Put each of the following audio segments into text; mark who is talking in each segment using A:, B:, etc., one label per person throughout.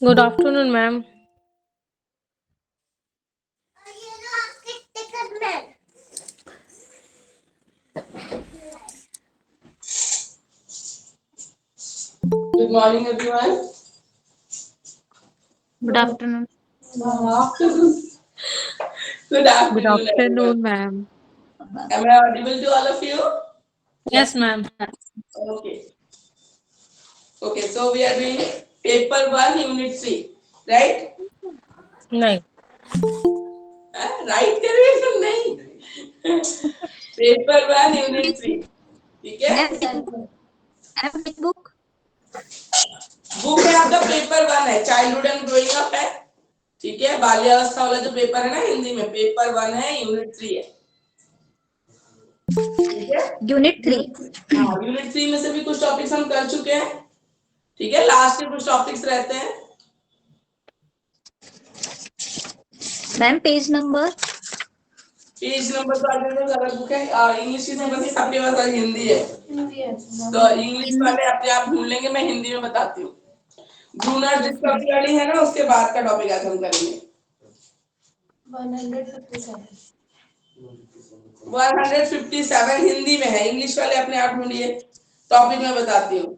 A: Good afternoon, ma'am.
B: Good morning, everyone.
C: Good afternoon.
B: Afternoon. Good
A: Good
B: afternoon, everyone.
A: afternoon, ma'am.
B: Am I audible to all of you?
A: Yes, ma'am.
B: Okay. Okay, so we are doing paper 1, unit 3. Right?
A: नहीं.
B: Right करेंगे नहीं. Paper 1, unit 3. ठीक है?
C: Which book?
B: Book है आपका paper 1 है, childhood and growing up है. ठीक है? बाल्यावस्था वाला जो पेपर है ना हिंदी में, पेपर 1 है, यूनिट 3 है. ठीक है?
C: Unit 3.
B: हाँ, यूनिट 3 में से भी कुछ टॉपिक्स हम कर चुके हैं. ठीक है? लास्ट के कुछ टॉपिक्स रहते हैं.
C: Ma'am, page number.
B: Page number तो आगे अलग बुक है. इंग्लिश की सिलेबस है, सबके पास आज हिंदी है. तो इंग्लिश
C: Hindi.
B: वाले अपने आप ढूंढ लेंगे, मैं हिंदी में बताती हूँ. ब्रूनर डिस्कवरी वाली है ना, उसके बाद का टॉपिक आज हम करेंगे. 157 हिंदी में है, इंग्लिश वाले अपने आप ढूंढिए. टॉपिक मैं बताती हूँ.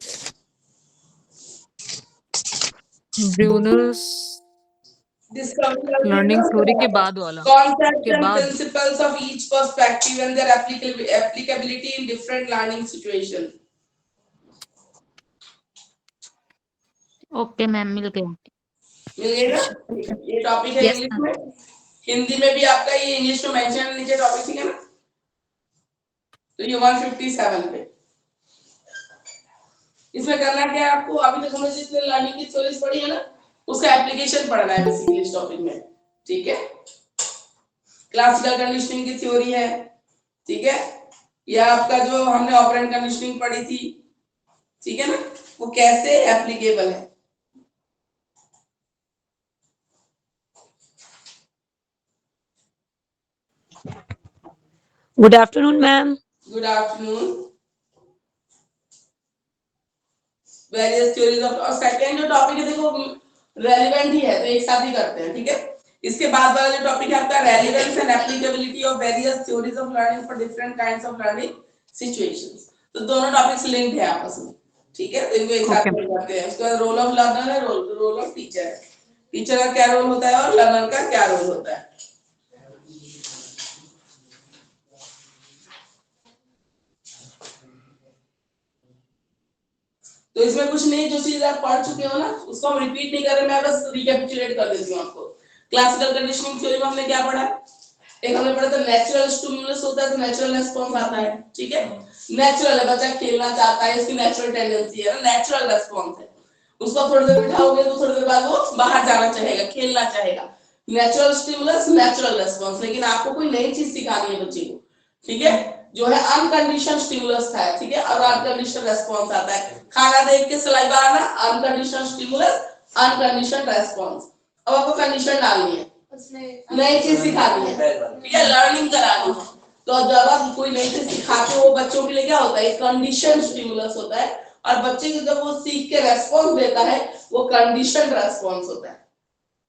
A: ब्रूनर्स
B: डिस्कवरी वाली है ना,
A: लर्निंग
B: उसके
A: थ्योरी के
B: बाद
A: बाद वाला.
B: कॉन्सेप्ट्स
A: के
B: एंड
A: बाद.
B: Principles of each perspective and their applicability in different learning situation.
C: Okay, ma'am, मिल गया.
B: मिल गई ना? ये टॉपिक है
C: Yes,
B: इंग्लिश
C: ma'am.
B: में. हिंदी में भी आपका ये इंग्लिश में मेंशन है नीचे टॉपिक, ठीक है ना? तो ये 157 पे. इसमें करना क्या है आपको? अभी तक हमने जितने लर्निंग की थ्योरीज पढ़ी है ना, उसका एप्लीकेशन पढ़ना है बेसिकली इस टॉपिक में. ठीक है? क्लासिकल कंडीशनिंग की थ्योरी है. ठीक है? या आपका जो हमने ऑपरेंट कंडीशनिंग पढ़ी थी, ठीक है ना, वो कैसे एप्लीकेबल है.
A: Good afternoon, ma'am.
B: Good afternoon. Various theories of, और सेकंड जो टॉपिक है देखो रेलेवेंट ही है, तो एक साथ ही करते हैं. ठीक है? इसके बाद वाला जो टॉपिक है आपका relevance and applicability of various theories of learning for different kinds of learning situations. तो दोनों टॉपिक्स लिंक्ड है आपस में. ठीक है? तो इनको एक साथ
A: Okay.
B: करते हैं. उसके बाद रोल ऑफ लर्नर है, रोल ऑफ टीचर है. टीचर का क्या रोल होता है और लर्नर का क्या रोल होता है. तो इसमें कुछ नहीं, जो चीज आप पढ़ चुके हो ना उसको हम रिपीट नहीं कर रहे, मैं बस रिकैपिचुलेट कर देती हूँ आपको. क्लासिकल कंडीशनिंग थ्योरी में हमने क्या पढ़ा? एक हमने पढ़ा था नेचुरल स्टिमुलस होता है तो नेचुरल रिस्पांस आता है. ठीक है? नेचुरल है, बच्चा खेलना चाहता है, इसकी नेचुरल टेंडेंसी है ना, नेचुरल रिस्पांस है. उसको थोड़ी देर बिठाओगे तो थोड़ी देर बाद वो बाहर जाना चाहेगा, खेलना चाहेगा. Natural stimulus, natural response. लेकिन आपको कोई नई चीज सिखानी है बच्चे को. ठीक है? जो है अनकंडीशनल स्टिमुलस था. ठीक है? और अनकंडीशनल रिस्पांस आता है. खाना देख के सलाइवा आना, अनकंडीशनल स्टिमुलस, अनकंडीशनल रिस्पांस. अब आपको कंडीशन डालनी है, नई चीज सिखानी है. ठीक है? लर्निंग करानी है. तो जब आप कोई नई चीज सिखाते हो बच्चों के लिए क्या होता है, कंडीशन स्टिमुलस होता है. और बच्चे को जब वो सीख के रेस्पॉन्स देता है वो कंडीशन रेस्पॉन्स होता है.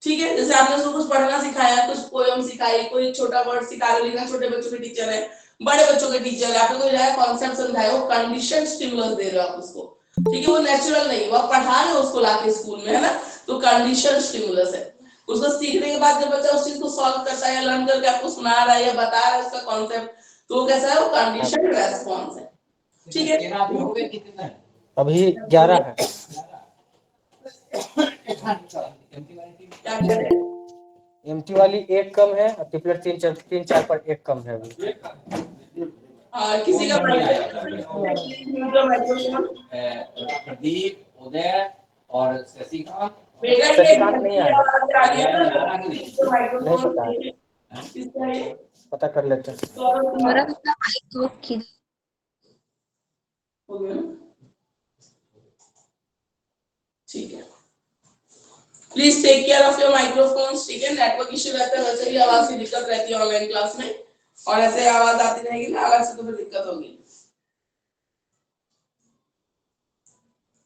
B: ठीक है? जैसे आपने उसको कुछ पढ़ना सिखाया, कुछ पोयम सिखाई, कोई छोटा वर्ड सिखा रहे, लेकिन छोटे बच्चों के टीचर है, बड़े बच्चों के टीचर है, आपने कोई नया कॉन्सेप्ट समझाया, वो कंडीशन स्टिमुलस दे रहे हो आप उसको. ठीक है? वो नेचुरल नहीं, वो आप पढ़ा रहे हो उसको लाके स्कूल में, है ना, तो कंडीशन स्टिमुलस है. उसको सीखने के बाद जब बच्चा उस चीज को सॉल्व करता है या लर्न करके आपको सुना रहा है या बता रहा है उसका कॉन्सेप्ट, तो वो कैसा है, वो कंडीशन रेस्पॉन्स है. ठीक है?
D: अभी 11 है.
B: क्या कह रहे हैं?
D: एमटी वाली एक कम है और ट्रिपलेट तीन चार पर एक कम है अभी.
B: किसी का माइक्रोफोन
E: प्रदीप, उदय और शशिकांत.
B: बेटा ये
D: शशिकांत नहीं आया,
B: आवाज आ रही है ना, तो
D: नहीं
B: माइक्रोफोन
D: पता है,
B: किसका है?
D: पता कर लेते हैं.
B: सौरभ कुमार.
C: मेरा मतलब माइक को खींच.
B: हो गया ना? ठीक है. Please take care of your microphones. ठीक है? नेटवर्क इश्यू रहता है, वैसे भी आवाज की दिक्कत रहती है ऑनलाइन क्लास में, और ऐसे आवाज आती रहेगी ना अलग से तो फिर दिक्कत होगी.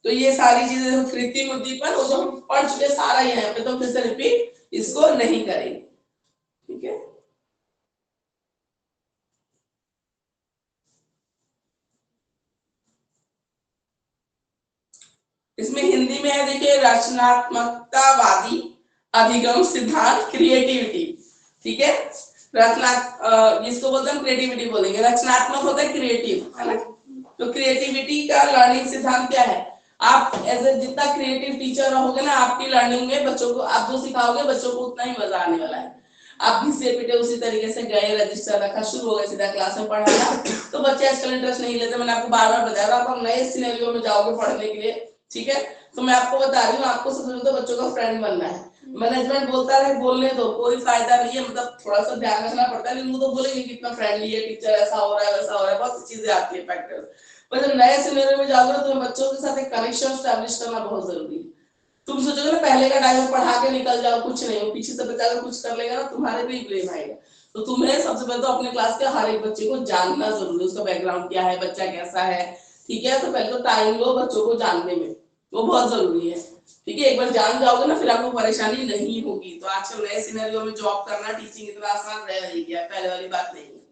B: तो ये सारी चीजें कृत्रिम उद्दीपन और जो हम पढ़ चुके सारा यहाँ पे, तो फिर से रिपीट इसको नहीं करेंगे, ठीक है। इसमें हिंदी में है, देखिए, रचनात्मकतावादी अधिगम सिद्धांत, क्रिएटिविटी, ठीक है। इसको बोलते हैं क्रिएटिविटी बोलेंगे, रचनात्मक होता है क्रिएटिव, है ना। तो क्रिएटिविटी का लर्निंग सिद्धांत क्या है, आप एज ए जितना क्रिएटिव टीचर रहोगे ना, आपकी लर्निंग में बच्चों को आप जो सिखाओगे बच्चों को उतना ही मजा आने वाला है। आप घिसे पिटे उसी तरीके से गए, रजिस्टर रखा, शुरू हो गए सीधा क्लास में पढ़ाना, तो बच्चे आजकल इंटरेस्ट नहीं लेते। मैंने आपको बार बार बताया, आप नए सिनेरियो में जाओगे पढ़ने के लिए, ठीक है। तो मैं आपको बता रही हूँ, आपको सबसे पहले तो बच्चों का फ्रेंड बनना है। मैनेजमेंट बोलता है बोलने दो, कोई फायदा नहीं है, मतलब थोड़ा सा ध्यान रखना पड़ता है, लेकिन वो तो बोलेंगे कितना फ्रेंडली है टीचर, ऐसा हो रहा है वैसा हो रहा है, बहुत सी चीजें आती है फैक्टर। पर जब नए सिनेरियो में जाओगे तो बच्चों के साथ एक कनेक्शन स्टैब्लिश करना बहुत जरूरी है। तुम सोचोगे ना पहले का टाइम पढ़ा के निकल जाओ, कुछ नहीं हो, पीछे से बच्चा अगर कुछ कर लेगा ना तुम्हारे पे ही ब्लेम आएगा। तो तुम्हें सबसे पहले तो अपने क्लास के हर एक बच्चे को जानना जरूरी है, उसका बैकग्राउंड क्या है, बच्चा कैसा है, ठीक है। तो पहले तो टाइम लो बच्चों को जानने में, वो बहुत जरूरी है, ठीक है। एक बार जान जाओगे ना फिर आपको परेशानी नहीं होगी। तो आजकल नए सिनेरियो में जॉब करना, टीचिंग इतना आसान रह नहीं गया, पहले वाली बात नहीं है,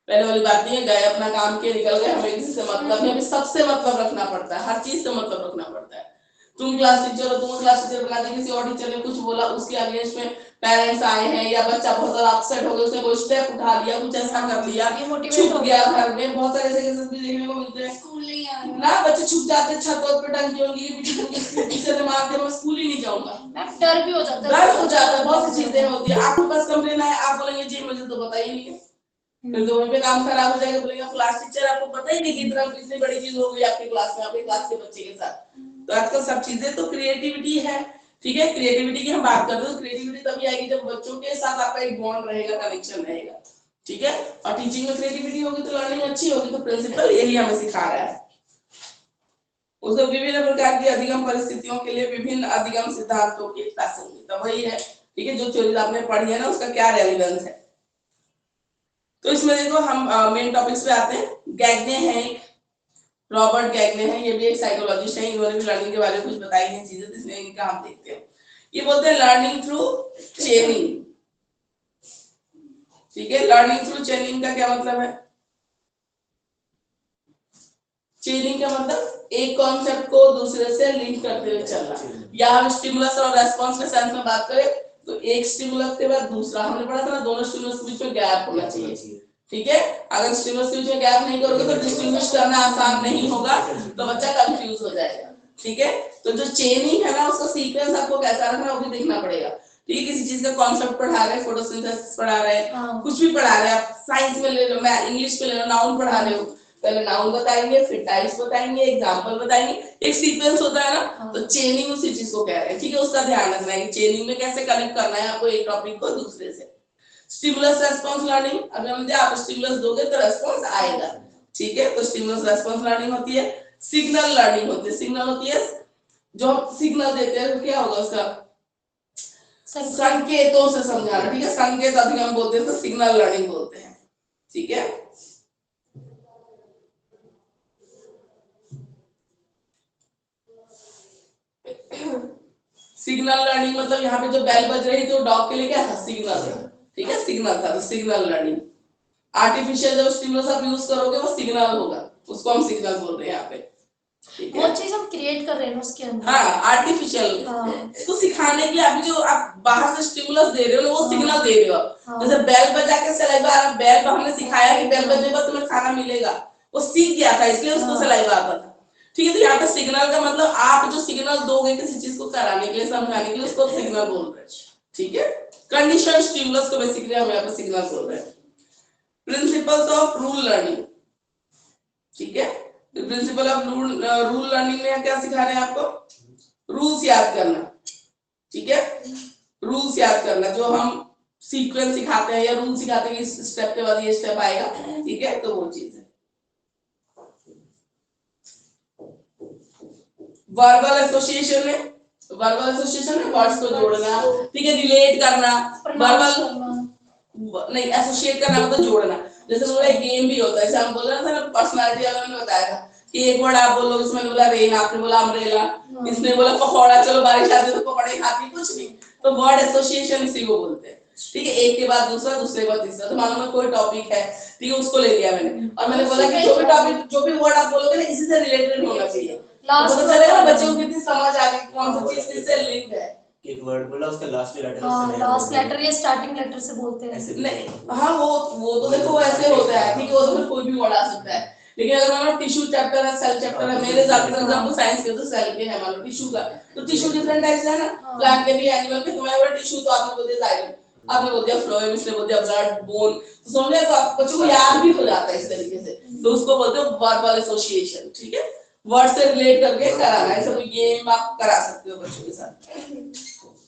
B: पहले वाली बात नहीं है। गए अपना काम किए निकल गए, हमें किसी से मतलब नहीं, हमें सबसे मतलब रखना पड़ता है, हर चीज से मतलब रखना पड़ता है। तुम क्लास टीचर हो, तुम क्लास टीचर बना दी, किसी और टीचर ने कुछ बोला, उसके अगेंस्ट में पेरेंट्स आए हैं या बच्चा बहुत ज्यादा अपसेट हो गया, उसने कोई स्टेप उठा लिया, कुछ ऐसा कर लिया, छुप गया घर में, बहुत सारे ऐसे केसेस भी देखने को मिलते हैं। स्कूल नहीं आ रहा ना, बच्चे छुप जाते हैं छत पर टंकी होगी, टीचर ने मार दिया, मैं स्कूल ही नहीं जाऊंगा, डर भी हो जाता है, डर हो जाता है, बहुत सी चीजें होती है। आपके पास कंप्लेन है, आप बोलेंगे जी मुझे तो पता ही नहीं है, फिर तो वहीं पे काम खराब हो जाएगा। बोलेगा क्लास टीचर आपको पता ही नहीं कि इतनी बड़ी चीज हो गई आपकी क्लास में, आपके क्लास के बच्चे के साथ। तो आजकल सब चीजें तो क्रिएटिविटी है, ठीक है। क्रिएटिविटी की हम बात करते हैं तो क्रिएटिविटी तभी आएगी जब बच्चों के साथ आपका एक बॉन्ड रहेगा, कनेक्शन रहेगा, ठीक है। और टीचिंग में क्रिएटिविटी होगी तो लर्निंग अच्छी होगी। तो प्रिंसिपल यही हमें सिखा रहा है। उसको विभिन्न प्रकार की अधिगम परिस्थितियों के लिए विभिन्न अधिगम सिद्धांतों की प्रासंगिकता, वही है, ठीक है। जो थ्योरी आपने पढ़ी है ना, उसका क्या रेलेवेंस है। तो इसमें देखो हम मेन टॉपिक्स पे आते हैं। गैग्ने हैं, रॉबर्ट गैग्ने हैं, ये भी एक साइकोलॉजिस्ट हैं, इन्होंने भी लर्निंग के बारे में कुछ बताई है चीजें, जिसमें इनका हम देखते हैं। ये बोलते हैं लर्निंग थ्रू चेनिंग, ठीक है। लर्निंग थ्रू चेनिंग का क्या मतलब है? चेनिंग का मतलब एक कॉन्सेप्ट को दूसरे से लिंक करते हुए चलना, या हम स्टिमुलस और रेस्पॉन्स के सेंस में बात करें तो एक स्टिमुलस के बाद दूसरा, हमने पढ़ा था ना, दोनों स्टिमुलस के बीच में गैप होना चाहिए, ठीक है। अगर स्टिमुलस के बीच में गैप नहीं करोगे तो डिस्टिंग्विश करना आसान नहीं होगा, तो बच्चा कंफ्यूज हो जाएगा, ठीक है। तो जो चेनिंग है ना, उसका सीक्वेंस आपको कैसा रखना है वो भी देखना पड़ेगा, ठीक है। किसी चीज का कॉन्सेप्ट पढ़ा रहे हैं, फोटोसिंथेसिस पढ़ा रहे हैं, कुछ भी पढ़ा रहे हैं, आप साइंस में ले लो, मैं इंग्लिश में ले लो, नाउन पढ़ा रहे हो, पहले नाउन बताएंगे, फिर टाइप्स बताएंगे, एग्जांपल बताएंगे, एक सीक्वेंस होता है ना। तो चेनिंग उसी चीज को कह रहे हैं, ठीक है। उसका ध्यान रखना है कि चेनिंग में कैसे कनेक्ट करना है आपको एक टॉपिक को दूसरे से। स्टिमुलस रेस्पॉन्स लर्निंग, अगर आप स्टिमुलस दोगे तो रेस्पॉन्स आएगा, ठीक है। तो स्टिमुलस रेस्पॉन्स लर्निंग होती है। सिग्नल लर्निंग होती है, सिग्नल होती है जो हम सिग्नल देते हैं, तो क्या होगा उसका संकेतों से समझाना, ठीक है। संकेत अधिगम बोलते हैं तो सिग्नल लर्निंग बोलते हैं, ठीक है। सिग्नल लर्निंग मतलब यहाँ पे जो बेल बज रही तो डॉग के लिए क्या था? सिग्नल, ठीक है, सिग्नल था, तो सिग्नल लर्निंग। आर्टिफिशियल जब स्टिमुलस आप यूज करोगे वो सिग्नल होगा, उसको हम सिग्नल बोल रहे हैं यहाँ पे, ठीक है।
F: वो चीज हम क्रिएट कर रहे हैं उसके अंदर,
B: हाँ, आर्टिफिशियल तो सिखाने के लिए अभी जो आप बाहर से स्टिमुलस दे रहे हो ना, वो सिग्नल दे रहे हो। जैसे बेल बजा के सलाइवा, बेल पर हमने सिखाया कि बेल बजे पर तुम्हें खाना मिलेगा, वो सीख गया था इसलिए उसको सलाइवा आता था, ठीक है। तो यहाँ पे सिग्नल का मतलब आप जो सिग्नल दोगे किसी चीज को कराने के लिए, समझाने के लिए, उसको सिग्नल बोल रहे हैं, ठीक है। कंडीशन स्टिमुलस को बेसिकली हम यहाँ पे सिग्नल बोल रहे हैं। प्रिंसिपल्स ऑफ रूल लर्निंग, ठीक है। प्रिंसिपल ऑफ रूल लर्निंग में क्या सिखा रहे हैं आपको? रूल्स याद करना, ठीक है। रूल्स याद करना, जो हम सीक्वेंस सिखाते हैं या रूल सिखाते हैं, इस स्टेप के बाद ये स्टेप आएगा, ठीक है। तो वो चीज है। वर्बल एसोसिएशन में, वर्बल एसोसिएशन में वर्ड्स को जोड़ना, ठीक है, रिलेट करना। वर्बल नहीं, एसोसिएट करना मतलब जोड़ना। जैसे वो एक गेम भी होता है, जैसे हम बोल रहे थे ना, पर्सनालिटी वाला ने बताया था कि एक वर्ड आप बोलो, इसमें बोला रेन, आपने बोला अम्ब्रेला, इसने बोला पकौड़ा, चलो बारिश आती है तो पकौड़े खाती, कुछ नहीं, तो वर्ड एसोसिएशन इसी को बोलते हैं। ठीक है, एक के बाद दूसरा, दूसरे के बाद तीसरा। तो मालूम है कोई टॉपिक है, ठीक है, उसको ले लिया मैंने, और मैंने बोला कि जो भी टॉपिक, जो भी वर्ड आप बोलोगे ना, इसी से रिलेटेड होना चाहिए, तो पता चलेगा बच्चों को कितनी समझ आ गई, कौन सी चीज किससे लिंक है।
G: एक वर्ड बोला, उसका लास्ट लेटर
F: हाँ, लास्ट लेटर या स्टार्टिंग लेटर से बोलते हैं।
B: नहीं, हाँ वो तो देखो ऐसे होता है, ठीक है, वो तो फिर कोई भी वर्ड आ सकता है, लेकिन अगर मान लो टिश्यू चैप्टर है, सेल चैप्टर है, मेरे ज्यादातर एग्जांपल साइंस के तो सेल के है, मान लो टिश्यू का, तो टिश्यू डिफरेंट टाइप्स है ना, प्लांट के भी, एनिमल के, तो मैं बोला टिश्यू, तो आपने बोल दिया जाइलम, आपने बोल दिया फ्लोएम, इसने बोल दिया ब्लड, बोन, तो समझ गए, तो आप बच्चों को याद भी हो जाता है इस तरीके से, तो उसको बोलते हैं वर्बल एसोसिएशन। ठीक है, वर्ड से रिलेट करके कराना है, सब गेम आप करा सकते हो बच्चों के साथ।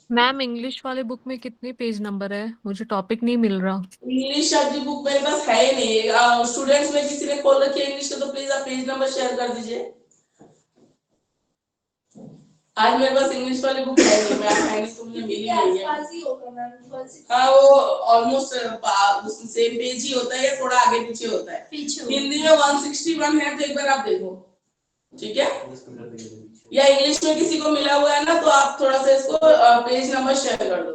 A: मैम इंग्लिश वाले बुक में कितने पेज नंबर है? मुझे टॉपिक नहीं मिल रहा।
B: इंग्लिश की बुक मेरे पास है ही नहीं, स्टूडेंट्स में किसी ने खोल रखी है इंग्लिश का, तो प्लीज आप पेज नंबर शेयर कर दीजिए। आज मेरे पास इंग्लिश वाली बुक है नहीं, मैं साइंस तो मुझे मिली नहीं है। हाँ, वो ऑलमोस्ट सेम पेज ही होता है, या थोड़ा आगे पीछे होता है। हिंदी में 161 है, तो एक बार आप देखो, ठीक है, या इंग्लिश में किसी को मिला हुआ है ना, तो आप थोड़ा सा इसको पेज नंबर शेयर कर दो।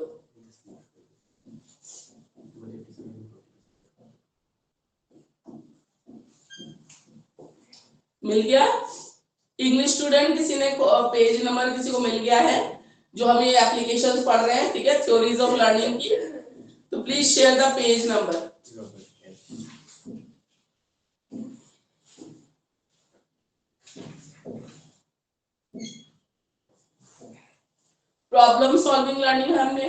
B: मिल गया? इंग्लिश स्टूडेंट किसी ने पेज नंबर किसी को मिल गया है, जो हम ये एप्लीकेशंस पढ़ रहे हैं, ठीक है, थ्योरीज ऑफ लर्निंग की, तो please share the page number. Problem solving learning हमने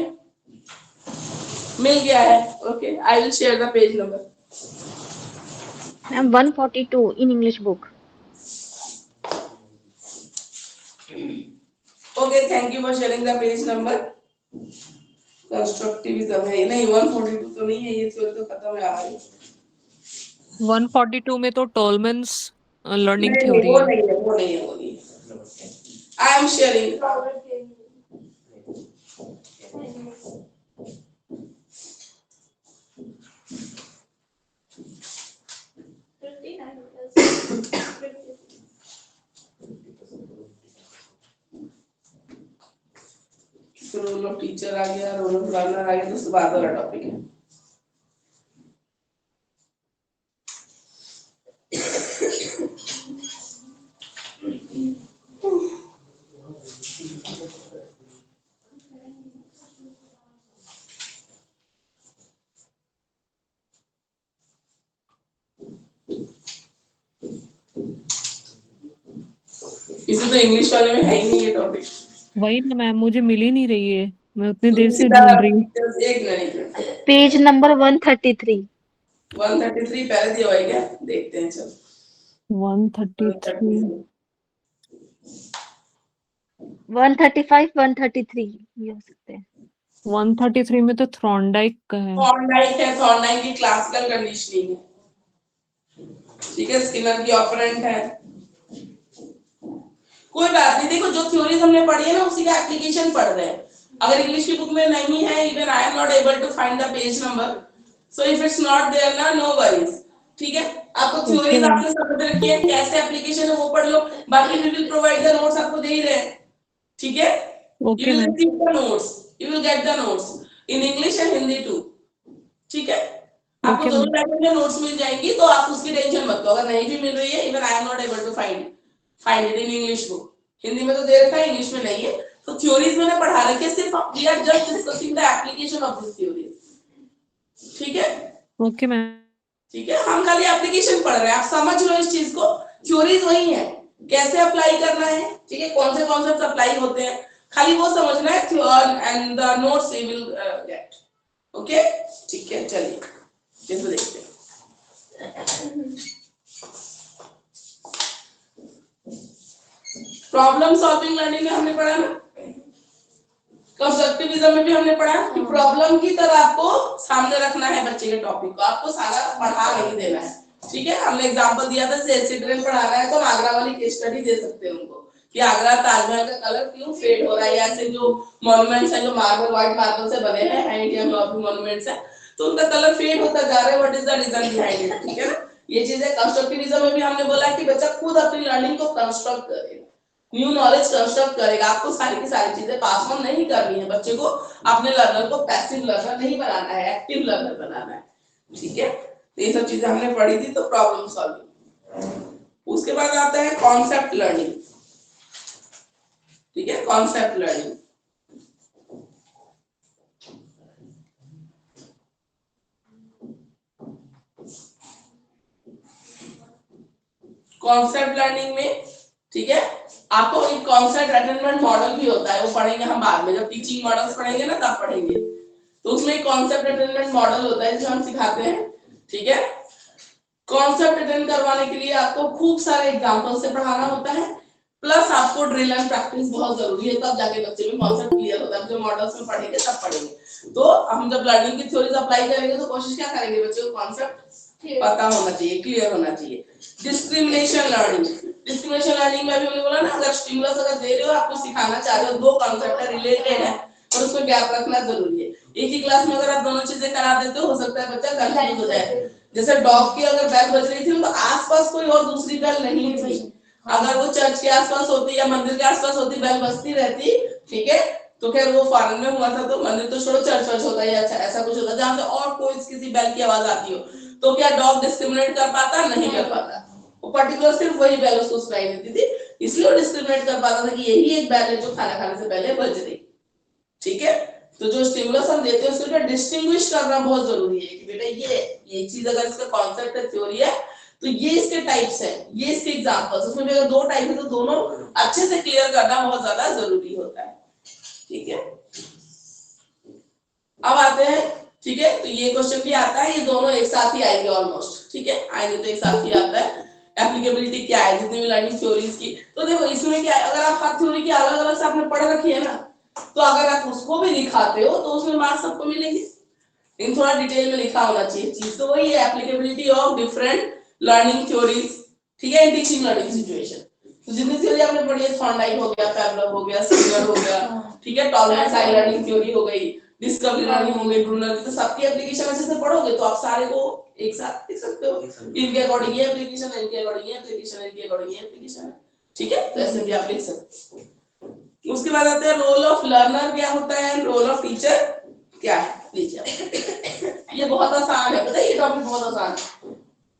B: मिल गया है, okay, I will share the page number.
C: Ma'am, 142 in English book.
B: Okay, thank you for sharing the page number. Constructivism है नहीं, 142 तो नहीं है, ये थ्योरी तो खत्म है हमारी।
A: 142 में तो टॉलमन्स लर्निंग
B: नहीं,
A: थ्योरी
B: वो
A: है।
B: नहीं है, वो नहीं है, वो नहीं है। I am sharing. Role of teacher आ गया, रोल ऑफ लर्नर आ गया, तो उसके बाद वाला टॉपिक है। इसे तो इंग्लिश वाले में है ही नहीं ये टॉपिक।
A: वही ना मैम, मुझे मिल ही नहीं रही है, मैं उतनी देर से
B: सीधा
A: ढूंढ रही हूँ।
B: एक मिनट,
C: Page number 133.
B: 133 पहले दिया हुआ है क्या? देखते हैं, चलो
A: 133
C: 135, 133 ये हो सकते हैं।
A: 133 में तो थॉर्नडाइक का है।
B: थॉर्नडाइक है, थॉर्नडाइक की क्लासिकल कंडीशनिंग है, ठीक है, स्किनर की ऑपरेंट है। कोई बात नहीं, देखो जो थ्योरीज हमने पढ़ी है ना, उसी का एप्लीकेशन पढ़ रहे हैं। अगर इंग्लिश की बुक में नहीं है, even I am not able to find the page number, so if it's not there ना, नो वरीज, ठीक है। आपको थ्योरीज आपने समझ रखी है, कैसे एप्लीकेशन है वो पढ़ लो, बाकी we will provide the notes, आपको दे ही रहे हैं, ठीक है।
A: Okay
B: you will
A: ma'am.
B: Receive the notes, you will get the notes in English and Hindi too, ठीक है। आपको दोनों लैंग्वेज में नोट्स मिल जाएंगी, तो आप उसकी टेंशन मत लो। अगर नहीं भी मिल रही है, even I am not able to find it in English book, Hindi में तो दे रखा है, इंग्लिश में नहीं है, तो थ्योरीज मैंने पढ़ा रखी है, सिर्फ we are just discussing the application of this theories, ठीक है।
A: Okay ma'am.
B: ठीक है, हम खाली एप्लीकेशन पढ़ रहे हैं, आप समझ लो इस चीज को। थ्योरीज वही है, कैसे अप्लाई करना है, ठीक है, कौन से कॉन्सेप्ट अप्लाई होते हैं, खाली वो समझना है, and the notes you will gate, okay, ठीक है। चलिए इसको देखते हैं। प्रॉब्लम सॉल्विंग लर्निंग में हमने पढ़ा ना, कंस्ट्रक्टिविज्म में भी हमने पढ़ा कि प्रॉब्लम की तरह आपको सामने रखना है बच्चे के टॉपिक को, आपको सारा पढ़ा नहीं देना है, ठीक है। हमने एग्जांपल दिया था, जैसे चिल्ड्रन पढ़ाना है तो आगरा वाली केस स्टडी दे सकते हैं उनको, कि आगरा ताजमहल का कलर क्यों फेड हो रहा है, या ऐसे जो मॉन्यूमेंट्स हैं जो मार्बल, व्हाइट मार्बल से बने हैं, इंडियन मॉन्यूमेंट्स हैं, तो उनका कलर फेड होता जा रहा है, what is the reason behind it, ठीक है ना। ये चीजें कंस्ट्रक्टिविज्म में भी हमने बोला कि बच्चा खुद अपनी लर्निंग को कंस्ट्रक्ट करेगा, न्यू नॉलेज कंस्ट्रक्ट करेगा। आपको सारी की सारी चीजें पास ऑन नहीं करनी है, बच्चे को अपने लर्नर को पैसिव लर्नर नहीं बनाना है, एक्टिव लर्नर बनाना है। ठीक है, तो ये सब चीजें हमने पढ़ी थी। तो प्रॉब्लम सॉल्विंग। उसके बाद आता है कॉन्सेप्ट लर्निंग। ठीक है, कॉन्सेप्ट लर्निंग। कॉन्सेप्ट लर्निंग में ठीक है, आपको एक कॉन्सेप्ट अटेनमेंट मॉडल भी होता है, वो पढ़ेंगे हम बाद में, जब टीचिंग मॉडल्स पढ़ेंगे ना तब पढ़ेंगे। तो उसमें एक कॉन्सेप्ट अटेनमेंट मॉडल होता है जो हम सिखाते हैं। ठीक है, कॉन्सेप्ट अटेंड करवाने के लिए आपको खूब सारे एग्जांपल से पढ़ाना होता है, प्लस आपको ड्रिल एंड प्रैक्टिस बहुत जरूरी है, तब जाके बच्चे में कॉन्सेप्ट क्लियर होता है। जो मॉडल्स में पढ़ेंगे तब पढ़ेंगे। तो हम जब लर्निंग की थ्योरीज अप्लाई करेंगे तो कोशिश क्या करेंगे, बच्चे को कॉन्सेप्ट पता होना चाहिए, क्लियर होना चाहिए। Discrimination learning. डिस्क्रिमिनेशन लर्निंग में भी हमने बोला ना, अगर स्टिमुलस अगर दे रहे हो, आपको सिखाना चाह रहे हो, दो कॉन्सेप्ट है, रिलेटेड है और उसमें गैप रखना जरूरी है। एक ही क्लास में अगर आप दोनों चीजें करा देते हो सकता है बच्चा कंफ्यूज हो जाए। जैसे डॉग की अगर बेल बज रही थी तो आसपास कोई और दूसरी बेल नहीं थी, अगर वो चर्च के आसपास होती या मंदिर के आसपास होती, बेल बजती रहती, ठीक है, तो खैर वो फॉरेन में हुआ था तो मंदिर तो छोड़ो, चर्च होता है, अच्छा ऐसा कुछ होता है जहां से और कोई किसी बेल की आवाज आती हो, तो क्या डॉग डिस्क्रिमिनेट कर पाता? नहीं कर पाता। वो पर्टिकुलर सिर्फ वही बेल उसको सुनाई देती थी, इसलिए वो डिस्क्रिमिनेट कर पाता था कि यही एक बेल है जो खाना खाने से पहले बज रही। ठीक है, तो जो स्टिमुलस हम देते हैं उसको डिस्टिंग्विश करना बहुत जरूरी है कि बेटा ये चीज अगर इसका कॉन्सेप्ट है, थ्योरी है, तो ये इसके टाइप्स है, ये इसके एग्जांपल्स। उसमें भी अगर दो टाइप है तो दोनों अच्छे से क्लियर करना बहुत ज्यादा जरूरी होता है। ठीक है, अब आते हैं। ठीक है, तो ये क्वेश्चन भी आता है, ये दोनों एक साथ ही आएंगे ऑलमोस्ट। ठीक है, आएंगे तो एक साथ ही आता है। एप्लीकेबिलिटी क्या है जितनी भी लर्निंग थ्योरीज की, तो देखो इसमें क्या है, अगर आप हर थ्योरी की अलग अलग से आपने पढ़ रखी है ना, तो अगर आप उसको भी दिखाते हो तो उसमें मार्क्स सबको मिलेंगे, लेकिन थोड़ा डिटेल में लिखा होना चाहिए चीज। तो वही है applicability of different learning theories. ठीक है, इन टीचिंग लर्निंग सिचुएशन। तो जितनी थ्योरी आपने पढ़ी है, थॉर्नडाइक हो गया, पैवलव हो गया, स्किनर हो गया, ठीक है, टॉलरेंस आई लर्निंग थ्योरी हो गई, डिस्कवरी लर्निंग हो गई, ब्रूनर की, तो सबकी एप्लीकेशन अच्छे से पढ़ोगे तो आप सारे को एक साथ लिख सकते हो। इनके अकॉर्डिंग ये एप्लीकेशन है, इनके अकॉर्डिंग ये एप्लीकेशन है, इनके अकॉर्डिंग ये एप्लीकेशन है। ठीक है, तो ऐसे भी आप लिख सकते हो। उसके बाद आते हैं रोल ऑफ लर्नर क्या होता है, रोल ऑफ टीचर क्या है। लीजिए, ये बहुत आसान है, पता है, ये टॉपिक बहुत आसान है।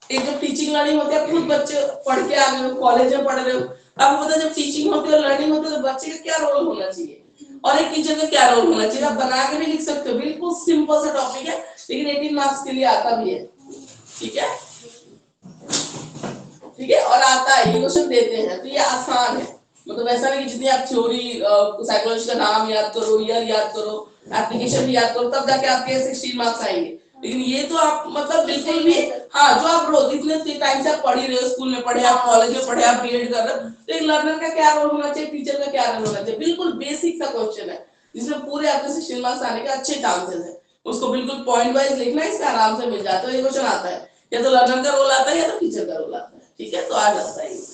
B: एक जब टीचिंग लर्निंग होती है, खुद बच्चे पढ़ के आ गए हो, कॉलेज में पढ़ रहे हो, अब पता है जब टीचिंग होती है और लर्निंग होती है तो बच्चे का क्या रोल होना चाहिए और एक टीचर का क्या रोल होना चाहिए, आप बना के भी लिख सकते हो। बिल्कुल सिंपल सा टॉपिक है, लेकिन 18 मार्क्स के लिए आता भी है। ठीक है, ठीक है, और आता है, ये क्वेश्चन देते हैं, तो ये आसान है। मतलब ऐसा नहीं कि जितनी आप थ्योरी साइकोलॉजी का नाम याद करो, ईयर याद करो, एप्लीकेशन भी याद करो, तब जाके आपके 16 मार्क्स आएंगे। लेकिन ये तो आप मतलब बिल्कुल भी, हाँ, जो आप रोज इतने टाइम से आप पढ़ ही रहे हो, स्कूल में पढ़े, आप कॉलेज में पढ़े, आप बीएड कर रहे हो, तो एक लर्नर का क्या रोल होना चाहिए, टीचर का क्या रोल होना चाहिए, बिल्कुल बेसिक सा क्वेश्चन है जिसमें पूरे आपके 16 मार्क्स आने के अच्छे चांसेस है। उसको बिल्कुल पॉइंट वाइज लिखना है, इसका आराम से मिल जाता है। ये क्वेश्चन आता है, या तो लर्नर का रोल आता है या तो टीचर का रोल आता है। ठीक है, तो आ जाता है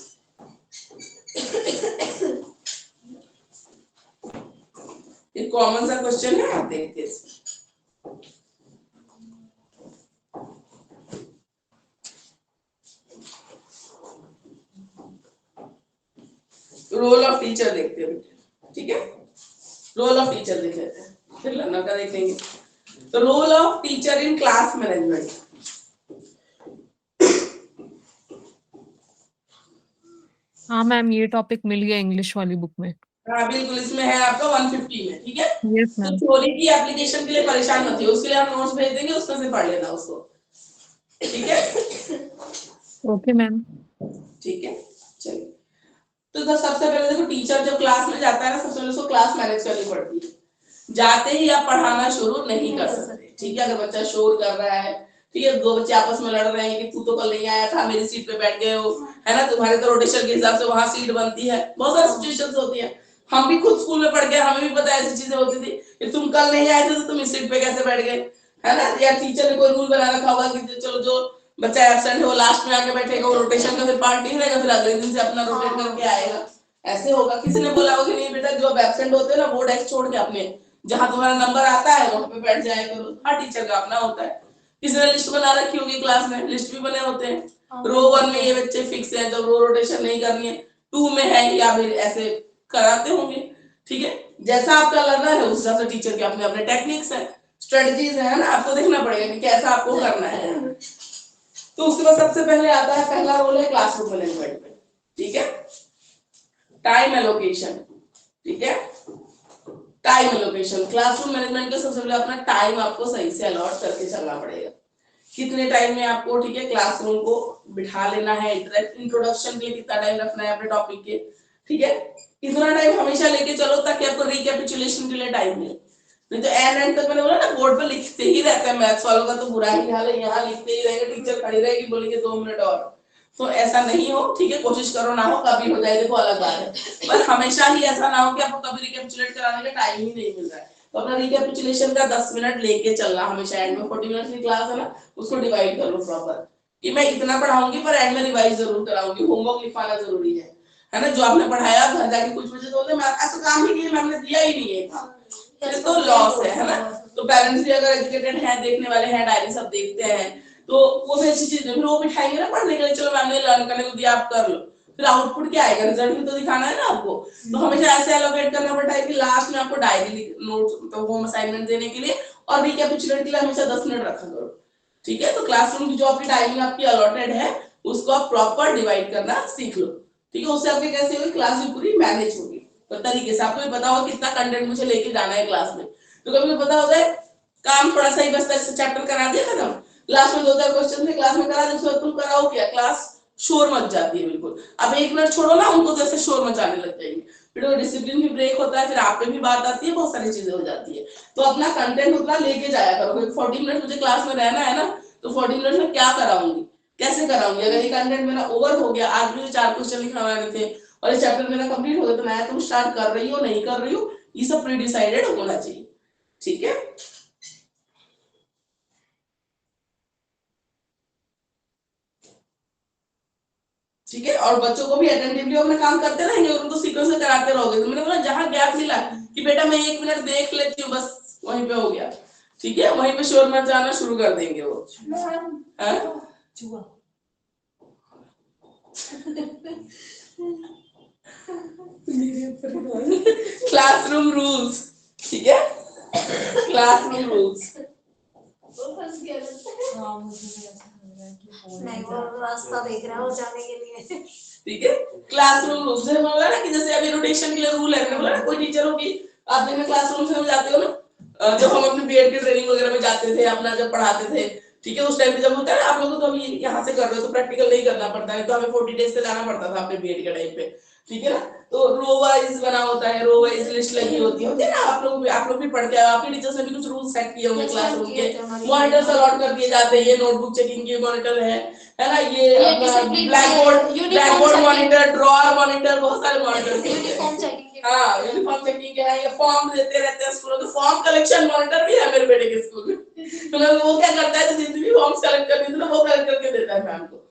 B: ये कॉमन सा क्वेश्चन है, आप देखते हैं। रोल ऑफ टीचर देखते हैं। ठीक है, रोल ऑफ टीचर देख लेते हैं, फिर लर्नर का देख लेंगे। तो role of teacher in class management.
A: हाँ मैम, ये टॉपिक मिल गया इंग्लिश वाली बुक में।
B: हाँ बिल्कुल, इसमें है आपका 150 में। ठीक है,
A: यस
B: तो
A: मैम।
B: थ्योरी की एप्लीकेशन के लिए परेशान मत होइए, उसके लिए हम नोट्स भेज देंगे, उसमें से पढ़ लेना उसको। ठीक है,
A: ओके मैम।
B: ठीक है, चलिए। तो सबसे पहले देखो, टीचर जब क्लास में जाता है ना, सबसे पहले उसको क्लास मैनेज करनी पड़ती है। जाते ही आप पढ़ाना शुरू नहीं कर सकते। ठीक है, अगर बच्चा शोर कर रहा है, ठीक है, दो बच्चे आपस में लड़ रहे हैं कि तू तो कल नहीं आया था, मेरी सीट पे बैठ गए हो, है ना, तुम्हारे तो रोटेशन के हिसाब से वहां सीट बनती है, बहुत सारी सिचुएशंस होती है। हम भी खुद स्कूल में पढ़ गए, हमें भी पता है ऐसी चीजें होती थी कि तुम कल नहीं आए थे तो तुम इस सीट पे कैसे बैठ गए, है ना, या टीचर ने कोई रूल बना रखा होगा कि चलो जो बच्चा एब्सेंट है वो लास्ट में आके बैठेगा, वो रोटेशन का फिर पार्ट नहीं रहेगा, फिर अगले दिन से अपना रोटेट करके आएगा। ऐसे होगा, किसी ने बोला होगा कि नहीं बेटा, जो एब्सेंट होते हैं ना वो डेस्क छोड़ के अपने जहां तुम्हारा नंबर आता है वहां पे बैठ जाया करो। हर टीचर का अपना होता है। किसी ने लिस्ट बना रखी होगी, क्लास में लिस्ट भी बने होते हैं, रो 1 में ये बच्चे फिक्स है, जब रो रोटेशन नहीं करनी है, 2 में है या फिर ऐसे कराते होंगे। ठीक है, जैसा आपका लर्नर है उस हिसाब से टीचर के अपने अपने टेक्निक्स है, स्ट्रेटजीज है ना, आपको देखना पड़ेगा कि कैसा आपको करना है। तो उसके बाद सबसे पहले आता है, पहला रोल है क्लासरूम मैनेजमेंट में। ठीक है, टाइम एलोकेशन। ठीक है, टाइम एलोकेशन क्लासरूम मैनेजमेंट के सबसे पहले अपना टाइम आपको सही से अलॉट करके चलना पड़ेगा। कितने टाइम में आपको, ठीक है, क्लासरूम को बिठा लेना है, इंट्रोडक्शन के लिए कितना टाइम रखना है अपने टॉपिक के। ठीक है, इतना टाइम हमेशा लेके चलो ताकि आपको रिकैपिचुलेशन के लिए टाइम मिले। नहीं तो एंड तक मैंने बोला ना, बोर्ड पे लिखते ही रहते हैं, मैथ्स वालों का तो बुरा ही हाल है, यहाँ लिखते ही रहेंगे, टीचर खड़ी रहेगी बोलेंगे 2 मिनट और। तो ऐसा नहीं हो, ठीक है, कोशिश करो ना हो, कभी हो जाए देखो अलग बात है, पर हमेशा ही ऐसा ना हो कि आपको कभी रिकैपिचुलेट कराने का टाइम ही नहीं मिल रहा है। तो अपना रिकैपिचुलेशन का 10 मिनट लेके चलना हमेशा। एंड में 40 मिनट की क्लास है ना, उसको डिवाइड कर लो प्रॉपर कि मैं इतना पढ़ाऊंगी पर एंड में रिवाइज जरूर कराऊंगी, होमवर्क लिखवाना जरूरी है ना। जो आपने पढ़ाया घर जाके कुछ बजे तो बोलते मैं ऐसा काम ही नहीं है, मैंने दिया ही नहीं है काम, ये तो लॉस है ना। तो पेरेंट्स भी अगर एजुकेटेड हैं, देखने वाले हैं, डायरी सब देखते हैं, तो वो भी अच्छी चीज है। फिर वो बिठाएंगे ना पढ़ने के लिए, चलो मैम ने लर्न करने को दिया आप कर लो, फिर आउटपुट क्या आएगा, रिजल्ट भी तो दिखाना है ना आपको। तो हमेशा ऐसे एलोकेट करना पड़ता है कि लास्ट में आपको डायरी नोट तो होम असाइनमेंट देने के लिए और रिकैपिचुलेट के लिए हमेशा 10 मिनट रखा करो। ठीक है, तो क्लासरूम की जो आपकी टाइमिंग आपकी अलॉटेड है उसको आप प्रॉपर डिवाइड करना सीख लो। ठीक है, उससे आपकी कैसे होगी, क्लास भी पूरी मैनेज होगी तो तरीके से। आपको भी पता होगा कितना कंटेंट मुझे लेके जाना है क्लास में। तो कभी पता होता है काम थोड़ा सा ही बस चैप्टर करा दिया खत्म, क्लास में 2-4 क्वेश्चन थे, क्लास में करा दिया, तुम कराओ क्या, क्लास शोर मच जाती है बिल्कुल। अब 1 मिनट छोड़ो ना, उनको जैसे शोर मचाने लग जाएंगे, फिर वो डिसिप्लिन भी ब्रेक होता है, फिर आप पे भी बात आती है, बहुत सारी चीजें हो जाती है। तो अपना कंटेंट उतना लेके जाया करो। 40 मिनट मुझे क्लास में रहना है ना, तो 40 मिनट में क्या कराऊंगी, कैसे कराऊंगी। अगर ये कंटेंट मेरा ओवर हो गया, आज मुझे 4 क्वेश्चन लिखवाने थे और ये चैप्टर मेरा कंप्लीट हो गया, तो मैं तुम स्टार्ट कर रही हो नहीं कर रही हो, ये सब प्री डिसाइडेड होना चाहिए। ठीक है, ठीक है, और बच्चों को भी अटेंटिवली अपना काम करते रहेंगे और उनको सीक्वेंस से कराते रहोगे। तो मैंने बोला जहां गैप मिला कि बेटा मैं 1 मिनट देख लेती हूँ बस, वहीं पे हो गया। ठीक है, वहीं पे शोर मच जाना शुरू कर देंगे वो। Classroom rules. ठीक है, क्लासरूम रूल्स।
F: नहीं वो रास्ता देख रहा है वो जाने के लिए।
B: ठीक है, क्लासरूम रूल्स जैसे बोला ना कि जैसे अभी रोटेशन के लिए रूल है, मैंने बोला ना कोई टीचर होगी, आप दिन में क्लासरूम से जाते हो ना, जब हम अपने बीएड की ट्रेनिंग वगैरह में जाते थे, अपना जब पढ़ाते थे, ठीक है, उस टाइम पे जब होता है आप लोगों को, तो अभी यहाँ से कर रहे हो तो प्रैक्टिकल नहीं करना पड़ता है, तो हमें 40 डेज से जाना पड़ता था अपने बीएड के टाइम पे। ठीक है ना, तो रो वाइज बना होता है, रो वाइज लिस्ट लगी होती है ना, आप लोग भी पढ़ते हैं, आपके टीचर्स ने भी कुछ रूल्स सेट किए होंगे क्लासरूम के, मॉनिटर्स अलॉट कर दिए जाते हैं, ये नोटबुक चेकिंग के मॉनिटर है ना, ये black board monitor, drawer monitor, बहुत सारे मॉनिटर
F: यूनिफॉर्म चेकिंग के,
B: हाँ यूनिफॉर्म चेकिंग के है, ये फॉर्म देते रहते हैं स्कूलों में, तो फॉर्म कलेक्शन मॉनिटर भी है मेरे बेटे के स्कूल में। मतलब वो क्या करता है, जितनी भी फॉर्म्स कलेक्ट करनी थी ना वो कलेक्ट करके देता है मैम को।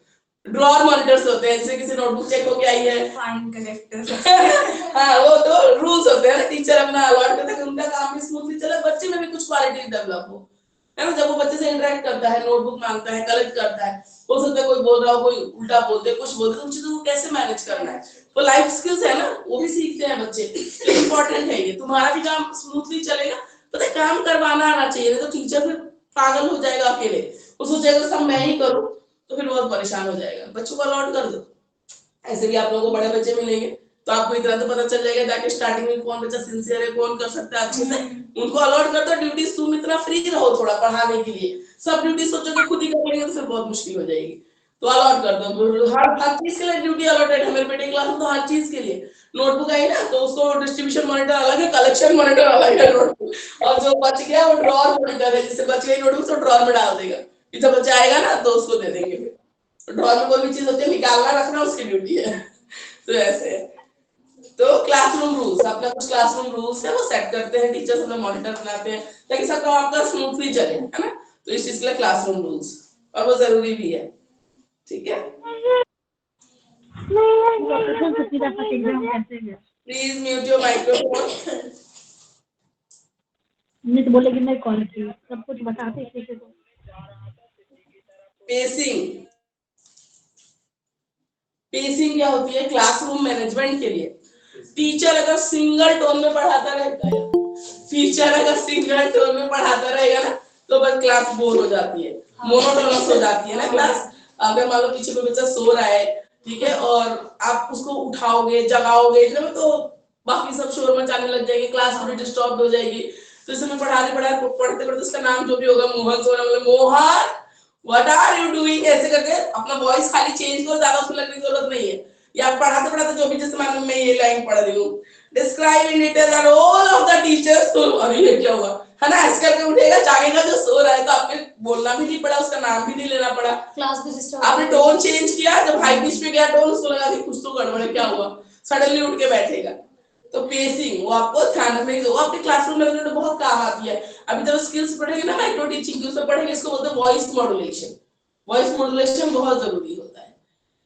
B: ड्रॉअर मॉनिटर्स होते हैं, जैसे किसी नोटबुक चेक होके आई है,
F: फाइन कलेक्टर।
B: हाँ वो तो रूल्स होते हैं ना, टीचर अपना अलॉट करते हैं, उनका काम भी स्मूथली चले, बच्चे में भी कुछ क्वालिटी डेवलप हो, है ना। जब वो बच्चे से इंटरेक्ट करता है, नोटबुक मांगता है, कलेक्ट करता है, हो सकता है कोई बोल रहा हो, कोई उल्टा बोलते, कुछ बोलते, उन चीजों को कैसे मैनेज करना है, वो लाइफ स्किल्स है ना, वो भी सीखते हैं बच्चे। इंपॉर्टेंट है ये, तुम्हारा भी काम स्मूथली चलेगा, पता है काम करवाना आना चाहिए, नहीं तो टीचर फिर पागल हो जाएगा अकेले, वो सोचेगा सब मैं ही करूं, तो फिर बहुत परेशान हो जाएगा। बच्चों को अलॉट कर दो, ऐसे भी आप लोगों को बड़े बच्चे मिलेंगे तो आपको इतना तो पता चल जाएगा जाके स्टार्टिंग में कौन बच्चा सिंसियर है, कौन कर सकता है अच्छे से, उनको अलॉट कर दो ड्यूटीज, तुम इतना फ्री रहो थोड़ा पढ़ाने के लिए, सब ड्यूटी सोचोगे खुद ही कर लेंगे तो फिर बहुत मुश्किल हो जाएगी। तो अलॉट कर दो, हर चीज के लिए ड्यूटी अलॉटेड है मेरे बेटे की क्लास में, तो हर चीज के लिए नोटबुक आई ना तो उसको डिस्ट्रीब्यूशन मॉनिटर अलग है, कलेक्शन मॉनिटर अलग है नोटबुक, और जो बच गया वो ड्रॉअर मॉनिटर है, जिससे बच गई नोटबुक तो ड्रॉअर में डाल देगा, जब बच्चा आएगा ना तो उसको दे देंगे। फिर ड्रॉअर में कोई भी चीज होती है निकालना रखना उसकी ड्यूटी है। तो ऐसे है। तो क्लासरूम रूल्स, अपना कुछ क्लासरूम रूल्स है वो सेट करते हैं टीचर्स, अपना मॉनिटर बनाते हैं ताकि सब काम आपका स्मूथली चले, है ना। तो इस चीज के लिए क्लासरूम रूल्स, और वो जरूरी भी है। ठीक है, प्लीज म्यूट योर माइक्रोफोन।
C: नहीं तो बोलेगी मैं कौन थी, सब कुछ बताते किसी को।
B: पेसिंग, पेसिंग क्या होती है? क्लासरूम मैनेजमेंट के लिए टीचर अगर सिंगल टोन में पढ़ाता रहेगा ना तो बस क्लास बोर हो जाती है, मोनोटोनस हो जाती है ना क्लास। अगर मान लो पीछे कोई बच्चा सो रहा है, ठीक है, और आप उसको उठाओगे जगाओगे इतने में तो बाकी सब शोर मचाने लग जाएंगे, क्लास पूरी डिस्टर्ब हो जाएगी। तो इसमें पढ़ते पढ़ते उसका नाम जो भी होगा मोहन सोना, मतलब Mohan what are you doing, ऐसे करके अपना वॉइस खाली चेंज करो, ज्यादा उसमें लगने की जरूरत नहीं है। या पढ़ाते पढ़ाते जो भी, जैसे मान लो मैं ये लाइन पढ़ रही हूँ, describe in detail the role of the teachers, तो अरे ये क्या हुआ है ना, ऐसे करके उठेगा जागेगा, जो सो रहा है तो आपने बोलना भी नहीं पड़ा, उसका नाम भी नहीं लेना पड़ा,
F: क्लास भी डिस्टर्ब,
B: आपने टोन चेंज किया, जब हाई पिच पे गया टोन, उसको लगा कि कुछ तो गड़बड़ है, क्या हुआ, सडनली उठ के बैठेगा। तो पेसिंग वो आपको ध्यान रखने की, वो आपके क्लासरूम मैनेजमेंट में बहुत काम आती है। अभी जब स्किल्स पढ़ेंगे ना माइक्रो टीचिंग की, उसमें पढ़ेंगे, इसको बोलते हैं वॉइस मॉड्यूलेशन। वॉइस मॉड्यूलेशन बहुत जरूरी होता है,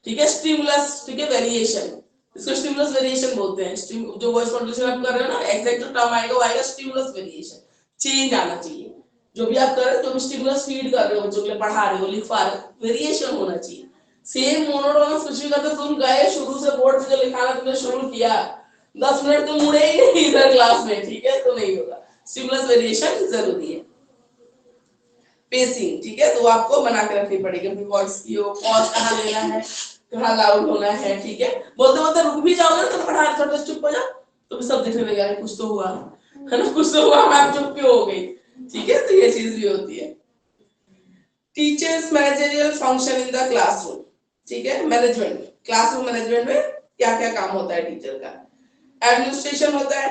B: ठीक है। स्टिमुलस, ठीक है, वेरिएशन, इसको स्टिमुलस वेरिएशन बोलते हैं। जो वॉइस मॉड्यूलेशन आप कर रहे हो ना, एग्जैक्ट टर्म आएगा वो आएगा स्टिमुलस वेरिएशन, चेंज आना चाहिए। जो भी आप कर रहे हो, जो भी स्टिमुलस फीड कर रहे हो, बच्चों के लिए पढ़ा रहे हो, लिखवा रहे हो, वेरिएशन होना चाहिए। सेम मोनोटोनस कुछ भी करते, तुम गए शुरू से बोर्ड पे जो लिखाना तुमने शुरू किया, 10 मिनट तुम मुड़े ही नहीं इधर क्लास में, ठीक है, तो नहीं होगा। स्टिमुलस वेरिएशन जरूरी है। पेसिंग, ठीक है, तो आपको बना के रखनी पड़ेगी अपनी वॉइस की, पॉज कहाँ लेना है, कहाँ लाउड होना है, ठीक है। बोलते बोलते रुक भी जाओगे ना तो पढ़ा थोड़ा चुप हो जाओ, तो भी सब दिखने लगा कुछ तो हुआ है ना, कुछ तो हुआ, मैम चुप क्यों हो गई, ठीक है। तो ये चीज भी होती है। Teachers managerial function in the classroom, ठीक है, मैनेजमेंट, क्लासरूम मैनेजमेंट में क्या क्या काम होता है टीचर का। एडमिनिस्ट्रेशन होता है,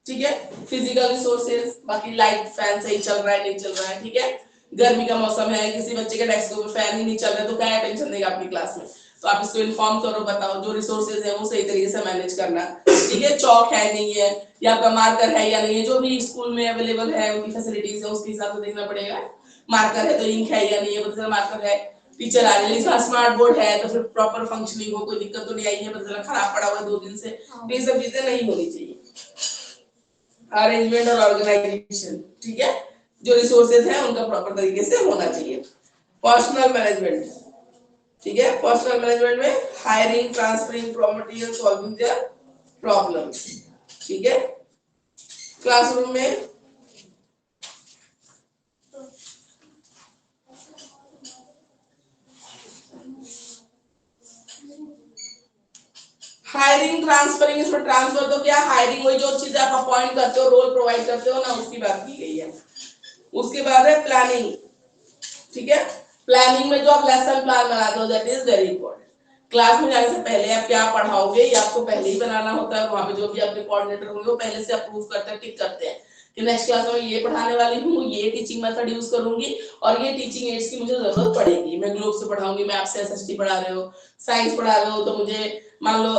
B: ठीक है, फिजिकल रिसोर्सेज, बाकी लाइट फैन सही चल रहा है नहीं चल रहा है, ठीक है, गर्मी का मौसम है, किसी बच्चे के डेस्क पे फैन ही नहीं चल रहा है तो क्या अटेंशन देगा अपनी क्लास में, तो आप इसको इन्फॉर्म करो, बताओ जो रिसोर्सेज है वो सही तरीके से मैनेज करना, ठीक है। चौक है नहीं है, या आपका मार्कर है या नहीं है, जो भी स्कूल में अवेलेबल है उनकी फैसिलिटीज है उसके हिसाब से देखना पड़ेगा। मार्कर है तो इंक है या नहीं है, पता चला मार्कर है, टीचर आ रही है, स्मार्ट बोर्ड है तो फिर प्रॉपर फंक्शनिंग हो, कोई दिक्कत तो नहीं आई है, पता चला खराब पड़ा हुआ है 2 दिन से, ये सब चीजें नहीं होनी चाहिए। अरेंजमेंट और ऑर्गेनाइजेशन, ठीक है, जो रिसोर्सेज है उनका प्रॉपर तरीके से होना चाहिए। पर्सनल मैनेजमेंट, ठीक है, पर्सनल मैनेजमेंट में hiring, transferring, promoting and solving their problems, ठीक है। क्लासरूम में हायरिंग, ट्रांसफरिंग, इसमें ट्रांसफर तो क्या, हायरिंग वही जो चीज आप अपॉइंट करते हो, रोल प्रोवाइड करते हो ना, उसकी बात की गई है। उसके बाद है प्लानिंग, ठीक है, प्लानिंग में जो आप लेसन प्लान बनाते हो, that is very important. Class में जाने से पहले आप क्या पढ़ाओगे ये आपको पहले ही बनाना होता है, वहां पे जो भी आपके कोऑर्डिनेटर होंगे वो पहले से अप्रूव करते हैं, टिक करते हैं कि नेक्स्ट क्लास में ये पढ़ाने वाली हूँ, ये टीचिंग मेथड यूज करूंगी और ये टीचिंग एड्स की मुझे जरूरत पड़ेगी। मैं ग्लोब से पढ़ाऊंगी, मैं आपसे एसएसटी पढ़ा रहे हो, साइंस पढ़ा रहे हो तो मुझे मान लो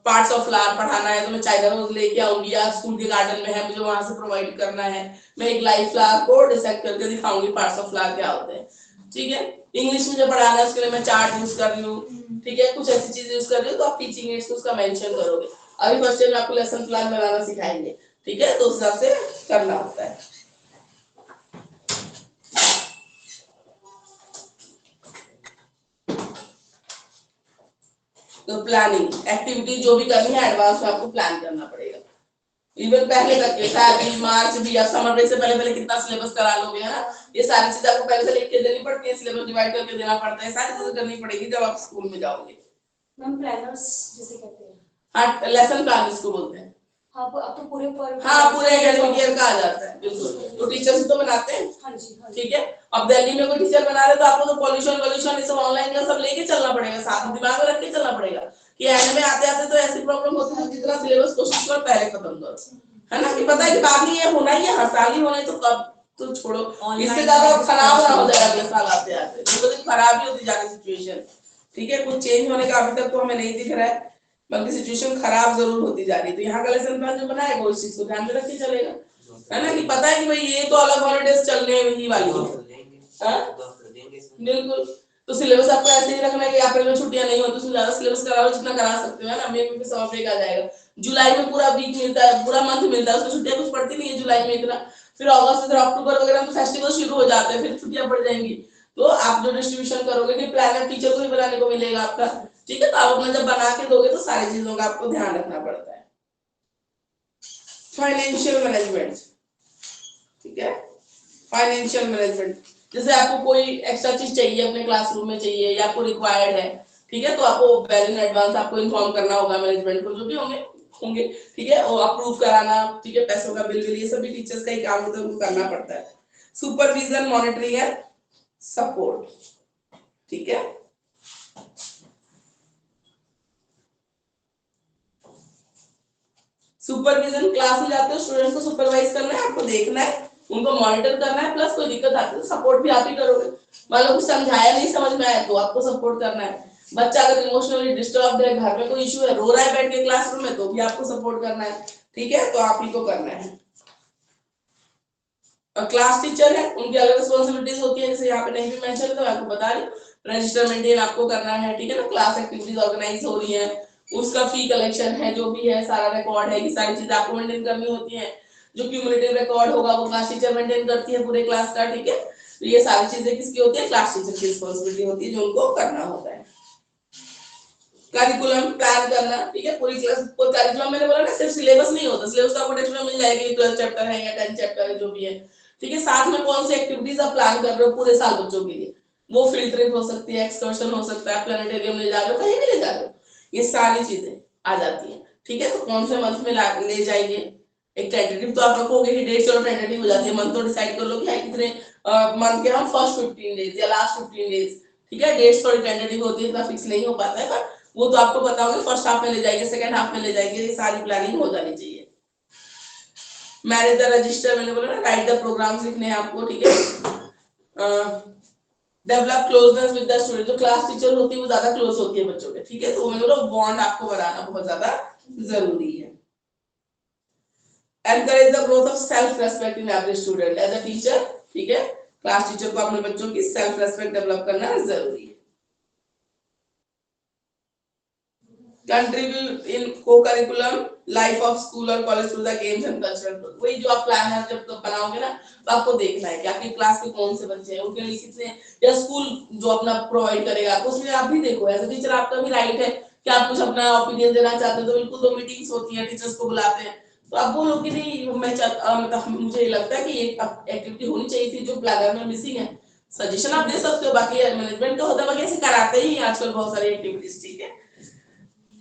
B: पार्ट्स ऑफ फ्लावर पढ़ाना है तो मैं चाइना रोज लेके आऊंगी, या स्कूल के गार्डन में है मुझे वहां से प्रोवाइड करना है, मैं एक लाइव फ्लावर को डिसेक्ट करके दिखाऊंगी, पार्ट्स ऑफ फ्लावर क्या होते हैं, ठीक है। इंग्लिश मुझे पढ़ाना है उसके लिए मैं चार्ट यूज कर रही हूँ, ठीक है, कुछ ऐसी चीज यूज कर रही हूँ, तो आप टीचिंग एड्स को उसका मेंशन करोगे। अभी फर्स्ट टाइम आपको लेसन प्लान बनाना सिखाएंगे, ठीक है, तो उस हिसाब से करना होता है। तो प्लानिंग, एक्टिविटी जो भी करनी है एडवांस में आपको प्लान करना पड़ेगा। इवन पहले तक के फरवरी, मार्च भी, या समर ब्रेक से पहले पहले कितना सिलेबस करा लोगे, है ना, ये सारी चीजें आपको पहले से लिख के देनी पड़ती है, सिलेबस डिवाइड करके देना पड़ता है, सारी चीजें करनी पड़ेगी जब आप स्कूल में जाओगे।
F: मैम प्लानर्स जिसे कहते हैं,
B: हाँ, लेसन प्लान इसको बोलते हैं।
F: हाँ अब तो पूरे
B: पूरे एकेडमिक ईयर का आ जाता है, बिल्कुल, तो टीचर्स तो बनाते हैं,
F: हाँ जी, हाँ जी।
B: ठीक है। अब दिल्ली में कोई टीचर बना रहे तो आपको तो पॉल्यूशन ये सब ऑनलाइन का सब लेके चलना पड़ेगा, साथ में दिमाग में रख के चलना पड़ेगा कि एंड में आते आते तो ऐसी प्रॉब्लम होती है, जितना सिलेबस कोशिश करो पहले खत्म करो, है ना, कि पता है कि बाद में ये होना ही है, हर साल ही होना है, तो कब तो छोड़ो, इससे ज्यादा खराब ना हो जाए अगले साल आते आते, तो खराब ही होती जा रही सिचुएशन, ठीक है। कुछ चेंज होने का अभी तक तो हमें नहीं दिख रहा है, बल्कि सिचुएशन खराब जरूर होती जा रही है। तो यहाँ का लेसन प्लान जो बनाएगा वो इस चीज को ध्यान में रख के चलेगा, है ना, कि पता है कि भाई ये तो अलग हॉलीडेज चलने ही वाली है, बिल्कुल। तो सिलेबस आपको ऐसे ही रखना है कि अप्रैल में छुट्टियां नहीं होती, ज्यादा सिलेबस कराओ जितना करा सकते हो, है ना। मई में समर ब्रेक आ जाएगा, जुलाई में पूरा वीक मिलता है, पूरा मंथ मिलता है, उसमें छुट्टियां कुछ पड़ती नहीं है जुलाई में इतना, फिर अगस्त फिर अक्टूबर वगैरह में फेस्टिवल शुरू हो जाते हैं, फिर छुट्टियां पड़ जाएंगी, तो आप जो डिस्ट्रीब्यूशन करोगे कि प्लानर टीचर को ही बनाने को मिलेगा आपका, ठीक है। तो आप अपना जब बना के दोगे तो सारी चीजों का आपको ध्यान रखना पड़ता है। फाइनेंशियल मैनेजमेंट, ठीक है, फाइनेंशियल मैनेजमेंट, जैसे आपको कोई एक्स्ट्रा चीज चाहिए अपने क्लासरूम में चाहिए या आपको रिक्वायर्ड है, ठीक है, तो आपको वेल इन एडवांस आपको इन्फॉर्म करना होगा मैनेजमेंट को, जो भी होंगे, ठीक है, और अप्रूव कराना, ठीक है, पैसों का बिल ये सभी टीचर्स का ही काम होता है, उनको करना पड़ता है। सुपरविजन, मॉनिटरिंग एंड सपोर्ट, ठीक है। सुपरविजन, क्लास में जाते हो स्टूडेंट्स को सुपरवाइज करना है, आपको देखना है, उनको मॉनिटर करना है, प्लस कोई दिक्कत आती है तो सपोर्ट भी आप ही करोगे। मान लो कुछ समझाया नहीं समझ में आया तो आपको सपोर्ट करना है। बच्चा अगर इमोशनली डिस्टर्ब है, घर में कोई इशू है, रो रहा है बैठ के क्लासरूम में, तो भी आपको सपोर्ट करना है, ठीक है, तो आप ही को करना है। और क्लास टीचर है, उनकी अलग रिस्पॉन्सिबिलिटीज होती है, जैसे यहाँ पे नहीं भी मेंशन तो आपको बता रही हूँ, रजिस्टर मेंटेन आपको करना है, ठीक है ना, क्लास एक्टिविटीज ऑर्गेनाइज हो रही है, उसका फी कलेक्शन है, जो भी है सारा रिकॉर्ड है, कि सारी चीजें आपको मेंटेन करनी होती है। जो क्यूमुलेटिव रिकॉर्ड होगा वो क्लास टीचर मेंटेन करती है पूरे क्लास का, ठीक है। तो ये सारी चीजें किसकी होती है, क्लास टीचर की रिस्पॉन्सिबिलिटी होती है, जो उनको करना होता है। करिकुलम प्लान करना, ठीक है, पूरी क्लास को करिकुलम, मैंने बोला ना सिर्फ सिलेबस नहीं होता, सिलेबस तो आपको टेक्स्ट में मिल जाएगी, 12 चैप्टर है या 10 चैप्टर है, जो भी है, ठीक है। साथ में कौन सी एक्टिविटीज आप प्लान कर रहे हो पूरे साल बच्चों के लिए, वो फील्ड ट्रिप हो सकती है, एक्सकर्शन हो सकता है, प्लानिटेरियम ले जा रहे हो, कहीं भी ले जा रहे हो, ये सारी चीजें आ जाती है, ठीक है। तो कौन से मंथ में ले जाएंगे, एक टेंटेटिव तो आप रखोगे कि डेट, चलो टेंटेटिव हो जाती है, मंथ तो डिसाइड कर लो कि कितने मंथ के हम फर्स्ट 15 डेज या लास्ट 15 डेज, ठीक है। डेट्स थोड़ी टेंटेटिव होती है, इतना फिक्स नहीं हो पाता है, पर वो तो आपको पता होगा फर्स्ट हाफ में ले जाएंगे, सेकंड हाफ में ले जाएंगे, ये सारी प्लानिंग हो जानी चाहिए। मैनेज द रजिस्टर, मैंने बोला ना, राइट द प्रोग्राम्स लिखने हैं आपको, ठीक है। Develop closeness with the student, जो क्लास टीचर होती है वो ज्यादा क्लोज होती है बच्चों के, ठीक है, तो मैंने बोला बॉन्ड आपको बनाना बहुत ज्यादा जरूरी है। Encourage the growth of self respect in every student as a teacher, ठीक है, क्लास टीचर को अपने बच्चों की सेल्फ रेस्पेक्ट डेवलप करना जरूरी है। Contribute in co-curriculum life of school और college through the games and cultural, वही जो आप प्लान है जब तो बनाओगे ना, तो आपको देखना है कि आपकी क्लास के कौन से बच्चे हैं, उनके लिए कितने, या स्कूल जो अपना प्रोवाइड करेगा उसमें आप भी देखो, एज अ टीचर आपका भी राइट है कि आप कुछ अपना ओपिनियन देना चाहते हो, तो बिल्कुल, तो मीटिंग्स होती है, टीचर्स को बुलाते हैं, तो आप बोलो कि नहीं मतलब मुझे लगता है कि एक एक्टिविटी होनी चाहिए थी जो प्लानर में मिसिंग है, सजेशन आप दे सकते हो, बाकी मैनेजमेंट का होता है, बाकी ऐसे कराते ही आजकल बहुत सारी एक्टिविटीज, ठीक है।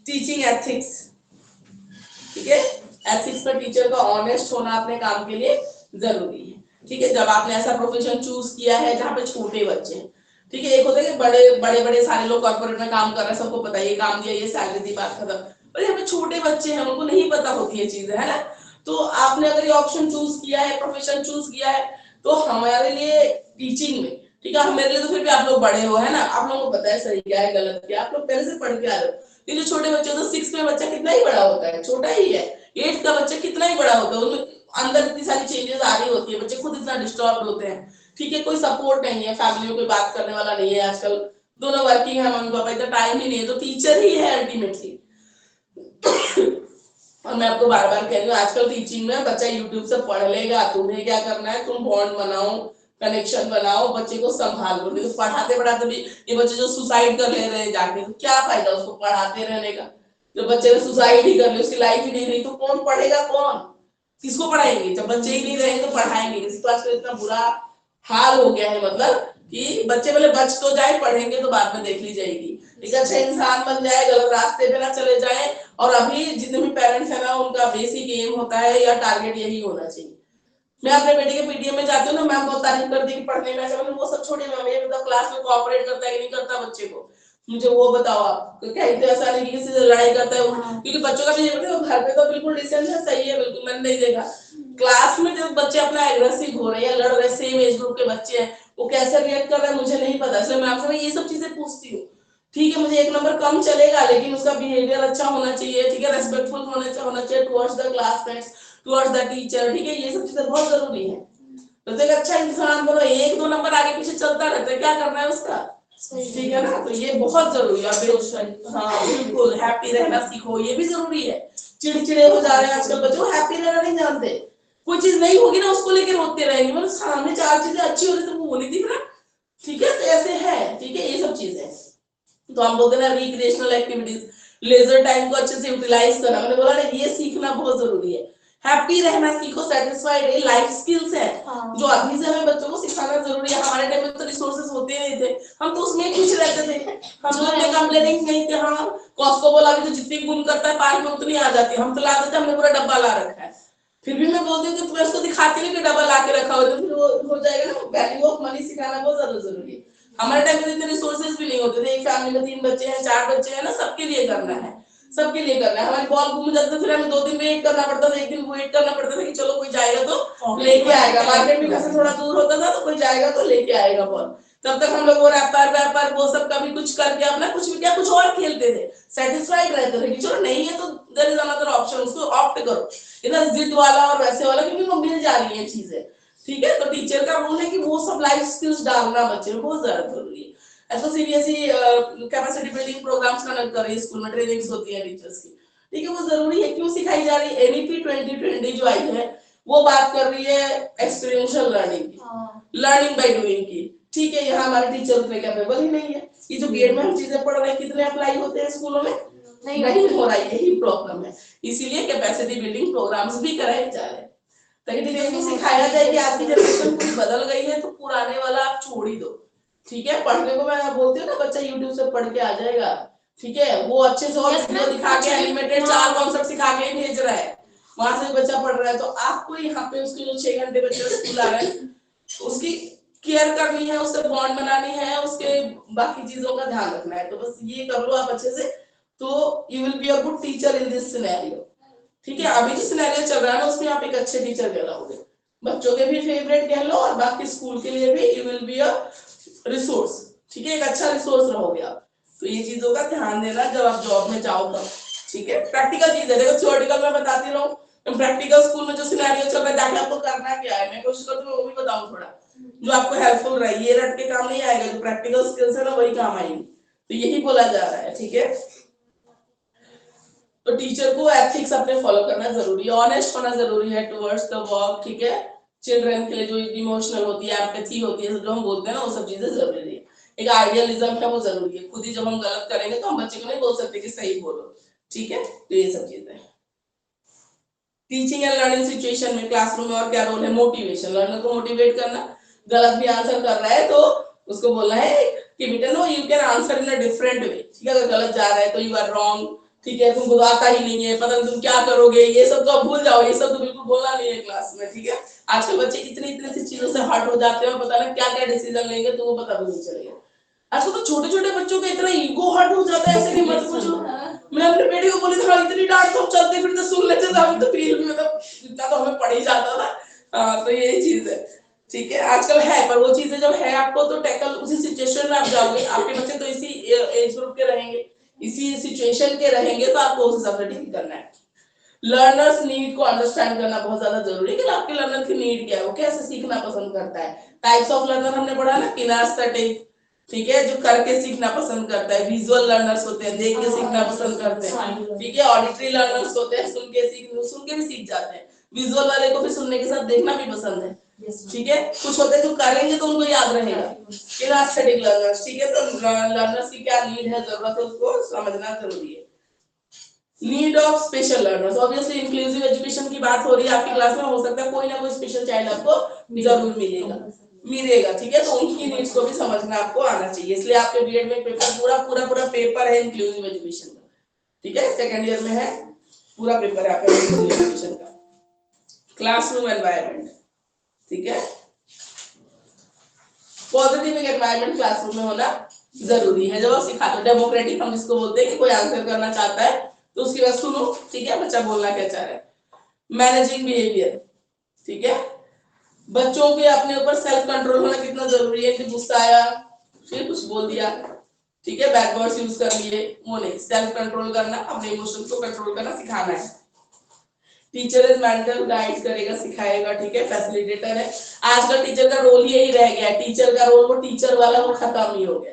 B: टीचिंग एथिक्स, ठीक है, एथिक्स पर टीचर का ऑनेस्ट होना अपने काम के लिए जरूरी है, ठीक है। जब आपने ऐसा प्रोफेशन चूज किया है जहाँ पे छोटे बच्चे हैं, ठीक है, एक होता है कि बड़े बड़े सारे लोग कॉर्पोरेट में काम कर रहे हैं, सबको पता है ये काम दिया, ये सैलरी दी, बात खत्म, पर यहाँ पे छोटे बच्चे हैं, उनको नहीं पता होती है चीजें, है ना। तो आपने अगर ये ऑप्शन चूज किया है, प्रोफेशन चूज किया है, तो हमारे लिए टीचिंग में, ठीक है, मेरे लिए तो फिर भी आप लोग बड़े हो, है ना, आप लोगों को पता है सही क्या है गलत क्या, आप लोग पहले से पढ़ के आ रहे हो। ये जो छोटे बच्चे तो 6 में बच्चा कितना ही बड़ा होता है, छोटा ही है, 8 का बच्चा कितना ही बड़ा होता है, उनमें अंदर इतनी सारी चेंजेस आ रही होती है, बच्चे खुद इतना डिस्टर्ब होते हैं, ठीक है, कोई सपोर्ट नहीं है, फैमिली में कोई बात करने वाला नहीं है, आजकल दोनों वर्किंग है, मम्मी पापा, इतना टाइम ही नहीं है, तो टीचर ही है अल्टीमेटली। और मैं आपको बार बार कह रही हूँ, आजकल टीचिंग में बच्चा यूट्यूब से पढ़ लेगा, तुम्हें क्या करना है, तुम बॉन्ड बनाओ, कनेक्शन बनाओ, बच्चे को संभाल लो, नहीं तो पढ़ाते पढ़ाते भी ये बच्चे जो सुसाइड कर ले रहे हैं जाके, तो क्या फायदा उसको पढ़ाते रहने का, जो बच्चे ने सुसाइड ही कर ले, उसकी लाइफ ही नहीं रही, तो कौन पढ़ेगा, कौन किसको पढ़ाएंगे, जब बच्चे ही नहीं रहेंगे तो पढ़ाएंगे किसी। तो आजकल इतना बुरा हाल हो गया है, मतलब कि बच्चे पहले बच तो जाए, पढ़ेंगे तो बाद में देख ली जाएगी, एक अच्छा इंसान बन जाए, गलत रास्ते पे ना चले जाए। और अभी जितने भी पेरेंट्स है ना, उनका बेसिक एम होता है या टारगेट यही होना चाहिए। मैं अपने बेटे के पीटीएम में जाती हूँ ना, मैम बहुत तारीफ करती है कि पढ़ने में ऐसा, वो सब छोड़िए मैम, ये मतलब क्लास में कोऑपरेट करता है कि नहीं करता बच्चे को, मुझे वो बताओ आप, कहीं तो ऐसा नहीं कि किसी से लड़ाई करता है, क्योंकि बच्चों का भी ये बताओ, घर पे तो बिल्कुल डिसेंट है, सही है, बिल्कुल मैंने नहीं देखा, क्लास में जब बच्चे अपना एग्रेसिव हो रहे हैं या लड़ रहे, सेम एज ग्रुप के बच्चे हैं, वो कैसे रिएक्ट कर रहे हैं मुझे नहीं पता, इसलिए मैं आपसे ये सब चीजें पूछती हूँ, ठीक है। मुझे 1 नंबर कम चलेगा, लेकिन उसका बिहेवियर अच्छा होना चाहिए, ठीक है, रेस्पेक्टफुल होना चाहिए towards the classmates, towards the teacher, ठीक है, ये सब चीजें बहुत जरूरी है। तो एक अच्छा इंसान बनो, 1-2 नंबर आगे पीछे चलता रहता है, क्या करना है उसका, ठीक है ना, तो ये बहुत जरूरी है। हाँ बिल्कुल, हैप्पी रहना सीखो, ये भी जरूरी है। चिड़चिड़े हो जा रहे हैं आजकल बच्चे, हैप्पी रहना नहीं जानते, कोई चीज नहीं होगी ना उसको लेकर रोते रहेंगे, मतलब सामने 4 चीजें अच्छी हो रही तो वो नहीं दिख रहा, ठीक है, तो ऐसे है, ठीक है, ये सब चीजें। तो हम बोलते हैं ना रिक्रिएशनल एक्टिविटीज, लेजर टाइम को अच्छे से यूटिलाइज करना, मैंने बोला ना ये सीखना बहुत जरूरी है। हैप्पी रहना सीखो, सेटिस्फाइड, ये लाइफ स्किल्स है जो अभी से हमें बच्चों को सिखाना जरूरी है। हमारे टाइम में तो रिसोर्सेज होते नहीं थे, हम तो उसमें खुश रहते थे, हम लोग ने कंप्लेनिंग नहीं कि हाँ कॉस्को बोला अभी तो जितनी गुण करता है पार्क में उतनी आ जाती है, हम तो लाते थे, हमने पूरा डब्बा ला रखा है। फिर भी मैं बोलती हूँ कि तुम्हें उसको दिखाती नहीं कि डब्बा ला के रखा हो, तो फिर वो हो जाएगा ना, वैल्यू ऑफ मनी सिखाना बहुत ज्यादा जरूरी है। हमारे टाइम में इतने रिसोर्सेज भी नहीं होते थे, एक फैमिली में 3 बच्चे हैं 4 बच्चे हैं ना, सबके लिए करना है, सबके लिए करना है। हमारी बॉल गुम जाती, फिर हमें 2 दिन वेट करना पड़ता था, एक दिन वेट करना पड़ता था कि चलो कोई जाएगा तो लेके आएगा, मार्केट भी घर से थोड़ा दूर होता था तो कोई जाएगा तो लेके आएगा बॉल। तब तक हम लोग वो रैपर वो सब कभी कुछ करके अपना कुछ भी क्या कुछ और खेलते थे, सेटिस्फाइड रहते थे कि चलो नहीं है तो देयर इज अनदर ऑप्शन, उसको ऑप्ट करो, इधर जिद वाला और वैसे वाला, क्योंकि वो मिल जा रही है चीजें। ठीक है, तो टीचर का रोल है कि वो सब लाइफ स्किल्स डालना बच्चे में बहुत ज्यादा जरूरी है। ऐसा CBSE capacity building programmes conduct कर रही है, स्कूल में ट्रेनिंग्स होती है टीचर्स की, ठीक है, वो जरूरी है। क्यों सिखाई जा रही है? एनईपी 2020 जो आई है वो बात कर रही है एक्सपीरियंशियल लर्निंग की, लर्निंग बाय डूइंग की, ठीक है। यहाँ हमारे टीचर उतने कैपेबल ही नहीं है। ये जो बीएड में हम चीजें पढ़ रहे हैं कितने अप्लाई होते हैं स्कूलों में? नहीं हो रहा है, यही प्रॉब्लम है। इसीलिए कैपेसिटी बिल्डिंग प्रोग्राम्स भी कराए जा रहे हैं ताकि टीचर्स को सिखाया जाए कि आज की जनरेशन पूरी बदल गई है, तो पुराने वाला आप छोड़ ही दो। ठीक है, पढ़ने को मैं बोलती हूँ ना, बच्चा यूट्यूब से पढ़ के आ जाएगा, ठीक है, वो अच्छे से और वीडियो दिखा के एनिमेटेड 4 कॉन्सेप्ट सिखा के भेज रहा है, वहां से बच्चा पढ़ रहा है। तो आपको यहाँ पे उसके जो 6 घंटे बच्चे स्कूल आ रहे हैं उसकी केयर करनी है, उससे बॉन्ड बनानी है, उसके बाकी चीजों का ध्यान रखना है। तो बस ये कर लो आप अच्छे से, तो you will be a good teacher in this scenario. ठीक है, अभी जो सिनेरियो चल रहा है ना उसमें आप एक अच्छे टीचर कहलाओगे, बच्चों के भी फेवरेट कह लो और बाकी स्कूल के लिए भी you will be a resource. ठीक है, एक अच्छा रिसोर्स रहोगे आप। तो ये चीजों का ध्यान देना जब आप जॉब में जाओ तब। ठीक है, प्रैक्टिकल चीज है, देखो थियोरेटिकल मैं बताती रहूं, प्रैक्टिकल स्कूल में जो सिनेरियो चल रहा है जाके आपको करना क्या है, मैं कोशिश करती हूँ वो भी बताऊं थोड़ा जो आपको हेल्पफुल रहे। ये रट के काम नहीं आएगा, जो प्रैक्टिकल स्किल्स है ना वही काम आएगी। तो यही बोला जा रहा है। ठीक है, तो टीचर को एथिक्स अपने फॉलो करना जरूरी है, ऑनेस्ट होना जरूरी है टुवर्ड्स द वर्क। ठीक है, चिल्ड्रन के लिए जो इमोशनल होती है, एम्पैथी होती है, जो हम बोलते हैं ना वो सब चीजें जरूरी है। एक आइडियलिज्म है वो जरूरी है। खुद ही जब हम गलत करेंगे तो हम बच्चे को नहीं बोल सकते कि सही बोलो। ठीक है, तो ये सब चीजें। टीचिंग एंड लर्निंग सिचुएशन में क्लासरूम में और क्या रोल है? मोटिवेशन, लर्नर को मोटिवेट करना। गलत भी आंसर कर रहा है तो उसको बोलना है कि बेटा no you can answer in a different way. ठीक है, अगर गलत जा रहा है तो यू आर रॉन्ग, ठीक है, तुमको आता ही नहीं है, पता नहीं तुम क्या करोगे, ये सब तो आप भूल जाओ, ये सब तो बिल्कुल बोलना नहीं है क्लास में। ठीक है, आजकल बच्चे इतनी सी चीजों से हर्ट हो जाते हैं और पता नहीं क्या क्या डिसीजन लेंगे तो वो पता भी नहीं चलेगा। आजकल तो छोटे छोटे बच्चों का इतना ईगो हर्ट हो जाता है, ऐसे कि मत पूछो। मैं अपने बेटे को बोली था इतनी डांट तो चलते फिरते सुन लेते थे, हम तो फील में मतलब इतना तो हमें पड़ ही जाता था। तो यही चीज है। ठीक है, आजकल है, पर वो चीजें जब है आपको तो टैकल उसी सिचुएशन में आप जाओगे। आपके बच्चे तो इसी एज ग्रुप के रहेंगे, इसी सिचुएशन के रहेंगे, तो आपको उस हिसाब से डील करना है। लर्नर्स नीड को अंडरस्टैंड करना बहुत ज्यादा जरूरी है कि आपके लर्नर की नीड क्या है, वो कैसे सीखना पसंद करता है। टाइप्स ऑफ लर्नर हमने पढ़ा ना, किनेस्थेटिक, ठीक है, जो करके सीखना पसंद करता है। विजुअल लर्नर्स होते हैं, देख के सीखना पसंद करते हैं। ठीक है, ऑडिटरी लर्नर्स होते हैं, सुन के भी सीख जाते हैं। विजुअल वाले को फिर सुनने के साथ देखना भी पसंद है। ठीक है, कुछ होते हैं जो करेंगे तो उनको याद रहेगा। किनेस्थेटिक लर्नर्स, ठीक है, तो लर्नर्स की क्या नीड है, जरूरत है, उसको समझना जरूरी है। Need of special learners, obviously inclusive education की बात हो रही है आपकी क्लास में, हो सकता है कोई ना कोई स्पेशल चाइल्ड आपको जरूर मिलेगा। ठीक है, तो उनकी नीड्स को भी समझना आपको आना चाहिए। इसलिए आपके बीएड में पेपर पूरा पेपर है इंक्लूसिव एजुकेशन का। ठीक है, सेकंड ईयर में है, पूरा पेपर है आपका इंक्लूसिव एजुकेशन का। क्लासरूम एनवायरनमेंट, ठीक है, पॉजिटिव एनवायरनमेंट क्लासरूम में होना जरूरी है। जब आप सिखाते हो डेमोक्रेटिक, हम जिसको बोलते हैं कि कोई आंसर करना चाहता है तो उसकी बात सुनो। ठीक है, बच्चा बोलना क्या चाह रहा है। मैनेजिंग बिहेवियर, ठीक है, बच्चों के अपने ऊपर सेल्फ कंट्रोल होना कितना जरूरी है कि गुस्सा आया फिर कुछ बोल दिया, ठीक है, बैड वर्ड्स यूज कर लिए, वो नहीं, सेल्फ कंट्रोल करना, अपने इमोशंस को कंट्रोल करना सिखाना है। टीचर इज मेंटर, गाइड करेगा, सिखाएगा। ठीक है, फैसिलिटेटर है। आजकल टीचर का रोल यही रह गया, टीचर का रोल वो टीचर वाला वो खत्म ही हो गया।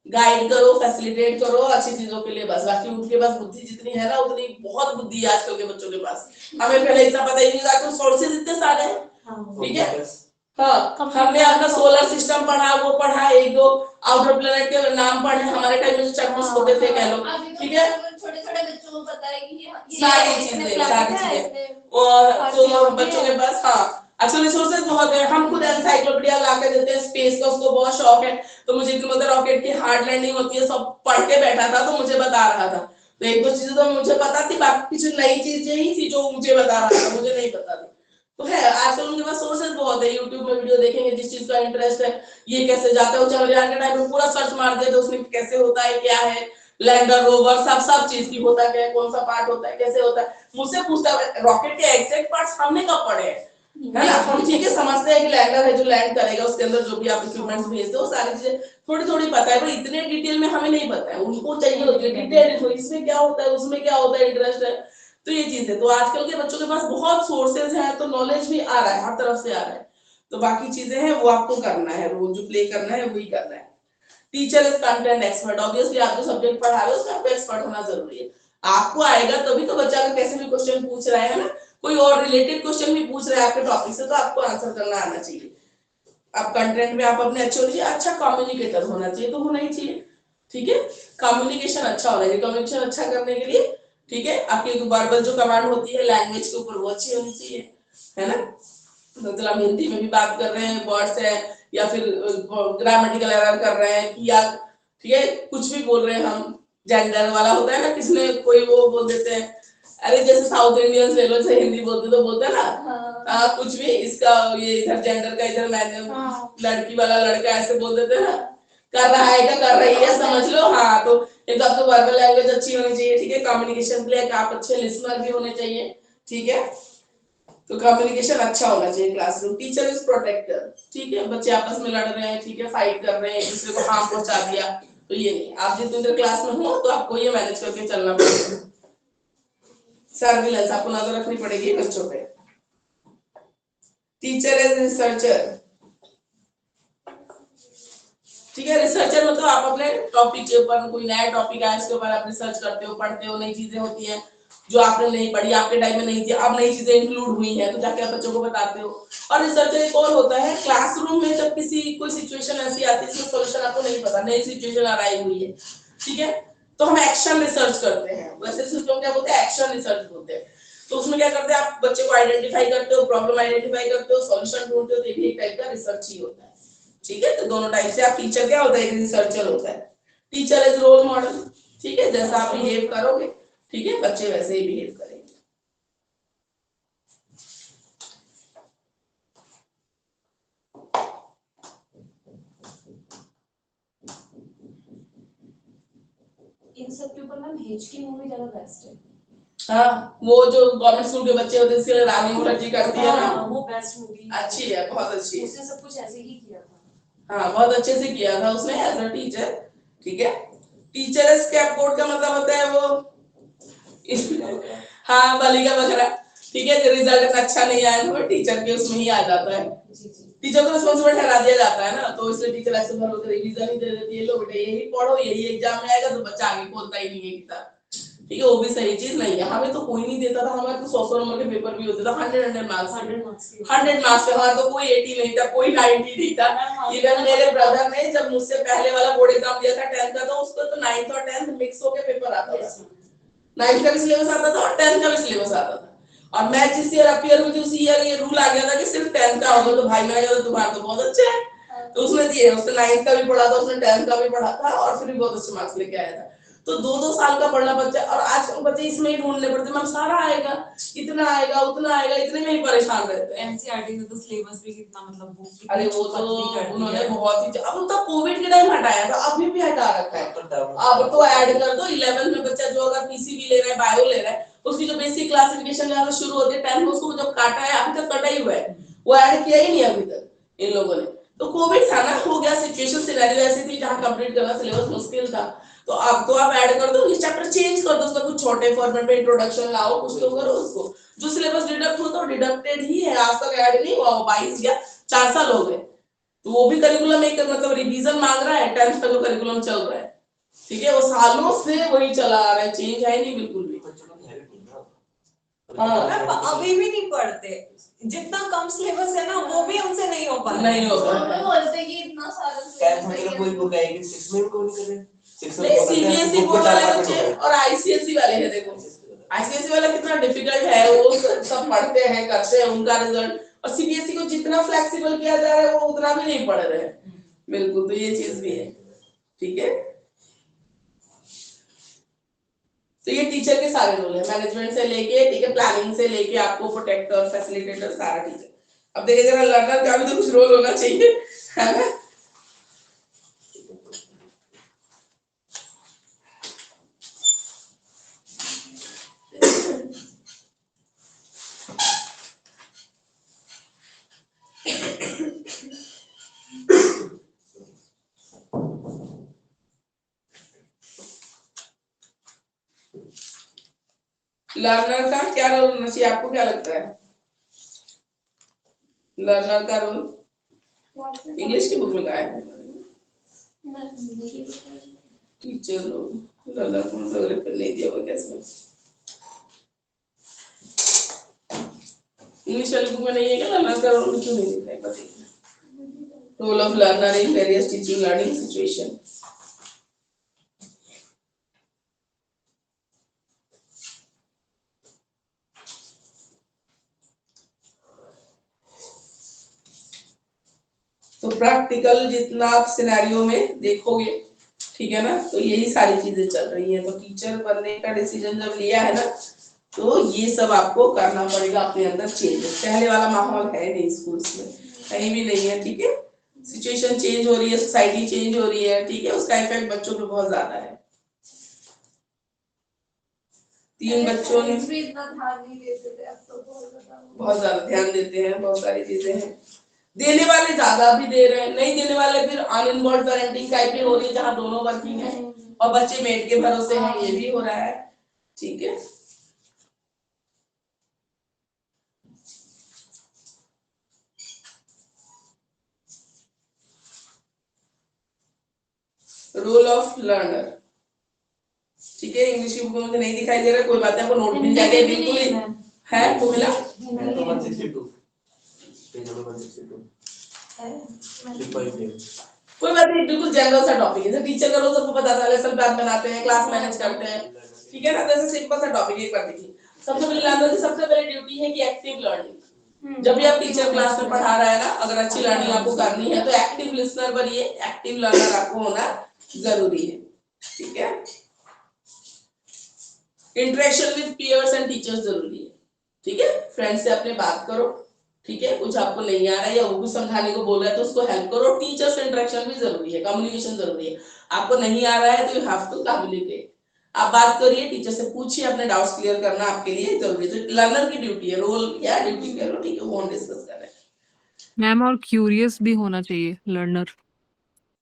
B: गाइड करो, फैसिलिटेट करो अच्छी चीजों के लिए बस, बाकी उनके पास बुद्धि जितनी है ना उतनी बहुत बुद्धि है आजकल के बच्चों के पास। हमें पहले इतना पता ही नहीं था कि सोर्सेज इतने सारे हैं। ठीक है, हाँ, हमने अपना सोलर सिस्टम पढ़ा, वो पढ़ा, एक दो आउटर प्लेनेट के नाम पढ़े, हमारे टाइम में जो चैप्टर्स होते थे कह लो, ठीक है,
F: छोटे छोटे बच्चों को पता है कि ये
B: सारी
F: इसमें
B: चीजें,
F: planet
B: सारी
F: है,
B: चीजें।
F: इसमें
B: और
F: Earth
B: तो
F: यहाँ पे
B: बच्चों
F: है।
B: के पास अच्छा रिसोर्सेज बहुत है, हम खुद एनसाइक्लोपीडिया ला के देते हैं, स्पेस का उसको बहुत शौक है, तो मुझे कि मतलब रॉकेट की हार्ड लैंडिंग होती है सब पढ़ के बैठा था, तो मुझे बता रहा था, तो एक दो चीजें तो मुझे पता थी, बाकी कुछ नई चीजें ही थी जो मुझे बता रहा था, मुझे नहीं पता थी। तो है आजकल उनके पास सोर्सेज बहुत है, यूट्यूब में वीडियो देखेंगे, जिस चीज का इंटरेस्ट है, ये कैसे जाता है, चंद्रयान के टाइम में पूरा सर्च मार दिया तो उसमें कैसे होता है, क्या है, लैंडर रोवर सब चीज की होता है, कौन सा पार्ट होता है, कैसे होता है, मुझसे पूछता है रॉकेट के एग्जैक्ट पार्ट्स हमने कब पढ़े हैं, है ना, हम ठीक है समझते हैं कि लैंडर है जो लैंड करेगा, उसके अंदर जो भी आप इक्विपमेंट्स भेजते हो सारी चीजें थोड़ी थोड़ी पता है, पर इतने डिटेल में हमें नहीं पता है, उनको चाहिए होती है डिटेल, तो इसमें क्या होता है, उसमें क्या होता है, इंटरेस्ट है, तो ये चीज है। तो आजकल के बच्चों के पास बहुत सोर्सेज हैं, तो नॉलेज भी आ रहा है, हर तरफ से आ रहा है, तो बाकी चीजें हैं वो आपको करना है, रोल जो प्ले करना है वही करना है। Teacher is content expert, obviously आप जो सब्जेक्ट पढ़ा रहे हो उसमें आपको एक्सपर्ट होना जरूरी है, आपको आएगा तभी तो बच्चा अगर कैसे भी क्वेश्चन पूछ रहा है ना, कोई और रिलेटेड क्वेश्चन भी पूछ रहा है आपके टॉपिक से, तो आपको आंसर करना आना चाहिए, आप कंटेंट में आप अपने अच्छे होने चाहिए, अच्छा कम्युनिकेटर होना चाहिए, तो होना ही चाहिए, ठीक है, कम्युनिकेशन अच्छा होना चाहिए, कम्युनिकेशन अच्छा करने के लिए, ठीक है, आपकी वर्बल जो कमांड होती है लैंग्वेज के ऊपर वो अच्छी होनी चाहिए, है ना, मतलब हम हिंदी में भी बात कर रहे हैं, वर्ड्स है या फिर ग्रामेटिकल एरर कर रहे हैं कि या ठीक है कुछ भी बोल रहे हैं हम, जेंडर वाला होता है ना, किसने कोई वो बोल देते हैं, अरे जैसे साउथ इंडियंस ले लो, जैसे हिंदी बोलते तो बोलते हैं ना, कुछ भी इसका ये इधर जेंडर का इधर मैंने लड़की वाला लड़का ऐसे बोल देते हैं ना, कर रहा है क्या कर रही है समझ लो, हाँ, तो एक तो आपको वर्बल लैंग्वेज अच्छी होनी चाहिए, ठीक है, कम्युनिकेशन के लिए आप अच्छे लिसनर भी होने चाहिए, ठीक है, तो कम्युनिकेशन अच्छा होना चाहिए क्लासरूम। टीचर इज प्रोटेक्टर, ठीक है, बच्चे आपस में लड़ रहे हैं, ठीक है, फाइट कर रहे हैं, एक दूसरे को हार्म पहुंचा दिया, तो ये नहीं, आप जितनी देर क्लास में हो तो आपको ये मैनेज करके चलना पड़ेगा, सर्विलेंस आपको नजर रखनी पड़ेगी बच्चों पे। टीचर इज रिसर्चर, ठीक है, रिसर्चर मतलब आप अपने टॉपिक के ऊपर, कोई नया टॉपिक आया उसके ऊपर आप रिसर्च करते हो, पढ़ते हो, नई चीजें होती हैं जो आपने नहीं पढ़ी, आपके टाइम में नहीं थी, अब नई चीजें इंक्लूड हुई हैं तो जाके आप बच्चों को बताते हो। और रिसर्चर एक और होता है क्लासरूम में, जब किसी कोई सिचुएशन ऐसी आती है जिसमें सॉल्यूशन आपको नहीं पता, नई सिचुएशन आई हुई है, ठीक है, तो हम एक्शन रिसर्च करते हैं, वैसे सिस्टम क्या बोलते हैं, एक्शन रिसर्च बोलते हैं, तो उसमें क्या करते हैं, आप बच्चे को आइडेंटिफाई करते हो, प्रॉब्लम आइडेंटिफाई करते हो, सॉल्यूशन ढूंढते हो, तो ये एक टाइप का रिसर्च ही होता है, ठीक है, तो दोनों टाइप से आप टीचर क्या होता है, एक रिसर्चर होता है, टीचर इज रोल मॉडल, ठीक है, जैसा आप बिहेव करोगे, ठीक है, बच्चे वैसे ही बिहेव करेंगे।
F: इन सब के ऊपर मैम हेज की मूवी ज्यादा बेस्ट है,
B: हाँ, वो जो गवर्नमेंट स्कूल के बच्चे होते हैं, इसके लिए रानी मुखर्जी करती है ना,
F: वो बेस्ट मूवी
B: अच्छी है, बहुत अच्छी है,
F: उसने सब कुछ ऐसे ही किया था,
B: हाँ, बहुत अच्छे से किया था उसने एज अ टीचर, ठीक है, टीचर इज स्कैपगोट का मतलब होता है वो हाँ, बलि का बकरा, ठीक है, जो रिजल्ट अच्छा नहीं आया तो वो टीचर के उसमें ही आ जाता है, टीचर को रिस्पांसिबल ठहरा दिया जाता है ना, तो इसलिए टीचर ऐसे भर होकर रिवीजन ही दे देती है, लो बेटा यही पढ़ो, यही एग्जाम में आएगा, तो बच्चा आगे खोलता ही नहीं है किताब, ठीक है, वो भी सही चीज नहीं है, हमें तो कोई नहीं देता था, हमारे तो 100 नंबर के पेपर भी होते थे, 100 मार्क्स 100 मार्क्स पे, हमारा तो कोई 80 नहीं था, कोई 90 नहीं था, इवन मेरे ब्रदर ने जब मुझसे पहले वाला बोर्ड एग्जाम दिया था 10th का, तो उसको तो 9th और 10th मिक्स होके पेपर आता था, 9th का भी सिलेबस आता था और 10th का भी सिलेबस आता था, और मैं जिस ईयर अपीयर हुई थी उसी ईयर ये रूल आ गया था कि सिर्फ 10th का होगा, तो भाई मैं कहा तुम्हारा तो बहुत अच्छा है, तो उसने दिए, उसने 9th का भी पढ़ा था, उसने 10th का भी पढ़ा था, और फिर भी बहुत अच्छे मार्क्स लेके आया था, तो 2-2 साल का पढ़ना बच्चा, और आज बच्चे इसमें ही ढूंढने पड़ते हैं, सारा आएगा, इतना आएगा, उतना आएगा, इतने में ही परेशान रहते हैं।
H: एनसीईआरटी में तो सिलेबस भी कितना मतलब वो
B: अरे वो तो उन्होंने बहुत ही, अब तो कोविड के टाइम हटाया था, अभी भी हटा रखा है, अब तो ऐड कर दो, 11th में बच्चा जो अगर पीसीबी ले रहा है, बायो ले रहा है, उसकी जो बेसिक क्लासिफिकेशन जहाँ से शुरू होती है 10th में, उसको जब काटा है, अभी तक कटा ही हुआ है, वो ऐड किया ही नहीं अभी तक इन लोगों ने, तो कोविड था ना, हो गया, सिचुएशन सिनेरियो ऐसी थी जहाँ कंप्लीट करना सिलेबस मुश्किल था, तो अब तो आप ऐड कर दो, ये चैप्टर चेंज कर दो, उसका कुछ छोटे फॉर्मेट में इंट्रोडक्शन लाओ, कुछ तो करो उसको, जो सिलेबस डिडक्ट हो तो डिडक्टेड ही है, आज तक ऐड नहीं हुआ, 22 या 4 साल हो गए, तो वो भी करिकुलम एक मतलब रिवीजन मांग रहा है, 10th का जो करिकुलम चल रहा है, ठीक है, वो सालों से वही चला आ रहा है, चेंज है नहीं बिल्कुल भी, हाँ
H: मैम अभी भी नहीं पढ़ते, जितना कम सिलेबस है ना वो भी हमसे नहीं हो पा रहा
B: नहीं होगा।
F: वो बोलते कि इतना सारा
G: टेंथ में तो कोई बुक आएगी, 6 में भी कोई नहीं करे, 6 में
B: नहीं,
G: बोलते हैं
B: सीबीएसई
G: बुक
B: बोर्ड
G: को 4
B: वाले
G: पार्ट में
B: बच्चे
G: तोड़ो।
B: और आईसीएसई वाले हैं, देखो आईसीएसई वाला कितना डिफिकल्ट है, वो सब पढ़ते हैं करते हैं उनका रिजल्ट, और सीबीएसई को जितना फ्लेक्सिबल किया जा रहा है वो उतना भी नहीं पढ़ रहे हैं। बिल्कुल, तो ये चीज भी है, ठीक है। तो ये टीचर के सारे रोल है, मैनेजमेंट से लेके, ठीक है, प्लानिंग से लेके आपको प्रोटेक्टर, फैसिलिटेटर, सारा टीचर। अब देखिए जरा लर्नर का भी तो कुछ रोल होना चाहिए, है ना। लर्नर का क्या रोल होना चाहिए, आपको क्या लगता है लर्नर का रोल? इंग्लिश की बुक में क्या है? टीचर लोग लर्नर को मतलब पे नहीं दिया हुआ कैसे? इंग्लिश वाली बुक में नहीं है क्या लर्नर का रोल? क्यों नहीं दिख रहा है, बताइए। Role of learner in various teaching learning situation. तो प्रैक्टिकल जितना आप सिनेरियो में देखोगे, ठीक है ना, तो यही सारी चीजें चल रही है। तो टीचर बनने का डिसीजन जब लिया है ना, तो ये सब आपको करना पड़ेगा अपने अंदर चेंज। पहले वाला माहौल है नहीं स्कूल्स में, कहीं भी नहीं है, ठीक है। सिचुएशन चेंज हो रही है, सोसाइटी चेंज हो रही है, ठीक है, उसका इफेक्ट बच्चों पे बहुत ज्यादा है। 3 बच्चों ने
F: भी इतना ध्यान नहीं देते थे, अब तो
B: बहुत ज्यादा ध्यान देते हैं, बहुत सारी चीजें हैं। देने वाले ज्यादा भी दे रहे हैं, नहीं देने वाले फिर अनइन्वॉल्व पेरेंटिंग टाइप की हो रही है, जहां दोनों वर्किंग है और बच्चे मेड के भरोसे हैं, ये भी हो रहा है, ठीक है। रोल ऑफ लर्नर, ठीक है। इंग्लिश की बुक में मुझे नहीं दिखाई दे रहा, कोई बात नहीं, आपको नोट मिल जाएगा, बिल्कुल ही है, वो मिला।
G: 162 पेज नंबर 162
B: कोई बात नहीं, बिल्कुल जनरल सा टॉपिक है। टीचर का रोल सबको पता था, लेसन प्लान बनाते हैं, क्लास मैनेज करते हैं, ठीक है ना। जैसे सिंपल सा टॉपिक एक बार देखिए। सबसे पहले लर्नर की सबसे पहली ड्यूटी है कि एक्टिव लर्निंग। जब भी आप टीचर क्लास में पढ़ा रहा है ना, अगर अच्छी लर्निंग आपको करनी है तो एक्टिव लिसनर बनिए, एक्टिव लर्नर आपको होना जरूरी है, ठीक है। Interaction with peers and teachers जरूरी है, ठीक है। फ्रेंड से अपने बात करो, ठीक है। कुछ आपको नहीं आ रहा है या वो कुछ समझाने को बोल रहा है तो उसको हेल्प करो। टीचर से इंटरेक्शन भी जरूरी है, कम्युनिकेशन जरूरी है। आपको नहीं आ रहा है तो यू हैव टू कम्युनिकेट, आप बात करिए, टीचर से पूछिए, अपने डाउट्स क्लियर करना आपके लिए जरूरी है। तो लर्नर की ड्यूटी है, रोल क्या ड्यूटी कह लो, ठीक है, वो हम डिस्कस कर रहे हैं।
A: मैम और क्यूरियस भी होना चाहिए लर्नर।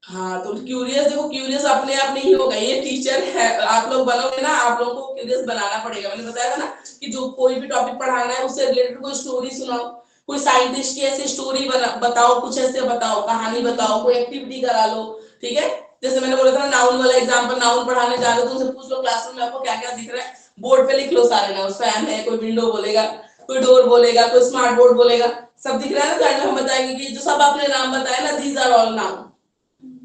B: हाँ, तो क्यूरियस, देखो क्यूरियस अपने आप नहीं होगा, ये टीचर है, आप लोग बनोगे ना, आप लोगों को क्यूरियस बनाना पड़ेगा। मैंने बताया था ना कि जो कोई भी टॉपिक पढ़ाना है उससे रिलेटेड कोई स्टोरी सुनाओ, कोई साइंटिस्ट की ऐसी स्टोरी बताओ, कुछ ऐसे बताओ, कहानी बताओ, कोई एक्टिविटी करा लो, ठीक है। जैसे मैंने बोला था नाउन वाला एग्जांपल, नाउन पढ़ाने जा रहे हो तो उनसे पूछ लो क्लासरूम में आपको क्या क्या दिख रहा है, बोर्ड पे लिख लो सारे नाउन। फैन है, कोई विंडो बोलेगा, कोई डोर बोलेगा, कोई स्मार्ट बोर्ड बोलेगा, सब दिख रहा है ना। तो हम बताएंगे कि जो सब आपने नाम बताया ना, दीज आर ऑल नाउन,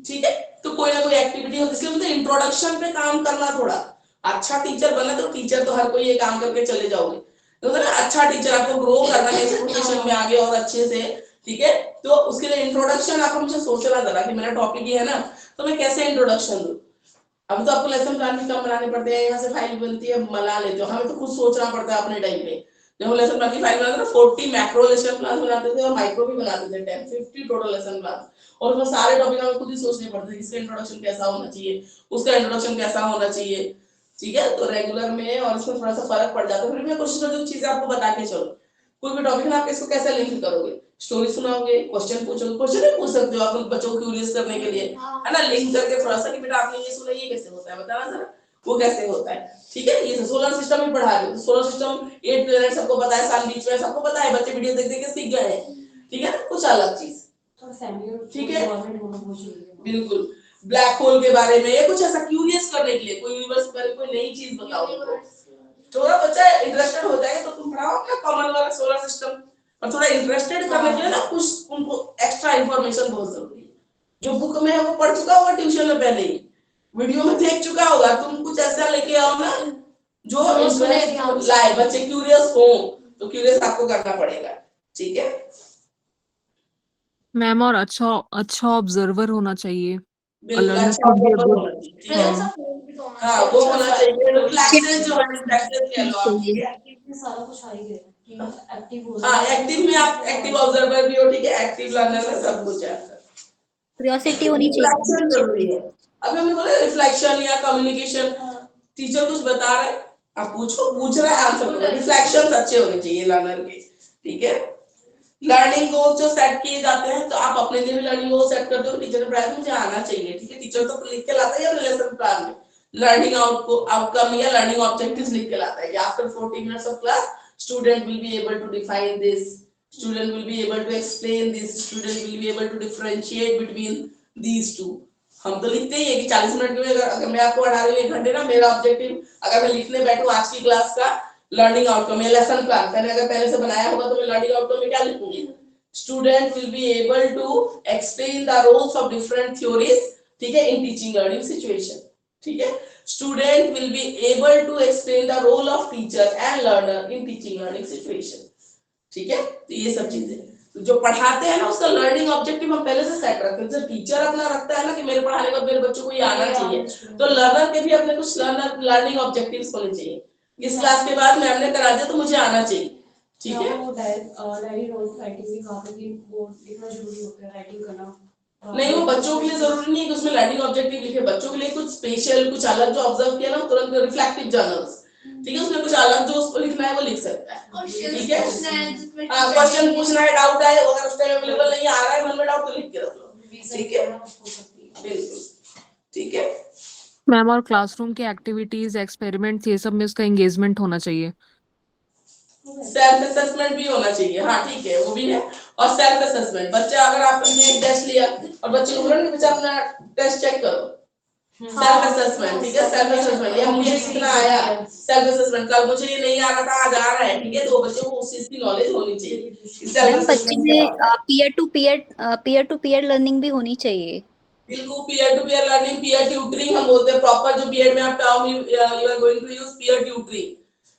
B: ठीक है। तो कोई ना कोई एक्टिविटी हो, इसलिए मतलब इंट्रोडक्शन पे काम करना थोड़ा। अच्छा टीचर बनना, तो टीचर तो हर कोई ये काम करके चले जाओगे, तो ना अच्छा टीचर आपको ग्रो करना है इस प्रोफेशन में आगे और अच्छे से, ठीक है। तो उसके लिए इंट्रोडक्शन आपको मुझे सोचना जरा कि मेरा टॉपिक ये है ना, तो मैं कैसे इंट्रोडक्शन दूं। अब तो आपको लेसन प्लान भी कम बनाने पड़ते हैं, यहाँ से फाइल बनती है, बना लेते हो, हमें तो खुद सोचना पड़ता है अपने टाइम पे। जब हम लेसन प्लान की फाइल बनाते थे 40 मैक्रो लेसन प्लान बनाते थे और माइक्रो भी बनाते थे, 10-50 टोटल लेसन प्लान, और उसमें सारे टॉपिक हमें खुद ही सोचने पड़ते थे, इसका इंट्रोडक्शन कैसा होना चाहिए, उसका इंट्रोडक्शन कैसा होना चाहिए, ठीक है। तो रेगुलर में और इसमें थोड़ा सा फर्क पड़ जाता है। फिर मैं कोशिश करती हूँ चीजें आपको बता के चलो। कोई भी टॉपिक ना, आप इसको कैसे लिंक करोगे, स्टोरी सुनाओगे, क्वेश्चन पूछोगे, क्वेश्चन भी पूछ सकते हो आप बच्चों को क्यूरियस करने के लिए, है ना, लिंक करके थोड़ा सा कि बेटा आपने ये सुना, ये कैसे होता है, बताना जरा वो कैसे होता है, ठीक है। ये सोलर सिस्टम भी पढ़ा रहे हो, सोलर सिस्टम 8 प्लैनेट सबको पता है, सन बीच में सबको पता है, बच्चे वीडियो देख देख के सीख गए हैं, ठीक है। कुछ अलग चीज, ठीक है, बिल्कुल। ब्लैक होल के बारे में या कुछ ऐसा क्यूरियस करने के लिए, कोई यूनिवर्स के बारे में कोई नई चीज बताओ उनको, थोड़ा बच्चा इंटरेस्टेड हो जाएगा तो तुम पढ़ाओ अपना कॉमन वाला सोलर सिस्टम, और थोड़ा इंटरेस्टेड करने के लिए ना कुछ उनको एक्स्ट्रा इंफॉर्मेशन बहुत जरूरी है। जो बुक में है वो पढ़ चुका होगा ट्यूशन में पहले ही, वीडियो में देख चुका होगा, तुम कुछ ऐसा लेके आओ ना जो इंटरेस्ट लाए, बच्चे क्यूरियस हो, तो क्यूरियस आपको करना पड़ेगा, ठीक है।
A: मैम और अच्छा ऑब्जर्वर होना चाहिए।
B: बिल्कुल
A: learner
B: अच्छा
A: should be a
B: observer
A: good-
B: होना चाहिए, ठीक है।
F: प्रेजेंस
A: हाँ
F: ऑफ फोन भी तो होना
B: हाँ वो होना चाहिए, रिफ्लेक्शन जो है रिफ्लेक्शन कह लो आप, ठीक है।
F: एक्टिव में सारा कुछ आ ही गया कि एक्टिव हो
B: हाँ एक्टिव में आप एक्टिव ऑब्जर्वर भी हो, ठीक है, एक्टिव लर्नर में सब कुछ है।
C: क्यूरियोसिटी होनी
B: रिफ्लेक्शन जरूरी
C: चाहिए।
B: है। अभी हमने बोला रिफ्लेक्शन या कम्युनिकेशन, टीचर कुछ बता रहे हैं, आप पूछो, पूछ रहे हैं आंसर करो, रिफ्लेक्शन अच्छे होने चाहिए लर्नर के, ठीक है। लर्निंग गोल जो सेट किए जाते हैं, तो आप अपने लिए भी लर्निंग गोल सेट करते हो, टीचर ने पढ़ाया मुझे आना चाहिए, ठीक है। टीचर तो लिख के लाता है या लेसन प्लान में लर्निंग आउटकम या लर्निंग ऑब्जेक्टिव्स लिख के लाता है कि after 40 minutes of class student will be able to define this, student will be able to explain this, student will be able to differentiate between these two। हम तो लिखते ही है कि 40 मिनट में अगर मैं आपको पढ़ा रही हूँ 1 घंटे ना, मेरा ऑब्जेक्टिव अगर मैं लिखने बैठूं आज की क्लास का लर्निंग आउटकम या लेसन प्लान मैंने अगर पहले से बनाया होगा तो मैं लर्निंग आउटकम में क्या लिखूंगी, student will be able to explain the roles of different theories, ठीक है, इन टीचिंग लर्निंग सिचुएशन, ठीक है। Student will be able to explain the role of teacher and learner in teaching learning situation, ठीक है। तो ये सब चीजें तो जो पढ़ाते हैं ना उसका लर्निंग ऑब्जेक्टिव हम पहले से सेट रखते हैं। जब टीचर अपना रखता है ना कि मेरे पढ़ाने का मेरे बच्चों को ये आना चाहिए, तो लर्नर के भी अपने कुछ लर्निंग ऑब्जेक्टिव्स होने चाहिए। इस क्लास के बाद मैम ने करा दिया तो मुझे आना चाहिए, ठीक है।
F: वो डायरी रोज राइटिंग भी कहा था कि वो कितना जरूरी होता है राइटिंग करना।
B: नहीं वो बच्चों के लिए जरूरी नहीं है कि उसमें लर्निंग ऑब्जेक्टिव लिखे, बच्चों के लिए कुछ स्पेशल कुछ अलग जो ऑब्जर्व किया ना तुरंत रिफ्लेक्टिव जर्नल्स, ठीक है, उसमें कुछ अलग जो उसको लिखना है वो लिख सकता है, ठीक है। क्वेश्चन पूछना है, डाउट है, अगर उस टाइम अवेलेबल नहीं आ रहा है मन में डाउट तो लिख के रख लो, ठीक है, बिल्कुल, ठीक है।
A: मैम और क्लासरूम की एक्टिविटीज एक्सपेरिमेंट्स ये सब में उसका एंगेजमेंट होना चाहिए।
B: सेल्फ असेसमेंट भी होना चाहिए, हाँ ठीक है वो भी है। और सेल्फ असेसमेंट, बच्चा अगर आपने एक टेस्ट लिया और बच्चे को बोला कि बच्चा अपना टेस्ट चेक करो, सेल्फ असेसमेंट, ठीक है। सेल्फ असेसमेंट या मुझे कितना आया, सेल्फ असेसमेंट कल मुझे ये नहीं आ रहा था आज आ रहा है, ठीक है, तो बच्चे को उस चीज की नॉलेज होनी चाहिए।
C: मैम बच्चे में पीयर टू पीयर लर्निंग भी होनी चाहिए।
B: बिल्कुल peer to peer learning, peer tutoring हम बोलते हैं, प्रॉपर जो बीएड में आप term you are going to use peer tutoring,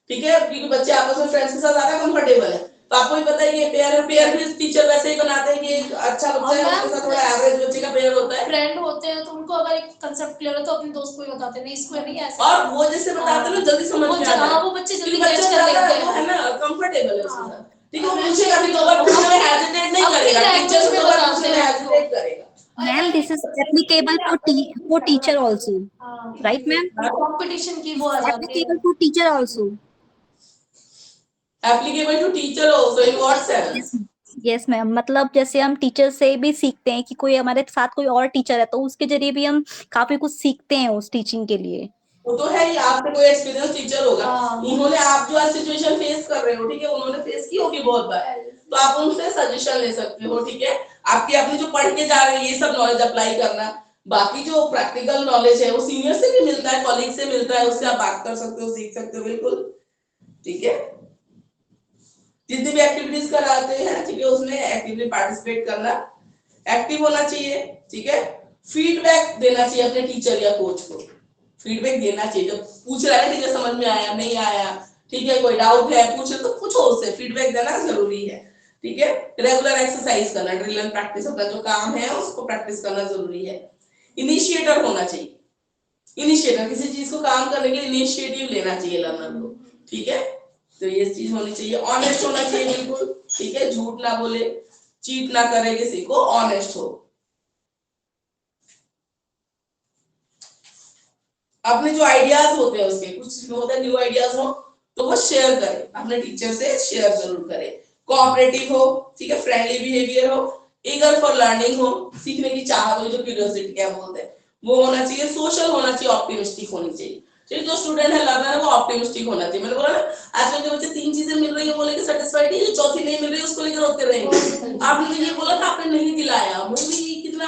B: ठीक है, क्योंकि बच्चे आपस में फ्रेंड्स के साथ ज्यादा कंफर्टेबल है, तो आपको भी पता है कि पेयर है, पेयर भी टीचर वैसे ही बनाते हैं कि एक अच्छा बच्चा है उसके साथ थोड़ा एवरेज बच्चे का पेयर होता है,
F: फ्रेंड होते हैं तो उनको अगर एक कांसेप्ट क्लियर हो तो अपने दोस्त को ही बताते हैं, नहीं इसको नहीं ऐसा,
B: और वो जैसे बताते हैं ना जल्दी समझ में आता है,
F: वो बच्चे जल्दी
B: बच्चा
F: कैच कर लेते हैं,
B: वो है ना कंफर्टेबल है उसके साथ, ठीक है, वो पूछेगा भी दो बार पूछने में हेजिटेट नहीं करेगा, टीचर से दो बार पूछने में हेजिटेट करेगा।
C: Ma'am this is applicable for teacher also, right ma'am?
F: Competition की वो आ जाती है।
C: Applicable to teacher also.
B: Applicable to teacher also in what sense?
C: Yes ma'am, मतलब जैसे हम टीचर से भी सीखते हैं कि कोई हमारे साथ कोई और टीचर है तो उसके जरिए भी हम काफी कुछ सीखते हैं उस टीचिंग के लिए।
B: वो तो है ही, आपसे कोई एक्सपीरियंस टीचर होगा, उन्होंने आप जो आज सिचुएशन फेस कर रहे हो, ठीक है, उन्होंने फेस की होगी बहुत बार, तो आप उनसे सजेशन ले सकते हो, ठीक है। आपकी अपनी जो पढ़ के जा रहे हैं ये सब नॉलेज अप्लाई करना, बाकी जो प्रैक्टिकल नॉलेज है वो सीनियर से भी मिलता है, कॉलीग से मिलता है, उससे आप बात कर सकते हो, सीख सकते हो, बिल्कुल, ठीक है। जितनी भी एक्टिविटीज कराते हैं, ठीक है, उसमें एक्टिवली पार्टिसिपेट करना, एक्टिव होना चाहिए, ठीक है। फीडबैक देना चाहिए अपने टीचर या कोच को, फीडबैक देना चाहिए, जब पूछ रहा है टीचर समझ में आया नहीं आया, ठीक है, कोई डाउट है पूछे तो पूछो उससे, फीडबैक देना जरूरी है, ठीक है। रेगुलर एक्सरसाइज करना, ड्रिल एंड प्रैक्टिस, अपना जो काम है उसको प्रैक्टिस करना जरूरी है। इनिशिएटर होना चाहिए, इनिशिएटर किसी चीज को काम करने के लिए इनिशिएटिव लेना चाहिए लर्नर को, ठीक है, तो ये चीज होनी चाहिए। ऑनेस्ट होना चाहिए बिल्कुल, ठीक है, झूठ ना बोले, चीट ना करे किसी को, ऑनेस्ट हो। अपने जो आइडियाज होते हैं उसके कुछ होता है न्यू आइडियाज हो तो वो शेयर करे, अपने टीचर से शेयर जरूर करे। कोऑपरेटिव हो, ठीक है, फ्रेंडली बिहेवियर हो, ईगर फॉर लर्निंग हो, सीखने की चाहत हो, जो क्यूरियोसिटी क्या बोलते हैं वो होना चाहिए। सोशल होना चाहिए, ऑप्टिमिस्टिक होनी चाहिए, ठीक, जो स्टूडेंट है लर्नर है वो ऑप्टिमिस्टिक होना चाहिए। मैंने बोला ना आजकल के बच्चे 3 चीजें मिल रही है वो लेकर सेटिस्फाइड नहीं है, चौथी नहीं मिल रही है उसको लेकर रोते रहेंगे। आपने ये बोला था आपने नहीं दिलाया, वो भी कितना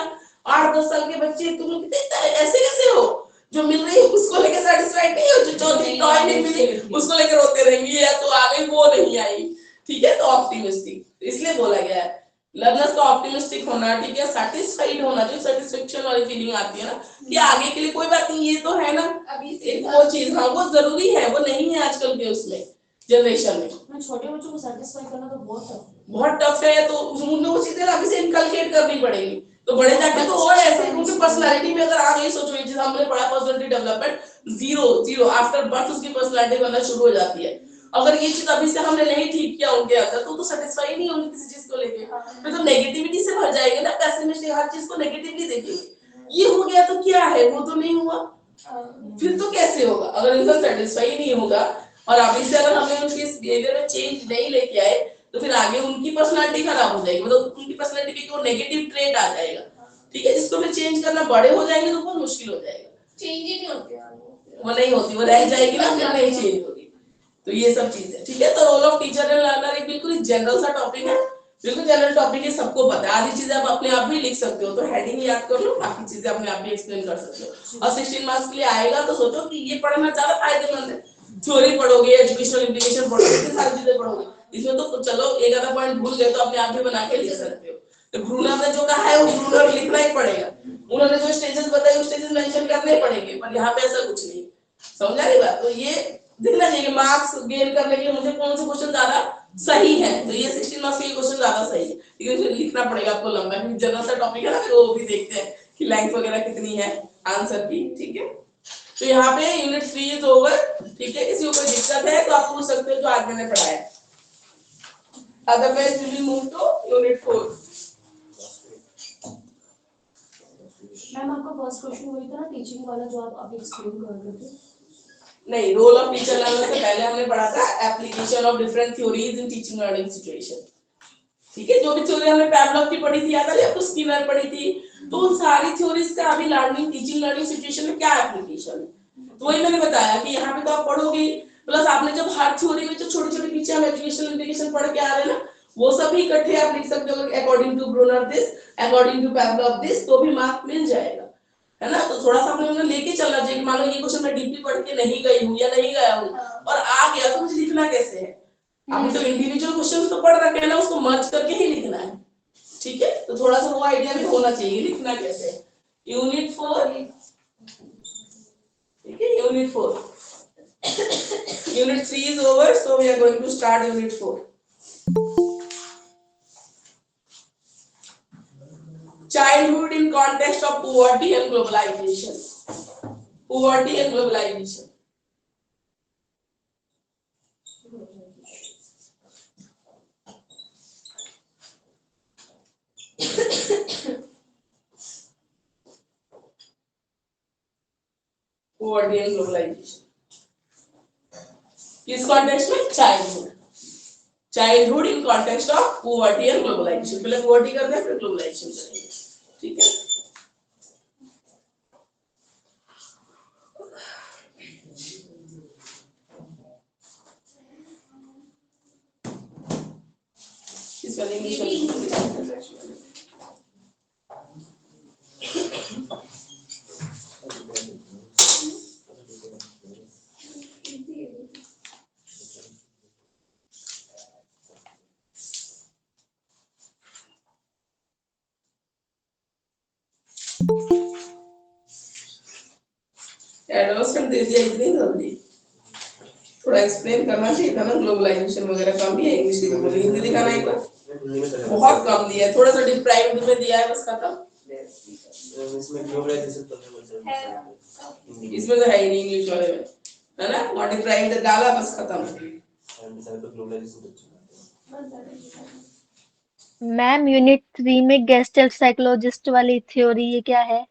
B: 8-10 साल के बच्चे तुम लोग कितने ऐसे कैसे हो, जो मिल रही है उसको लेकर सेटिस्फाइड नहीं हो, जो चौथी टॉय नहीं मिली उसको लेकर रोते रहेंगे या तो आगे वो नहीं आई, ठीक है। तो ऑप्टिमिस्टिक, इसलिए बोला गया है लर्नर्स को ऑप्टिमिस्टिक होना, ठीक है, सेटिस्फाइड होना, जो सेटिस्फेक्शन वाली फीलिंग आती है ना कि आगे के लिए कोई बात नहीं, ये तो है ना
F: अभी
B: एक वो चीज, हाँ वो जरूरी है, वो नहीं है आजकल के उसमें जनरेशन में।
F: छोटे बच्चों को सेटिस्फाई करना तो
B: बहुत टफ है, तो उन्हें वो चीजें अभी से इनकलकेट करनी पड़ेगी, तो बड़े जाके तो और ऐसे उनकी पर्सनालिटी में अगर आप ये सोचो, जिस हमने पढ़ा personality development zero after birth उसकी पर्सनालिटी बनना शुरू हो जाती है। अगर ये चीज अभी से हमने नहीं ठीक किया उनके अंदर तो सेटिस्फाई नहीं होंगे किसी चीज को लेके, फिर तो नेगेटिविटी से भर जाएंगे ना, पेसिमिस्टिक हर चीज को नेगेटिवली देखेंगे। ये हो गया तो क्या है, वो तो नहीं हुआ, फिर तो कैसे होगा अगर इंसान सेटिस्फाई नहीं होगा। और अभी से अगर हमने उनके बिहेवियर में चेंज नहीं लेके आए तो फिर आगे उनकी पर्सनालिटी खराब हो जाएगी, मतलब उनकी पर्सनालिटी पे कोई नेगेटिव ट्रेट आ जाएगा, ठीक है, जिसको फिर चेंज करना बड़े हो जाएंगे तो बहुत मुश्किल हो जाएगा,
F: चेंज ही नहीं होते
B: वो नहीं होती, वो रह जाएगी ना, फिर नहीं चेंज होगी। तो ये सब चीजें, ठीक है। तो role of teacher and learner एक बिल्कुल जनरल सा टॉपिक है, बिल्कुल जनरल टॉपिक है, सबको पता है, आधी चीजें आप अपने आप भी लिख सकते हो, तो हेडिंग याद कर लो, बाकी चीजें अपने आप भी एक्सप्लेन कर सकते हो। और 16 मार्क्स के लिए आएगा तो सोचो कि ये पढ़ना ज्यादा फायदेमंद है, थ्योरी पढ़ोगे, एजुकेशनल इंप्लीकेशन पढ़ोगे, इतनी सारी चीजें पढ़ोगे, इसमें तो चलो एक आधा पॉइंट भूल गए तो अपने आप भी बना के लिख सकते हो। तो ब्रूनर ने जो कहा है वो ब्रूनर लिखना ही पड़ेगा, उन्होंने जो स्टेजेस बताए वो स्टेजेस मेंशन करने पड़ेंगे, पर यहाँ पे ऐसा कुछ नहीं, समझा रही बात। तो ये देखना चाहिए मार्क्स गेन करने के लिए मुझे कौन से क्वेश्चन ज्यादा सही है, तो ये 16 मार्क्स के क्वेश्चन ज्यादा सही है, लेकिन फिर लिखना पड़ेगा आपको लंबा, क्योंकि जनरल सा टॉपिक है ना, फिर वो भी देखते हैं कि लेंथ वगैरह कितनी है आंसर की, ठीक है। तो यहाँ पे यूनिट 3 इज ओवर, ठीक है, किसी को कोई दिक्कत है तो आप पूछ सकते हो जो आज मैंने पढ़ाया, otherwise we will move to unit 4।
F: Ma'am आपका फर्स्ट क्वेश्चन वही था ना टीचिंग वाला जो आप अभी एक्सप्लेन कर रहे थे?
B: नहीं, रोल ऑफ टीचर लर्नर से पहले हमने पढ़ा था application of different theories in teaching learning situation, ठीक है। जो भी थ्योरी हमने पैवलोव की पढ़ी थी, याद है आपको, स्किनर पढ़ी थी, तो उन सारी थ्योरीज का अभी लर्निंग टीचिंग लर्निंग सिचुएशन में क्या एप्लीकेशन है, तो वही मैंने बताया कि यहाँ पे तो आप पढ़ोगे, प्लस आपने जब हर थ्योरी में जो छोटे छोटे पीछे हम एजुकेशनल इंप्लीकेशन पढ़ के आ रहे हैं ना, वो सभी इकट्ठे आप लिख सकते हो, according to Bruner this, according to Pavlov this, तो भी मार्क मिल जाएगा, है ना। तो थोड़ा सा हमने लेके चलना चाहिए कि मान लो ये क्वेश्चन मैं डीपली पढ़ के नहीं गई हूँ या नहीं गया हूँ और आ गया तो मुझे लिखना कैसे है, आपने तो इंडिविजुअल क्वेश्चन तो पढ़ रखे हैं ना, उसको मर्ज करके ही लिखना है, ठीक है। तो थोड़ा सा वो आइडिया भी होना चाहिए लिखना कैसे है। यूनिट 4, ठीक है, unit 4, unit 3 is over, so we are going to start unit 4. Childhood in context of poverty and globalization. Poverty and globalization. Poverty and globalization. किस कॉन्टेक्स्ट में? Childhood, childhood in context of poverty and globalisation. पहले poverty करते हैं फिर globalisation करेंगे, ठीक है। इस वाले इंग्लिश एडवर्समेंट दे दिया इतनी जल्दी, थोड़ा एक्सप्लेन करना चाहिए था ना, ग्लोबलाइजेशन वगैरह कम ही है, इंग्लिश की बोली हिंदी दिखाना एक बार, बहुत कम दिया है, थोड़ा सा डिप्राइव्ड में दिया है बस, खत्म।
G: इसमें ग्लोबलाइजेशन तो है,
B: इसमें तो है ही नहीं इंग्लिश वाले में, है ना, नॉट डिप्राइव्ड डाला बस खत्म।
C: मैम यूनिट 3 में गेस्टल्ट साइकोलॉजिस्ट वाली थ्योरी ये क्या है?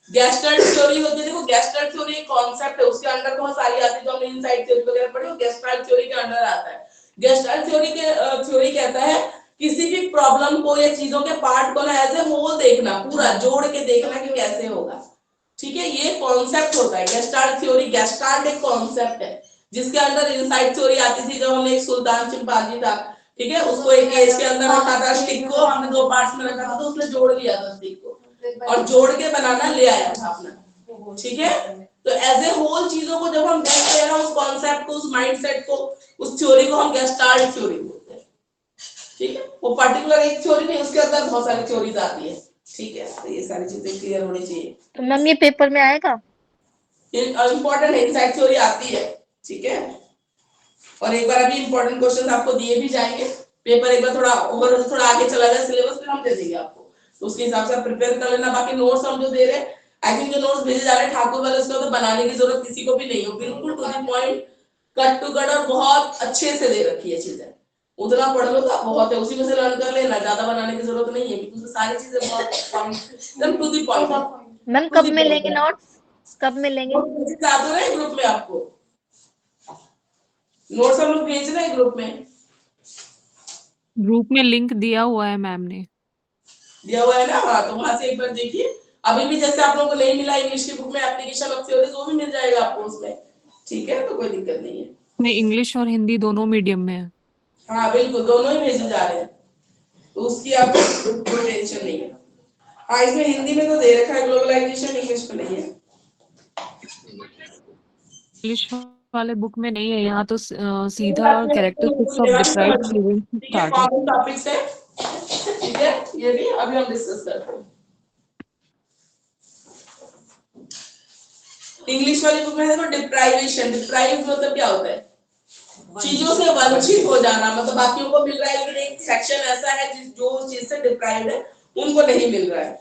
B: गेस्टल्ट थ्योरी होती है, देखो गेस्टल्ट थ्योरी एक कांसेप्ट है, उसके अंदर बहुत सारी आती है, जो हमने इनसाइड थ्योरी वगैरह पढ़ी, वो गेस्टल्ट थ्योरी के अंदर आता है। गेस्टल्ट थ्योरी कहता है किसी भी प्रॉब्लम को या चीजों के पार्ट को ना एज ए होल देखना, पूरा जोड़ के देखना कि कैसे होगा, ठीक है, ये कॉन्सेप्ट होता है गेस्टाल्ट थ्योरी। गेस्टाल्ट एक कॉन्सेप्ट है जिसके अंदर इनसाइड थ्योरी आती थी, जब हमने एक सुल्तान चिंपांजी था, ठीक है, उसको एक केज के अंदर रखा था, स्टिक को हमने 2 पार्ट्स में रखा था, तो उसने जोड़ लिया था स्टिक को और जोड़ के बनाना ले आया था अपना, ठीक है। तो एज ए होल चीजों को जब हम देखते हैं ना, उस कॉन्सेप्ट को, उस माइंडसेट को, उस थ्योरी को हम गेस्टाल्ट थ्योरी बोलते हैं। ठीक है, वो पर्टिकुलर एक थ्योरी नहीं, उसके अंदर बहुत सारी थ्योरीज आती है। ठीक है, तो ये सारी चीजें क्लियर होनी चाहिए।
C: तो मैम ये पेपर में आएगा?
B: इंपॉर्टेंट है, इनसाइड थ्योरी आती है। ठीक है, और एक बार अभी इंपॉर्टेंट क्वेश्चन आपको दिए भी जाएंगे। पेपर एक बार थोड़ा ओवरऑल थोड़ा आगे चला जाए सिलेबस, फिर हम दे देंगे आपको, तो उसके हिसाब से आप प्रिपेयर कर लेना। बाकी नोट्स हम जो दे रहे हैं, आई थिंक जो नोट्स भेजे जा रहे हैं ठाकुर वाले, उसका तो बनाने की जरूरत किसी को भी नहीं हो, बिल्कुल to the point, cut to cut, और बहुत अच्छे से दे रखी है चीजें। उतना पढ़ लो तो बहुत है, उसी में से लर्न कर लेना, ज्यादा बनाने की जरूरत नहीं है, क्योंकि उसमें सारी चीजें बहुत एकदम टू द पॉइंट।
C: मैम कब मिलेंगे नोट्स? कब मिलेंगे?
B: ग्रुप में आपको नोट्स हम लोग भेज रहे हैं ग्रुप में।
A: ग्रुप में लिंक दिया हुआ है मैम ने।
B: दिया हुआ है ना, हाँ, तो वहां से एक बार देखिए। अभी भी जैसे आप लोगों को नहीं मिला इंग्लिश की बुक में एप्लीकेशन ऑफ थ्योरीज, वो भी मिल जाएगा आपको उसमें। ठीक है, तो कोई दिक्कत नहीं है।
A: नहीं, इंग्लिश और हिंदी दोनों मीडियम में है।
B: हाँ बिल्कुल, दोनों ही भेजे जा रहे हैं, तो उसकी आपको कोई टेंशन नहीं है। हाँ, इसमें हिंदी में तो दे रखा है ग्लोबलाइजेशन, इंग्लिश में नहीं है।
A: इंग्लिश वाले बुक में नहीं है, यहाँ तो सीधा कैरेक्टरिस्टिक्स ऑफ डिप्राइव्ड स्टूडेंट्स से
B: ठीक है,
A: स्टार्ट है।
B: कॉमन टॉपिक्स है। ठीक है, ये भी अभी हम डिस्कस करते हैं। इंग्लिश वाली बुक में देखो डिप्राइवेशन, डिप्राइव मतलब क्या होता है, चीजों से वंचित हो जाना, मतलब बाकियों को मिल रहा है लेकिन एक सेक्शन ऐसा है जो उस चीज से डिप्राइव्ड है, उनको नहीं मिल रहा है।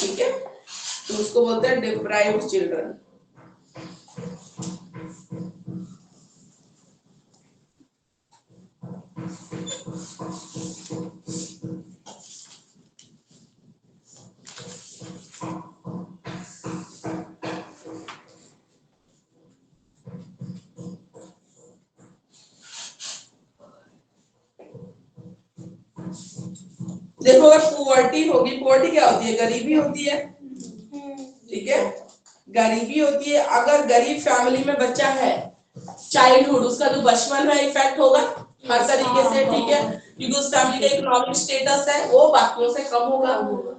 B: ठीक है, तो उसको बोलते हैं डिप्राइव्ड चिल्ड्रन। देखो, अगर पुअर्टी होगी, पुअर्टी क्या होती है, गरीबी होती है। ठीक है, गरीबी होती है। अगर गरीब फैमिली में बच्चा है, चाइल्डहुड, उसका जो बचपन है इफेक्ट होगा हर तरीके से। ठीक है, क्योंकि उस फैमिली का इकोनॉमिक स्टेटस है वो बाकियों से कम होगा।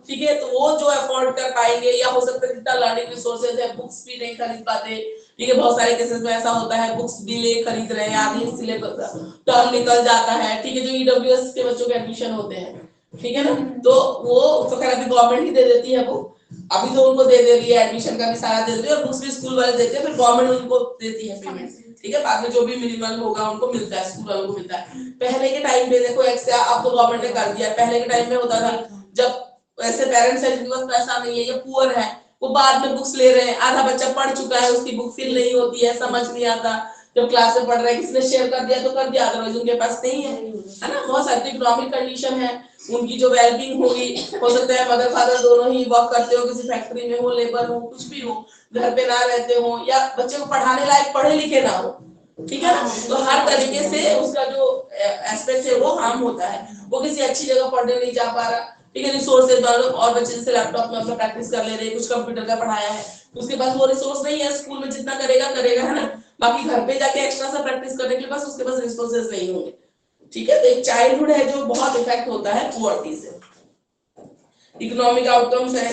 B: ठीक है, तो वो जो अफोर्ड कर पाएंगे, या हो सकता है जितना लर्निंग रिसोर्सेज है, बुक्स भी नहीं खरीद पाते। ठीक है, बहुत सारे केसेस में ऐसा होता है, बुक्स भी ले खरीद रहे हैं, आगे सिलेबस टर्म निकल जाता है। ठीक है, जो ईडब्ल्यूएस के बच्चों के एडमिशन होते हैं, ठीक है ना, तो वो तो खैर अभी गवर्नमेंट ही दे देती है बुक, अभी तो उनको दे रही है, एडमिशन का भी सारा दे रही है, और बुक्स भी स्कूल वाले देते हैं, फिर गवर्नमेंट उनको देती है पेमेंट। ठीक है, बाद में जो भी मिनिमम होगा उनको मिलता है, स्कूल वालों को मिलता है। पहले के टाइम पे देखो, अब तो गवर्नमेंट ने कर दिया, पहले के टाइम में होता था, जब ऐसे पेरेंट्स है जिनके पास पैसा नहीं है या पुअर है, वो बाद में बुक्स ले रहे हैं, आधा बच्चा पढ़ चुका है, उसकी बुक फिल नहीं होती है, समझ नहीं आता, जब क्लास में पढ़ रहा है किसी ने शेयर कर दिया तो कर दिया, अदरवाइज उनके पास नहीं है ना। बहुत सारी इकोनॉमिक कंडीशन है, उनकी जो वेलबींग होगी, हो सकता है मदर फादर दोनों ही वर्क करते हो, किसी फैक्ट्री में हो, लेबर हो, कुछ भी हो, घर पे ना रहते हो, या बच्चे को पढ़ाने लायक पढ़े लिखे ना हो। ठीक है ना, तो हर तरीके से उसका जो एस्पेक्ट है वो हार्म होता है, वो किसी अच्छी जगह पढ़ने नहीं जा पा रहा। ठीक है, रिसोर्सेज वालों, और बच्चे जैसे लैपटॉप में अपना प्रैक्टिस कर ले रहे हैं, कुछ कंप्यूटर का पढ़ाया है, उसके पास वो रिसोर्स नहीं है, स्कूल में जितना करेगा करेगा, है ना, बाकी घर पे जाके एक्स्ट्रा सा प्रैक्टिस करने के लिए बस उसके पास रिसोर्सेज नहीं होंगे। ठीक है, तो एक चाइल्डहुड है जो बहुत इफेक्ट होता है पुअर्टी से। इकोनॉमिक आउटकम्स है,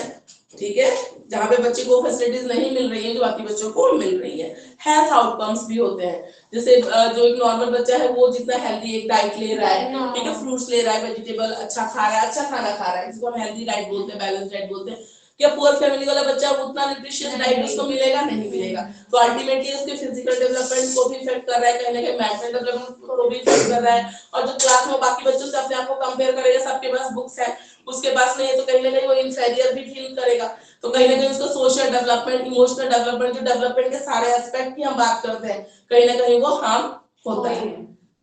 B: ठीक है, जहां पे बच्चे को फैसिलिटीज नहीं मिल रही है जो बाकी बच्चों को मिल रही है। हेल्थ आउटकम्स भी होते हैं, जैसे जो एक नॉर्मल बच्चा है वो जितना हेल्दी एक डाइट ले रहा है, ठीक है, फ्रूट्स ले रहा है, वेजिटेबल अच्छा खा रहा है, अच्छा खाना खा रहा है, जिसको हम हेल्दी डाइट बोलते हैं, बैलेंस डाइट बोलते हैं। क्या पुअर फैमिली वाला बच्चा उतना न्यूट्रिशियस डाइट उसको मिलेगा? नहीं मिलेगा। तो अल्टीमेटली उसके फिजिकल डेवलपमेंट को भी इफेक्ट कर रहा है, कहीं ना कहीं मेंटल डेवलपमेंट को भी इफेक्ट कर रहा है, और जो क्लास में बाकी बच्चों से अपने आप को कंपेयर करेगा, सबके पास बुक्स है उसके पास नहीं है, तो कहीं ना कहीं वो इंफीरियर भी फील करेगा। तो कहीं ना कहीं उसका सोशल डेवलपमेंट, इमोशनल डेवलपमेंट, जो डेवलपमेंट के सारे एस्पेक्ट की हम बात करते हैं, कहीं ना कहीं वो हार्म होता है।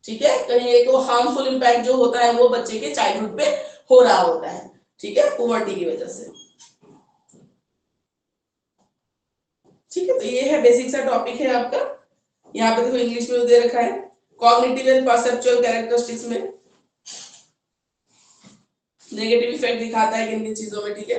B: ठीक है, कहीं एक वो हार्मफुल इंपैक्ट जो होता है वो बच्चे के चाइल्डहुड पे हो रहा होता है। ठीक है, पुअर्टी की वजह से। ठीक है, तो ये है बेसिक सा टॉपिक है आपका। यहाँ पे देखो इंग्लिश में दे रखा है, कॉग्निटिव एंड परसेप्चुअल कैरेक्टरिस्टिक्स में नेगेटिव इफेक्ट दिखाता है किन किन चीजों में। ठीक है,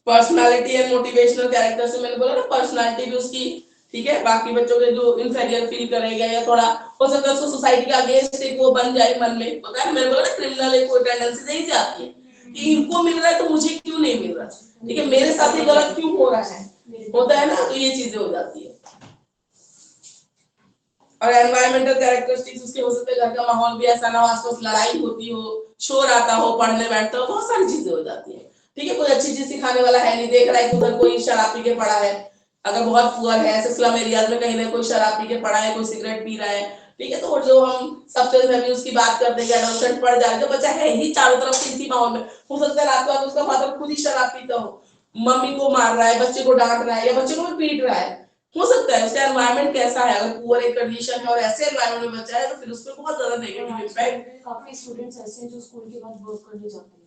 B: पर्सनालिटी एंड मोटिवेशनल कैरेक्टर से मैंने बोला ना, पर्सनालिटी भी उसकी, ठीक है, बाकी बच्चों के जो इंफीरियर फील करेगा, या थोड़ा हो सकता है उसको सोसाइटी का अगेंस्ट एक वो बन जाए मन में, पता है मेरे को ना क्रिमिनल एक टेंडेंसी नहीं जाती है कि इनको मिल रहा है तो मुझे क्यों नहीं मिल रहा, ठीक है, मेरे साथ ही गलत क्यों हो रहा है, होता है ना, तो ये चीजें हो जाती है। और एनवायरमेंटल कैरेक्टरिस्टिक्स उसके हो सकते हैं, घर का माहौल भी ऐसा ना हो, आसपास लड़ाई होती हो, शोर आता हो, पढ़ने बैठता हो, बहुत सारी चीजें हो जाती है, ठीक है। कोई अच्छी चीज सिखाने वाला है नहीं, देख रहा है कि उधर कोई शराब पी के पड़ा है, अगर बहुत पुअर है, ऐसे स्लम एरियाज में कहीं ना कोई शराब पी के पड़ा है, कोई सिगरेट पी रहा है, ठीक है, तो जो हम सब्सटेंस अब्यूज की बात करते हैं, एडोलसेंट पड़ जा रहे, तो बच्चा है ही चारों तरफ से इसी माहौल में, हो सकता है रात को उसका फादर खुद ही शराब पीता हो, मम्मी को मार रहा है, बच्चे को डांट रहा है, या बच्चे को भी पीट रहा है, हो सकता है उसका एनवायरनमेंट कैसा है, अगर पुअर एक कंडीशन है और ऐसे एनवायरनमेंट में बच्चा है तो फिर उस पर बहुत ज्यादा नेगेटिव इम्पैक्ट।
F: काफी स्टूडेंट्स ऐसे हैं जो स्कूल के बाद वर्क करने जाते हैं,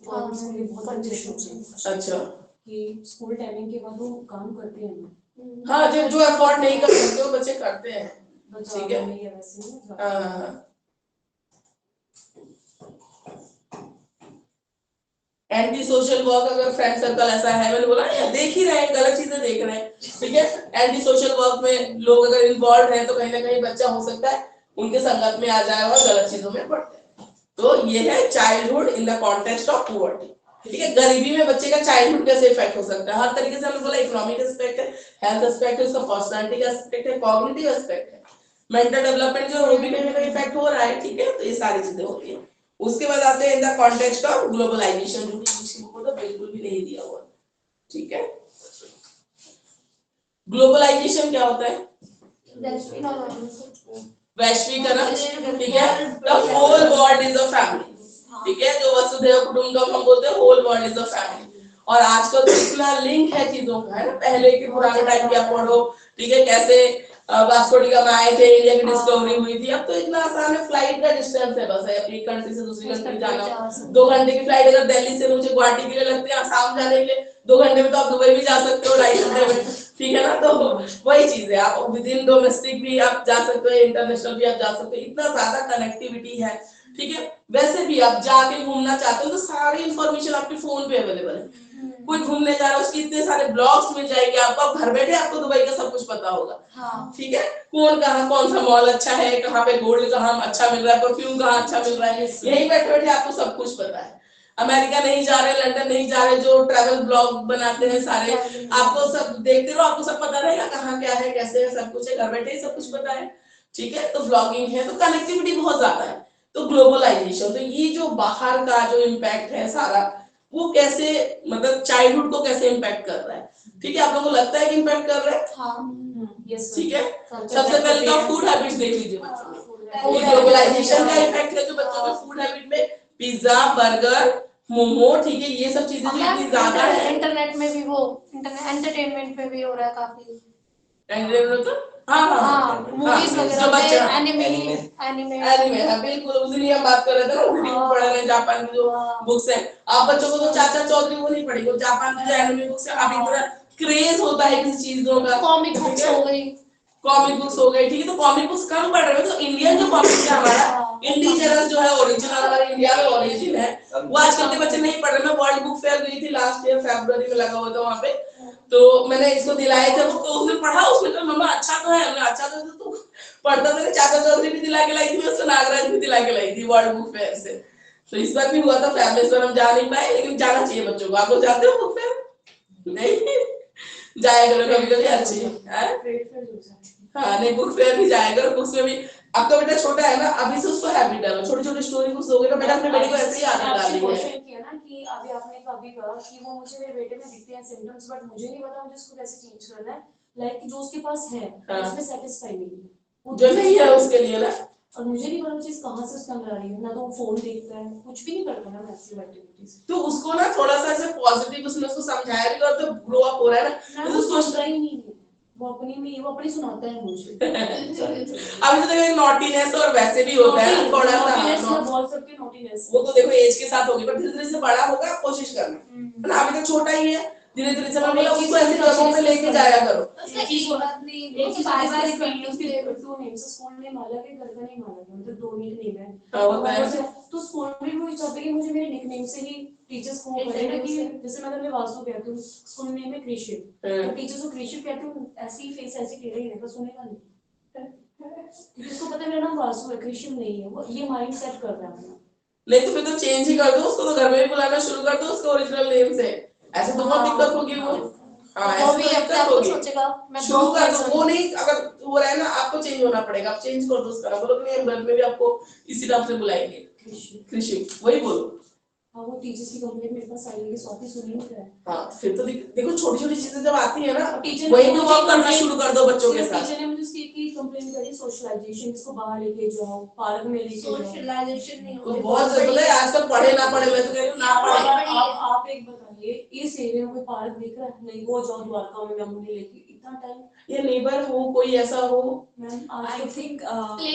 F: गवर्नमेंट स्कूल के बहुत अच्छे स्टूडेंट्स हैं
B: अच्छा,
F: कि स्कूल टाइमिंग के बाद वो काम करते हैं।
B: हाँ, जो अफोर्ड नहीं कर सकते वो बच्चे करते हैं, ठीक है,
F: नहीं है वैसे नहीं
B: हाँ। एंटी सोशल वर्क, अगर फ्रेंड सर्कल ऐसा है, मैंने बोला ना देख ही रहे हैं, गलत चीजें देख रहे हैं, ठीक है, एंटी सोशल वर्क में लोग अगर इन्वॉल्व हैं तो कहीं ना कहीं बच्चा हो सकता है उनके संगत में आ जाए और गलत चीजों में पड़ जाए। तो ये है childhood in the context of poverty, ठीक है। गरीबी में बच्चे का चाइल्डहुड कैसे इफेक्ट हो सकता है, हर तरीके से हमने बोला, इकोनॉमिक एस्पेक्ट है, हेल्थ एस्पेक्ट है, उसका पर्सनालिटी का एस्पेक्ट है, कॉग्निटिव एस्पेक्ट है, मेंटल डेवलपमेंट जो वो भी कहीं ना कहीं इफेक्ट हो रहा है, ठीक है, तो ये सारी चीजें होती है। उसके बाद आते हैं in the context of globalisation, जो कि इंग्लिश को तो बिल्कुल भी नहीं दिया हुआ, ठीक है। ग्लोबलाइजेशन क्या होता है, वैश्वीकरण, ठीक है, the whole world is a family, ठीक है, जो वसुधैव कुटुंबकम हम बोलते हैं, whole world is a family. और आजकल तो इतना लिंक है चीजों का, है ना, पहले के पुराने टाइम की आप पढ़ो, ठीक है, कैसे वास्को डी गामा आए थे, इंडिया की डिस्कवरी हुई थी, अब तो इतना आसान है, फ्लाइट का डिस्टेंस है, बस है एक कंट्री से दूसरी कंट्री जाना, 2 घंटे की फ्लाइट अगर दिल्ली से मुझे गुवाहाटी के लिए लगती है, आसाम जाने के लिए 2 घंटे में तो आप दुबई भी जा सकते हो, 2.5 घंटे में, ठीक है ना, तो वही चीज है, आप विद इन डोमेस्टिक भी आप जा सकते हो, इंटरनेशनल भी आप जा सकते हो, इतना ज्यादा कनेक्टिविटी है, ठीक है। वैसे भी आप जाके घूमना चाहते हो तो सारी इंफॉर्मेशन आपके फोन पे अवेलेबल है, कोई घूमने जा रहा है उसके इतने सारे ब्लॉग्स मिल जाएंगे आपको, आप घर बैठे आपको दुबई का सब कुछ पता होगा, ठीक है, कौन कहाँ कौन सा मॉल अच्छा है, कहाँ पे गोल्ड कहाँ अच्छा मिल रहा है, परफ्यूम कहाँ अच्छा मिल रहा है, यही बैठे बैठे आपको सब कुछ पता है। अमेरिका नहीं जा रहे, लंदन नहीं जा रहे, जो ट्रैवल ब्लॉग बनाते हैं सारे, आपको सब देखते रहो, आपको सब पता रहेगा कहाँ क्या है, कैसे है, सब कुछ है, घर बैठे ही सब कुछ पता है, ठीक है। तो ब्लॉगिंग है, तो कनेक्टिविटी बहुत ज्यादा है। तो ग्लोबलाइजेशन, तो ये जो बाहर का जो इम्पैक्ट है सारा, वो कैसे, मतलब चाइल्डहुड को कैसे इम्पैक्ट कर रहा है, ठीक है, आप लोगों को लगता है कि इम्पैक्ट कर रहा है, ठीक है। सबसे पहले तो फूड हैबिट्स देख लीजिए बच्चों में, ये ग्लोबलाइजेशन का इफेक्ट है जो बच्चों के फूड हैबिट में, पिज्जा, बर्गर, मोमो, ठीक है, ये सब चीजें जो इतनी ज्यादा है,
I: इंटरनेट में भी वो एंटरटेनमेंट में भी हो रहा है काफी,
F: मूवीज
B: जो बच्चा
I: एनिमे
B: एनिमे है, बिल्कुल उसी लिए हम बात कर रहे थे ना, उसी को पढ़ रहे हैं, जापान की जो बुक्स है, आप बच्चों को तो चाचा चौधरी वो नहीं पढ़ेंगे, जापान की जो एनिमे बुक्स है, अब इतना क्रेज होता है किसी चीजों का,
I: कॉमिक बुक्स हो गई,
B: कॉमिक बुक्स हो गई, ठीक है, तो कॉमिक बुक्स कम पढ़ रहे हो, तो इंडियन जो कॉमिक्स है हमारा इंडिजिनस जो है, ओरिजिनल हमारे इंडिया में ओरिजिन है, वो आजकल के बच्चे नहीं पढ़ रहे। मैं वर्ल्ड बुक फेयर गई थी लास्ट ईयर, फरवरी में लगा हुआ था वहां पे, तो मैंने इसको दिलाए थे वो, तो उसने पढ़ा, उसने कहा मम्मा अच्छा तो है, मैं अच्छा तो तू पढ़ता था, चाचा चौधरी भी दिला के लाई थी, उसको नागराज भी दिला के लाई थी वर्ल्ड बुक फेयर से। तो इस बार भी हुआ था फैमिली, इस बार हम जा नहीं पाए, लेकिन जाना चाहिए बच्चों को। आप लोग जाते हो बुक फेयर? नहीं जाया करो कभी कभी, अच्छी है, हाँ, नहीं बुक फेयर भी जाया करो, बुक्स में भी। आपका बेटा छोटा है ना, अभी से उसको हैबिट डालो, छोटी छोटी स्टोरी बुक्स दोगे तो बेटा अपने बेटे को ऐसे ही आदत डाल देंगे।
F: क्वेश्चन किया ना कि अभी आपने कभी कहा कि वो मुझे मेरे बेटे में दिखते हैं सिम्टम्स, बट मुझे नहीं पता मुझे उसको कैसे चेंज करना है, लाइक जो उसके पास है उसमें सेटिस्फाई नहीं है, वो
B: जो नहीं है उसके लिए ना,
F: और मुझे नहीं पता चीज कहाँ से उसके अंदर आ रही है, ना तो वो फोन देखता है, कुछ भी नहीं करता ना मैक्सिमम एक्टिविटीज,
B: तो उसको ना थोड़ा सा ऐसे पॉजिटिव उसमें उसको समझाया भी, और तो ग्रो अप हो रहा है ना,
F: वो सोच रहा ही नहीं है, वो अपनी सुनाता है मुझे।
B: अभी तो देखो नॉटीनेस और वैसे भी होता है थोड़ा सा,
F: बहुत सबके नॉटीनेस,
B: वो तो देखो एज के साथ होगी, पर धीरे धीरे से बड़ा होगा, कोशिश करना है ना, अभी तो छोटा ही है, धीरे धीरे से मैं बोला उसको ऐसी जगहों पे लेके जाया करो।
F: स्कूल में अलग है, घर का नहीं अलग है, मतलब दो निकनेम है, तो स्कूल में वो चाहते हैं कि मुझे मेरे निकनेम से ही टीचर्स को करेंगे कि जैसे मैं वासु कहती हूँ, स्कूल नेम है कृषि, तो टीचर्स को कृषि कहती हूँ, ऐसी फेस ऐसी कह रही है, तो सुनेगा नहीं, क्योंकि उसको पता है मेरा नाम वासु है, कृष्ण नहीं है, वो ये माइंड सेट कर रहा है अपना।
B: नहीं तो फिर तो चेंज ही कर दो उसको, तो घर में भी बुलाना शुरू कर दो उसको ओरिजिनल नेम से, ऐसे तो बहुत दिक्कत होगी वो। हाँ
I: वो
B: ऐसे
I: भी
B: तो
I: अपने
B: दिक्कत
I: आप को
B: होगी,
I: सोचेगा मैं
B: शुरू
I: बहुत
B: कर दो।
I: person
B: वो
I: हूँ।
B: नहीं अगर हो रहा है ना, आपको चेंज होना पड़ेगा, आप चेंज कर दो उसका, बोलो कि नहीं हम घर में भी आपको इसी नाम से बुलाएंगे, कृषि, वही बोलो।
F: हाँ वो टीचर्स की कंप्लेंट मेरे पास आई है कि स्वाति सुनी नहीं रहा है।
B: हाँ फिर तो देखो छोटी छोटी चीजें जब आती है ना,
F: टीचर
B: वही तो वर्क करना शुरू कर दो बच्चों के साथ।
F: टीचर ने मुझे उसकी की कंप्लेंट करी, सोशलाइजेशन, इसको बाहर लेके जाओ, पार्क में लेके जाओ।
I: सोशलाइजेशन नहीं
B: तो
I: होती,
B: बहुत जरूरत है आजकल, पढ़े ना पढ़े, मैं तो कह रही हूँ ना पढ़े।
F: आप एक बताइए, इस एरिया में कोई पार्क दिख रहा है? नहीं, वो जाओ द्वारका में मुझे लेके, इतना टाइम।
B: ये नेबर हो कोई ऐसा हो,
F: ma'am
H: I think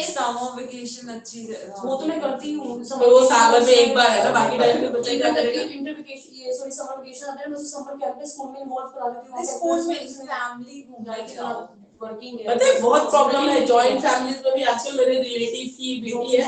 H: summer vacation अच्छी है।
F: वो तो मैं करती हूँ,
B: तो वो साल में एक बार है ना, बाकी टाइम पे बच्चे क्या करेगा।
F: इंटर वेकेशन, ये सॉरी समर वेकेशन आता है, मैं उसे समर कैंप पे स्कूल में इन्वॉल्व करा देती हूँ।
H: स्कूल में फैमिली घूमने जाओ।
F: वर्किंग
B: पता है बहुत प्रॉब्लम है जॉइंट फैमिलीज में भी। आजकल मेरे रिलेटिव की बेटी है,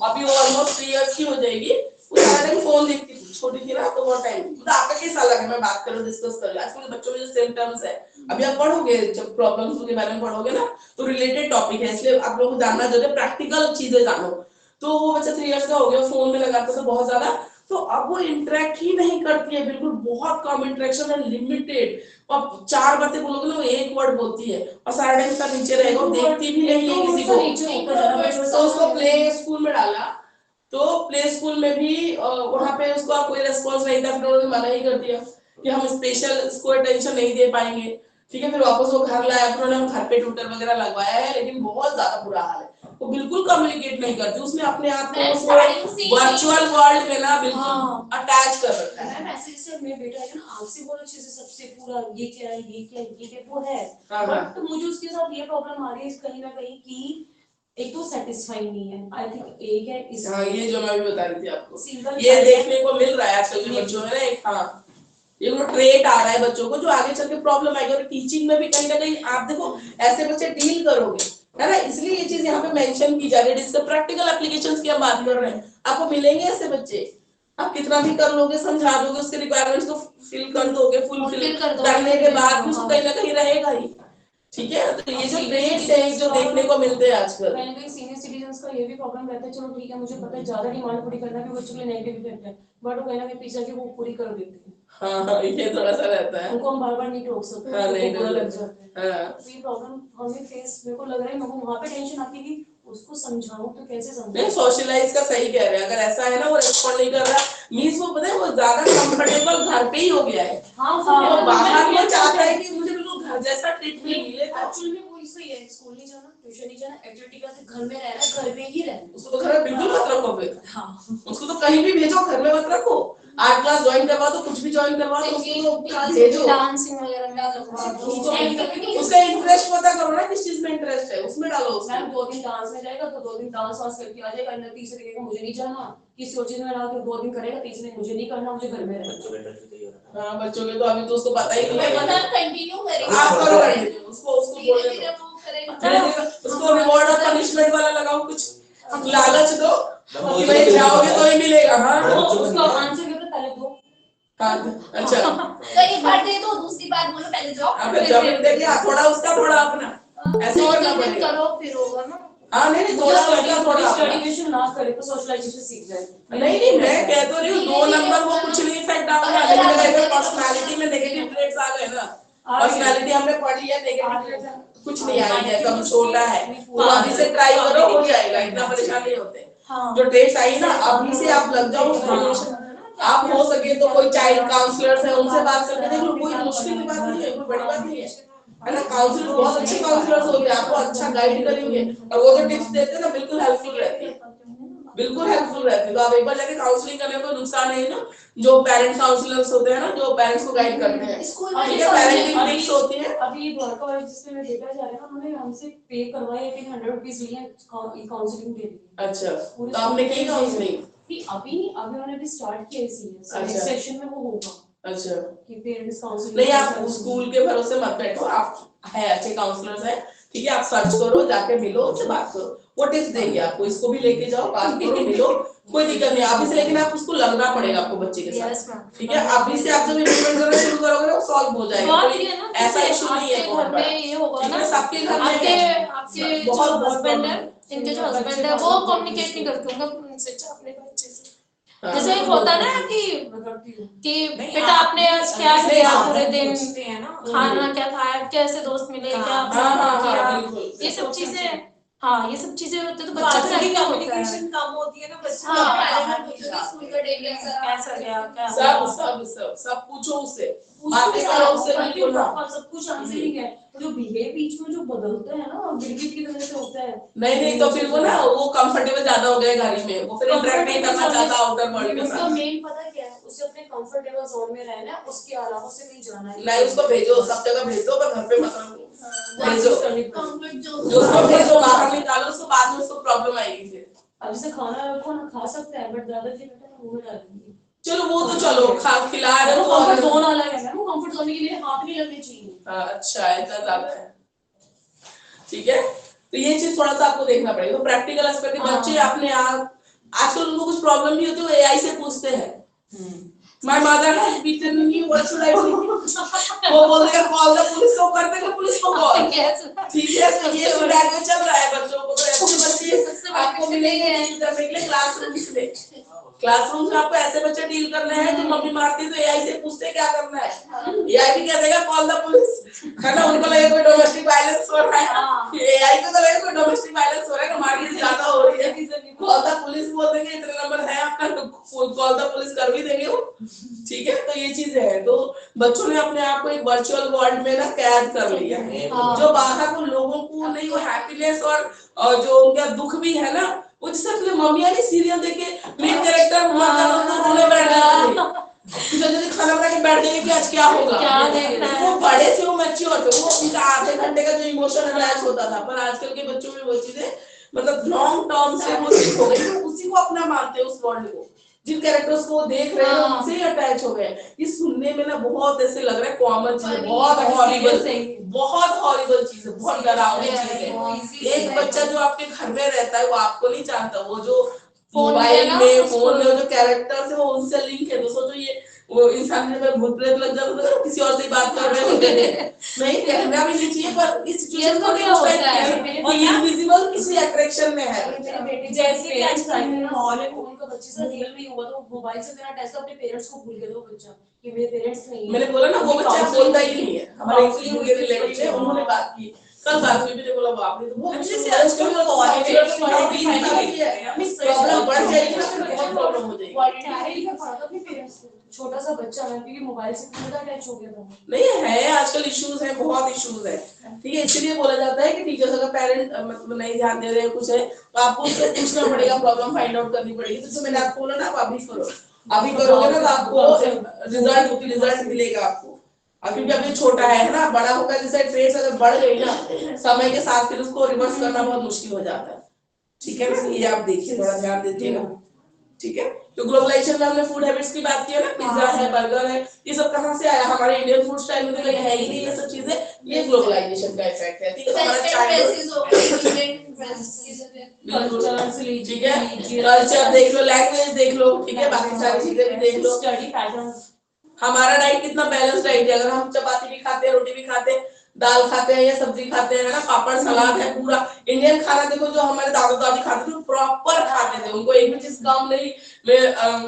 B: अभी वो ऑलमोस्ट 3 इयर्स की हो जाएगी, वो सारा टाइम फोन देखती थी, छोटी थी ना तो बहुत टाइम। मतलब आपका कैसा लगा मैं बात करूं, डिस्कस कर, आजकल के बच्चों में जो सिम्टम्स है, अभी आप पढ़ोगे जब प्रॉब्लम्स के बारे में पढ़ोगे ना, तो रिलेटेड टॉपिक है, इसलिए आप लोगों को जानना जरूरी है, प्रैक्टिकल चीजें जानो। तो वो बच्चा 3 इयर्स का हो गया, फोन में लगाता था बहुत ज्यादा, तो अब वो इंटरेक्ट ही नहीं करती है बिल्कुल, बहुत कम इंटरेक्शन है, लिमिटेड। और 4 बातें बोलोगे ना वो 1 वर्ड बोलती है, और सारा टाइम उसका नीचे रहेगा, वो देखती भी नहीं है किसी को। तो उसको प्ले स्कूल में डाला, तो प्ले स्कूल में भी वहां पे उसका कोई रेस्पॉन्स नहीं था, फिर उन्होंने मना ही कर दिया कि हम स्पेशल इसको अटेंशन नहीं दे पाएंगे। ठीक है, फिर वापस वो घर लाया, फिर उन्होंने घर पे ट्यूटर वगैरह लगवाया है, लेकिन बहुत ज्यादा बुरा हाल है, वो बिल्कुल कम्युनिकेट नहीं करती, उसने अपने आप को वर्चुअल वर्ल्ड में ना बिल्कुल अटैच कर रखा है।
F: मैम ऐसे जैसे मेरा बेटा है ना, आपसे बहुत अच्छे से सबसे पूरा ये क्या है, ये क्या है, ये क्या वो है, बट मुझे उसके साथ ये प्रॉब्लम आ रही है कहीं ना कहीं कि एक तो सेटिस्फाई नहीं है। आई थिंक एक है इस,
B: हाँ ये जो मैं भी बता रही थी आपको,
F: सिंगल
B: ये देखने को मिल रहा है आजकल के बच्चों में ना, एक हाँ ये वो ट्रेट आ रहा है बच्चों को, जो आगे चल के प्रॉब्लम आएगी। और टीचिंग में भी कहीं ना कहीं आप देखो ऐसे बच्चे डील करोगे, है ना, इसलिए ये चीज यहाँ पे मेंशन की जा रही है। जिससे प्रैक्टिकल एप्लीकेशंस की हम बात कर रहे हैं, आपको मिलेंगे ऐसे बच्चे, आप कितना भी कर लोगे, समझा दोगे, उसके रिक्वायरमेंट्स को फिल कर दोगे, फुलफिल करने के बाद भी उसको कहीं ना कहीं रहेगा ही। ठीक है, तो ये जो ट्रेड्स है जो देखने को मिलते हैं आजकल,
F: कहीं ना कहीं सीनियर सिटीजन्स का ये भी प्रॉब्लम रहता है। चलो ठीक है, मुझे पता है ज्यादा डिमांड पूरी करना भी बच्चों के लिए नेगेटिव इफेक्ट है, बट वो कहीं ना कहीं पीछे के वो पूरी कर देते हैं।
B: हाँ ये थोड़ा सा रहता है,
F: उनको हम बार बार नहीं टोक सकते,
B: हाँ, नहीं
F: बुरा लग
B: टोक
F: जाता है।
B: हाँ।
F: तो ये प्रॉब्लम हमें फेस, मेरे को लग रहा है मेरे को वहाँ पे टेंशन आती है कि उसको समझाऊं तो कैसे
B: नहीं
F: समझाऊं।
B: सोशलाइज का सही कह रहे हैं, अगर ऐसा है ना वो रेस्पॉन्ड नहीं कर रहा, मींस वो पता है वो ज्यादा कंफर्टेबल घर पे ही हो गया है।
F: हाँ
B: वो बाहर वो चाहता है कि मुझे बिल्कुल घर जैसा ट्रीटमेंट मिले।
F: एक्चुअली में वो इसलिए है, स्कूल नहीं जाना, ट्यूशन नहीं जाना, एक्टिविटी क्लास, घर में रहना, घर में ही रहना।
B: उसको तो घर में बिल्कुल मत रखो फिर, उसको तो कहीं भी भेजो, घर में मत रखो। आर्ट क्लास ज्वाइन करवा दो, कुछ भी ज्वाइन करवा दो, उसको भेजो,
I: डांसिंग वगैरह में लगवा दो।
B: उसका इंटरेस्ट पता करो ना, किस चीज में इंटरेस्ट है उसमें डालो उसको।
F: मैम 2 दिन डांस में जाएगा तो 2 दिन डांस वांस करके आ जाएगा, ना तीसरे दिन कहेगा मुझे नहीं जाना, किसी और चीज में डाल के 2 दिन करेगा, तीसरे दिन मुझे नहीं करना, मुझे घर में रहना।
B: हाँ बच्चों के तो अभी तो उसको पता ही नहीं है,
I: मतलब कंटिन्यू करेंगे,
B: आप करो कंटिन्यू, उसको बोलने
I: धीरे-धीरे
B: दो,
I: वो करेगा।
B: उसको रिवॉर्ड और पनिशमेंट वाला लगाओ, कुछ लालच दो कि भाई जाओगे तो ही मिलेगा। हाँ
F: उसका आंसर क्या था, पहले दो।
B: हाँ अच्छा,
I: तो एक बार दे दो, दूसरी बार बोलो पहले जाओ,
B: फिर जब देखिए थोड़ा उसका थोड़ा अपना ऐसे करना पड़ेगा।
I: करो फिर होगा ना।
B: हाँ नहीं थोड़ा उसका थोड़ा
F: स्टडी बेशन ना करे तो सोशलाइजेशन सीख जाए।
B: नहीं मैं कह तो रही हूँ 2 नंबर वो कुछ नहीं इफेक्ट डाल रहा, लेकिन अगर पर्सनालिटी में नेगेटिव ट्रेट्स आ गए ना, पर्सनालिटी हमने पढ़ी है, नेगेटिव ट्रेट्स कुछ नहीं आएंगे, कम छोटा है तो अभी से ट्राई करो, हो जाएगा, इतना परेशान नहीं होते। जो ट्रेट्स आई ना अभी से आप लग जाओ, आप हो सके तो कोई चाइल्ड काउंसलर्स है उनसे बात करके देख लो, कोई मुश्किल की बात नहीं है, कोई बड़ी बात नहीं है ना। काउंसलर्स बहुत अच्छे काउंसलर्स होते हैं, आपको अच्छा गाइड करेंगे, और वो जो टिप्स देते हैं ना बिल्कुल हेल्पफुल रहती है, बिल्कुल हेल्पफुल रहती है। तो आप एक बार जाके काउंसलिंग करने में कोई नुकसान नहीं है ना। जो पेरेंट काउंसलर्स होते हैं ना, जो पेरेंट्स को गाइड करते हैं, ठीक है, पेरेंटिंग टिप्स होती है।
F: अभी द्वारका वाइज जिसमें मैं बेटा जा रहा है, उन्होंने हमसे पे करवाया, लेकिन 100 रुपीस लिए काउंसलिंग के लिए।
B: अच्छा तो आपने की काउंसलिंग?
F: अभी उन्होंने भी स्टार्ट किया इसीलिए,
B: अच्छा
F: सेशन में वो होगा
B: अच्छा
F: कि पेरेंट्स काउंसलिंग।
B: नहीं आप स्कूल के भरोसे मत बैठो, आप है अच्छे काउंसलर्स हैं, ठीक है, आप सर्च करो, जाके मिलो, उनसे बात करो, वो टिप्स देंगे आपको, इसको भी लेके जाओ, बात करो, मिलो, कोई दिक्कत नहीं अभी से, लेकिन आप उसको लगना पड़ेगा आपको बच्चे के
I: Yes,
B: साथ,
I: ma'am.
B: ठीक है। अभी से आप जब इम्प्लीमेंट करना शुरू करोगे ना वो सॉल्व हो जाएगा,
I: बात
B: कोई
I: ये है ना,
B: ऐसा
I: जैसे
B: इशू नहीं है
I: आपके
B: बहुत
I: घर
B: बड़ा,
I: में ये होगा
B: ठीक
I: ना,
B: है। सबके घर में
I: आपके
B: है,
I: आपके जो
B: बहुत बहुत
I: हस्बैंड है,
B: प्रॉब्लम
I: इनके जो हस्बैंड है वो कम्युनिकेट नहीं करते होंगे उनसे अपने बच्चे से।
B: है।
I: जैसे एक होता है ना कि बेटा आपने आज क्या
B: नहीं,
I: किया
B: हाँ,
I: पूरे दिन,
H: पूछते हैं ना
I: खाना क्या खाया, कैसे दोस्त मिले, क्या
B: हाँ,
I: आपने
B: हाँ,
I: किया,
B: हाँ, बिल्कुल,
I: ये सब चीजें, हाँ ये सब चीजें होती है तो
H: तो
I: बच्चे
H: आजकल की
I: को होता है।
H: कम्युनिकेशन कम होती है ना बच्चे
I: हाँ,
F: स्कूल का डेली
I: कैसा गया, क्या
B: सब
I: हुआ।
B: सब सब सब पूछो उससे, बातें करो उससे, बिल्कुल हाँ।
F: सब कुछ आंसर ही है, जो बिहेव बीच में जो बदलता है ना गिरगिट की तरह से होता है।
B: नहीं तो फिर वो ना वो कंफर्टेबल ज्यादा हो गया घर में, वो फिर इंटरेक्ट नहीं करना चाहता आउटर वर्ल्ड के
F: उसका
B: साथ।
F: मेन पता क्या है, उसे अपने कंफर्टेबल जोन में रहना है, उसके अलावा उसे कहीं जाना है।
B: नहीं उसको भेजो, सब जगह भेजो, पर घर पे मत रखो, भेजो
F: कंफर्ट जोन
B: जो उसको भेजो, बाहर निकालो उसको, बाद में उसको प्रॉब्लम आएगी फिर।
F: अब जैसे खाना खा सकता है बट ज्यादा देर तक मुंह में डालेंगे।
B: चलो वो तो चलो खिला रहे हो तो
F: कंफर्ट
B: और-
F: जोन अलग है ना, वो कंफर्ट जोन के लिए हाथ नहीं लगने चाहिए।
B: अच्छा इतना ज्यादा है, ठीक है। तो ये चीज थोड़ा सा आपको देखना पड़ेगा। तो प्रैक्टिकल एस्पेक्ट बच्चे अपने आप, आजकल उनको कुछ प्रॉब्लम भी होती है वो एआई से पूछते हैं। My mother has beaten me, what should I do, वो बोल देगा कॉल द पुलिस, को कर देगा पुलिस को कॉल, ठीक है। तो ये सिनेरियो चल रहा है बच्चों को, तो ऐसे बच्चे आपको मिलेंगे डील करने के लिए क्लासरूम्स में। क्लासरूम में आपको ऐसे बच्चे डील करने हैं जो मम्मी मारती है तो एआई से पूछते क्या करना है, एआई भी कह देगा कॉल द पुलिस, है ना। उनको लगेगा कोई डोमेस्टिक वायलेंस हो रहा है, एआई को तो लगेगा कोई डोमेस्टिक वायलेंस हो रहा है, मारपीट ज्यादा हो रही है, कॉल द पुलिस बोल देंगे, इतने नंबर है आपका, कॉल द पुलिस कर भी देंगे वो, ठीक है। तो ये चीजें हैं, तो बच्चों ने अपने आप को एक वर्चुअल वर्ल्ड में ना कैद कर लिया है, जो बाहर को लोगों को नहीं वो हैप्पीनेस और जो उनका दुख भी है ना, वो जैसे अपने मम्मियां भी सीरियल देखे मेन कैरेक्टर रोने बैठ जाते थे, जल्दी खाना बना के बैठ जाएंगे कि आज क्या होगा,
I: क्या देखना है।
B: वो बड़े थे, वो मैच्योर थे, वो उनका आधे घंटे का जो इमोशन अटैच होता था, पर आजकल के बच्चों में वो चीजें मतलब लॉन्ग टर्म से वो चीज हो गई, वो उसी को अपना मानते हैं, उस वर्ल्ड को, जिन कैरेक्टर्स को देख रहे हैं उनसे ही अटैच हो गए। ये सुनने में ना बहुत ऐसे लग रहा है कॉमन चीज, बहुत हॉरिबल चीज है, बहुत डरावनी चीज है। एक बच्चा जो आपके घर में रहता है वो आपको नहीं जानता, वो जो मोबाइल में फोन में जो कैरेक्टर्स है वो उनसे लिंक है। तो सोचो ये वो इंसान के भूत प्रेत लग जाता है, किसी और से बात कर रहे होते हैं, नहीं कहना भी नहीं चाहिए, पर इस सिचुएशन को क्या होता है वो इनविजिबल किसी अट्रैक्शन में है।
F: मेरे बेटे के
H: जैसे कि
F: पेरेंट्स
H: आजकल
F: आए थे ना, हॉल में उनका बच्चे से रियल में ही हुआ, तो मोबाइल से मेरा टेस्ट अपने पेरेंट्स को भूल गया, वो बच्चा कि मेरे पेरेंट्स नहीं है।
B: मैंने बोला ना वो बच्चा बोलता ही नहीं है, हमारे एक रिलेटिव है उन्होंने बात की कल बात हुई, मैंने बोला बाप रे, तो बहुत
H: अच्छे से आजकल तो
B: प्रॉब्लम बढ़ जाएगी ना, फिर बहुत प्रॉब्लम हो जाएगी।
F: क्वालिटी का पड़ा था अपने पेरेंट्स को, छोटा सा बच्चा है क्योंकि मोबाइल से पूरा अटैच हो गया था।
B: नहीं है आजकल इश्यूज है, बहुत इश्यूज है, ठीक है। इसलिए बोला जाता है कि टीचर्स अगर पेरेंट मतलब नहीं ध्यान दे रहे हैं कुछ है तो आपको उससे पूछना पड़ेगा, प्रॉब्लम फाइंड आउट करनी पड़ेगी। तो जो मैंने आपको बोला ना आप अभी करो, अभी करोगे ना तो आपको रिजल्ट मिलेगा आपको। अब क्योंकि अभी छोटा है ना, बड़ा होकर जैसे ट्रेड्स अगर बढ़ गई ना समय के साथ फिर उसको रिवर्स करना बहुत मुश्किल हो जाता है, ठीक है। इसलिए आप देखिए, थोड़ा ध्यान दीजिएगा, ठीक है। तो ग्लोबलाइजेशन में हमने फूड हैबिट्स की बात की है ना, पिज्जा है, बर्गर है, ये सब कहाँ से आया? हमारे इंडियन फूड स्टाइल में तो कहीं है ही नहीं ये सब चीजें, ये ग्लोबलाइजेशन का इफेक्ट है, ठीक है। हमारा चाइल्डहुड, ठीक है, कल्चर देख लो, लैंग्वेज देख लो, ठीक है, बाकी सारी चीजें भी देख लो।
F: स्टडी पैटर्न,
B: हमारा डाइट कितना बैलेंस डाइट है, अगर हम चपाती भी खाते हैं, रोटी भी खाते हैं, दाल खाते हैं या सब्जी खाते हैं, है ना, पापड़ सलाद है, पूरा इंडियन खाना देखो जो हमारे दादा दादी खाते थे प्रॉपर खाते थे, उनको एक भी चीज कम नहीं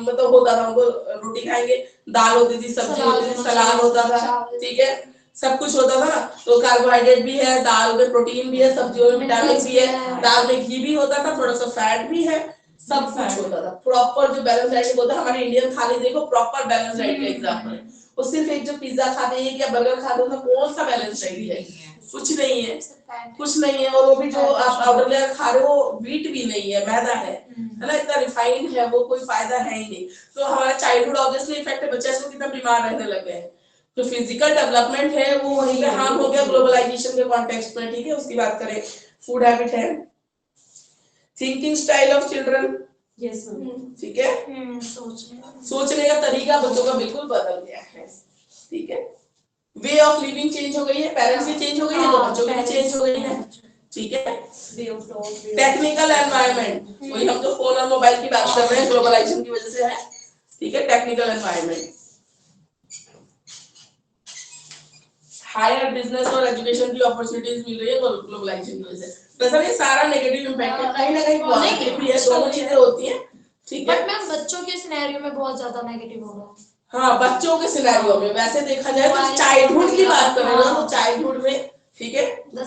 B: मतलब होता था। उनको रोटी खाएंगे, दाल होती थी, सब्जी होती थी, सलाद होता था, ठीक है, सब कुछ होता था ना। तो कार्बोहाइड्रेट भी है, दाल में प्रोटीन भी है, सब्जियों में विटामिन भी है, दाल में घी भी होता था, थोड़ा सा फैट भी है, सब कुछ होता था प्रॉपर। जो बैलेंस डाइट बोलते हैं, हमारे इंडियन थाली देखो प्रॉपर बैलेंस डाइट का एग्जांपल है। वो सिर्फ एक जो पिज्जा खाते हैं या बर्गर खाते हैं उसमें कौन सा बैलेंस डाइट है? कुछ नहीं है, कुछ नहीं है। और वो भी जो आप पाउडर लेकर खा रहे हो व्हीट भी नहीं है, मैदा है ना, इतना रिफाइंड है, वो कोई फायदा है ही नहीं। तो हमारा चाइल्डहुड ऑब्वियसली इफेक्ट है, बच्चे को कितना बीमार रहने लगे हैं। जो फिजिकल डेवलपमेंट है वो वहीं पे हार्म हो गया ग्लोबलाइजेशन के कॉन्टेक्स्ट में, ठीक है। उसकी बात करें, फूड हैबिट है, thinking style of children,
F: yes
B: ठीक है, सोचने का तरीका बच्चों का बिल्कुल बदल गया है, ठीक है। वे ऑफ लिविंग चेंज हो गई है, पेरेंट्स भी चेंज हो गई है तो बच्चों की भी चेंज हो गई है, ठीक है। टेक्निकल एनवायरनमेंट, वही हम जो फोन और मोबाइल की बात कर रहे हैं ग्लोबलाइजेशन की वजह से है, ठीक है। टेक्निकल एनवायरनमेंट, हायर बिजनेस और एजुकेशन की अपॉर्चुनिटीज मिल रही है ग्लोबलाइजेशन की वजह से। वैसे ये सारा नेगेटिव इम्पैक्ट है, कहीं ना कहीं पॉजिटिव भी है, दोनों चीजें होती हैं, ठीक है।
I: बट मैम बच्चों के सिनेरियो में बहुत ज्यादा नेगेटिव हो रहा है।
B: हाँ, बच्चों के सिनेरियो में वैसे देखा जाए तो चाइल्डहुड की बात करें ना, तो चाइल्डहुड में ठीक है, तो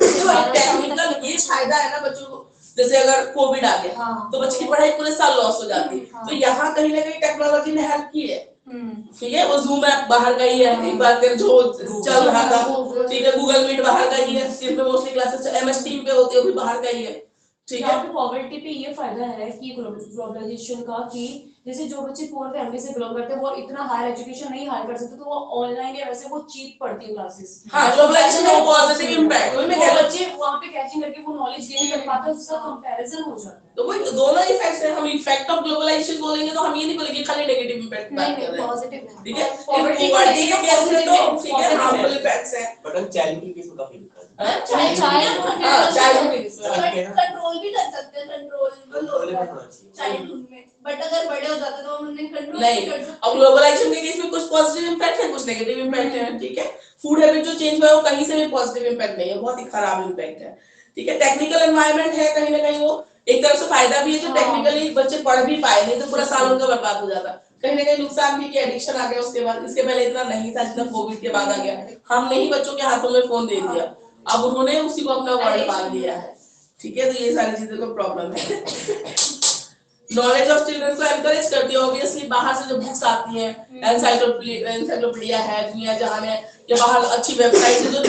B: टेक्निकल ये फायदा है ना बच्चों को, जैसे अगर कोविड आ गया तो बच्चे की पढ़ाई पूरे साल लॉस हो जाती है, तो यहाँ कहीं ना कहीं टेक्नोलॉजी ने हेल्प की है, ठीक है। वो जूम ऐप बाहर गई है, एक बार फिर जो चल रहा था, ठीक है, गूगल मीट बाहर गई है, जिसमें मोस्टली क्लासेस MS टीम पे होती है, वो भी बाहर गई है, ठीक है।
F: यहाँ पे पॉवर्टी पे ये फायदा है कि ग्लोबलाइजेशन का, कि जैसे जो बच्चे पुअर फैमिली से बिलोंग करते हैं वो इतना हायर एजुकेशन नहीं हायर कर सकते, तो वो ऑनलाइन या वैसे वो चीप पढ़ती है क्लासेस।
B: हाँ, ग्लोबलाइजेशन का पॉजिटिव इम्पैक्ट, वही मैं कह रहा हूँ,
F: बच्चे वहाँ पे कैचिंग करके वो नॉलेज गेन कर पाते हैं, उसका कंपैरिजन हो जाता है।
B: तो वही दोनों इफेक्ट्स हैं। हम इफेक्ट ऑफ ग्लोबलाइजेशन बोलेंगे तो हम ये नहीं बोलेंगे खाली नेगेटिव इम्पैक्ट बात कर रहे हैं,
I: पॉजिटिव है।
B: ठीक है।
F: Poverty
B: पॉवर्टी के केस में तो ठीक है,
F: positive
B: हार्मफुल
F: है।
B: इफेक्ट्स हैं।
G: बट हम चाइल्ड के केस में काफी दिक्कत है।
B: चाइल्डहुड
I: कंट्रोल भी कर सकते हैं, कंट्रोल
G: कंट्रोल में होना चाहिए।
I: चाइल्डहुड में, बट अगर बड़े हो जाते तो हम उन्हें कंट्रोल
B: नहीं, अब ग्लोबलाइजेशन के केस में कुछ पॉजिटिव इम्पैक्ट है, कुछ नेगेटिव इम्पैक्ट है, ठीक है। फूड हैबिट जो चेंज हुआ है वो कहीं से भी पॉजिटिव इम्पैक्ट नहीं है, बहुत ही खराब इम्पैक्ट है, ठीक है। टेक्निकल एनवायरनमेंट है, कहीं ना कहीं वो एक तरफ से फायदा भी है, जो टेक्निकली बच्चे पढ़ भी पाए, नहीं तो पूरा साल उनका बर्बाद हो जाता। कहीं ना कहीं नुकसान भी कि एडिक्शन आ गया उसके बाद, इसके पहले इतना नहीं था जितना कोविड के बाद आ गया। हमने ही बच्चों के हाथों में फोन दे दिया, अब उन्होंने उसी को अपना वर्ल्ड मान लिया है, ठीक है। तो ये सारी चीजों का प्रॉब्लम है। नॉलेज ऑफ चिल्ड्रन को एनकरेज करती है, ऑब्वियसली बाहर से जो बुक्स आती हैं, एनसाइक्लोपीडिया है, दुनिया जहान है, या बाहर अच्छी वेबसाइट है जो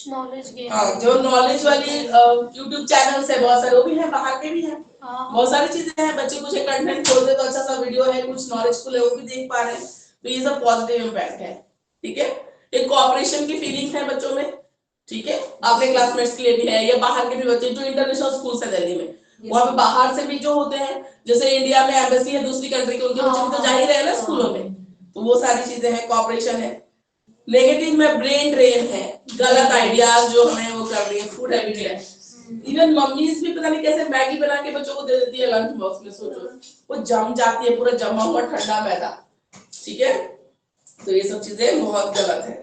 I: नॉलेज गेन,
B: हाँ, जो नॉलेज वाली YouTube चैनल्स है बहुत सारे, वो भी है, बाहर के भी हैं, बहुत सारी चीजें हैं। बच्चे कुछ कंटेंट खोलते तो अच्छा सा वीडियो है, कुछ नॉलेजफुल है, वो भी देख पा रहे हैं, तो ये सब पॉजिटिव इम्पैक्ट है, ठीक है। एक कोऑपरेशन की फीलिंग है बच्चों में, ठीक है। अपने क्लासमेट्स के लिए भी है, या बाहर के भी बच्चे जो इंटरनेशनल स्कूल है दिल्ली में, वहाँ पे बाहर से भी जो होते हैं, जैसे इंडिया में एम्बेसी है दूसरी कंट्री के, उनके बच्चे भी तो जा ही रहे हैं ना स्कूलों में, तो वो सारी चीजें हैं, कोऑपरेशन है। नेगेटिव में ब्रेन ड्रेन है, गलत आइडियाज जो हमें वो कर रही है, फूड हैबिट है। इवन मम्मीज भी पता नहीं कैसे मैगी बना के बच्चों को दे देती है लंच बॉक्स में, सोचो वो जम जाती है, पूरा जमा हुआ ठंडा मैदा, ठीक है। तो ये सब चीजें बहुत गलत है।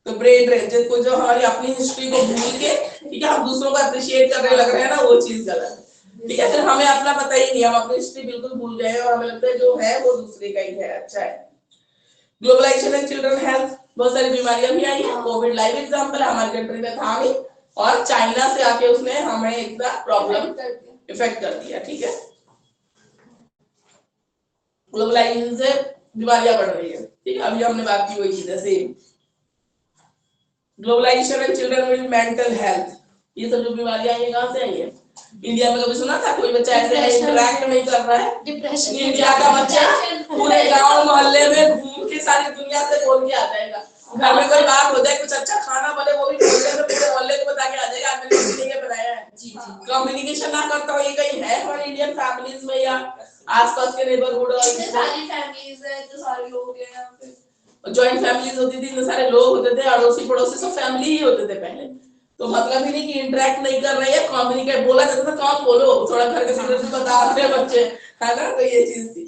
B: तो ब्रेन ड्रेन, जिसको जो हमारी अपनी हिस्ट्री को भूल के, ठीक है, हम दूसरों को अप्रिशिएट करने लग रहे हैं ना, वो चीज गलत है, ठीक है। फिर हमें अपना पता ही नहीं, हम अपनी हिस्ट्री बिल्कुल भूल गए हैं और हमें लगता है जो है वो दूसरे का ही है, अच्छा है। ग्लोबलाइजेशन एंड चिल्ड्रन हेल्थ, बहुत सारी बीमारियां भी आई हैं, कोविड लाइव एग्जांपल है, हमारी कंट्री में था नहीं, और चाइना से आके उसने हमें इतना प्रॉब्लम इफेक्ट कर दिया, ठीक है। ग्लोबलाइजेशन से बीमारियां बढ़ रही है, ठीक है, अभी हमने बात की वही चीज है same. Globalisation and children with mental health, ये सब जो बीमारियां आई है कहां से आई है? इंडिया में कभी सुना था कोई बच्चा ऐसे है इंटरैक्ट नहीं कर रहा है?
I: डिप्रेशन,
B: इंडिया का बच्चा पूरे गांव मोहल्ले में घूम के सारी दुनिया से बोल के आ जाएगा, घर में कोई बात हो जाए, कुछ अच्छा खाना बने, वो भी बोलने में पूरे मोहल्ले को बता के आ जाएगा आज मैंने मम्मी ने बनाया है। जी जी, कम्युनिकेशन ना करता हो ये कहीं है हमारे इंडियन फैमिलीज में या आसपास के नेबरहुड, और
I: सारी फैमिलीज है तो सारे लोग हैं यहाँ पे,
B: जॉइंट फैमिलीज होती थी, इतने सारे लोग होते थे, अड़ोसी पड़ोसी सब फैमिली ही होते थे पहले, तो मतलब ही नहीं कि इंटरेक्ट नहीं कर रहे हैं, कम्युनिकेट बोला जाता था, काम बोलो थोड़ा घर के सीधे से बता रहे हैं बच्चे, है ना, तो ये चीज थी।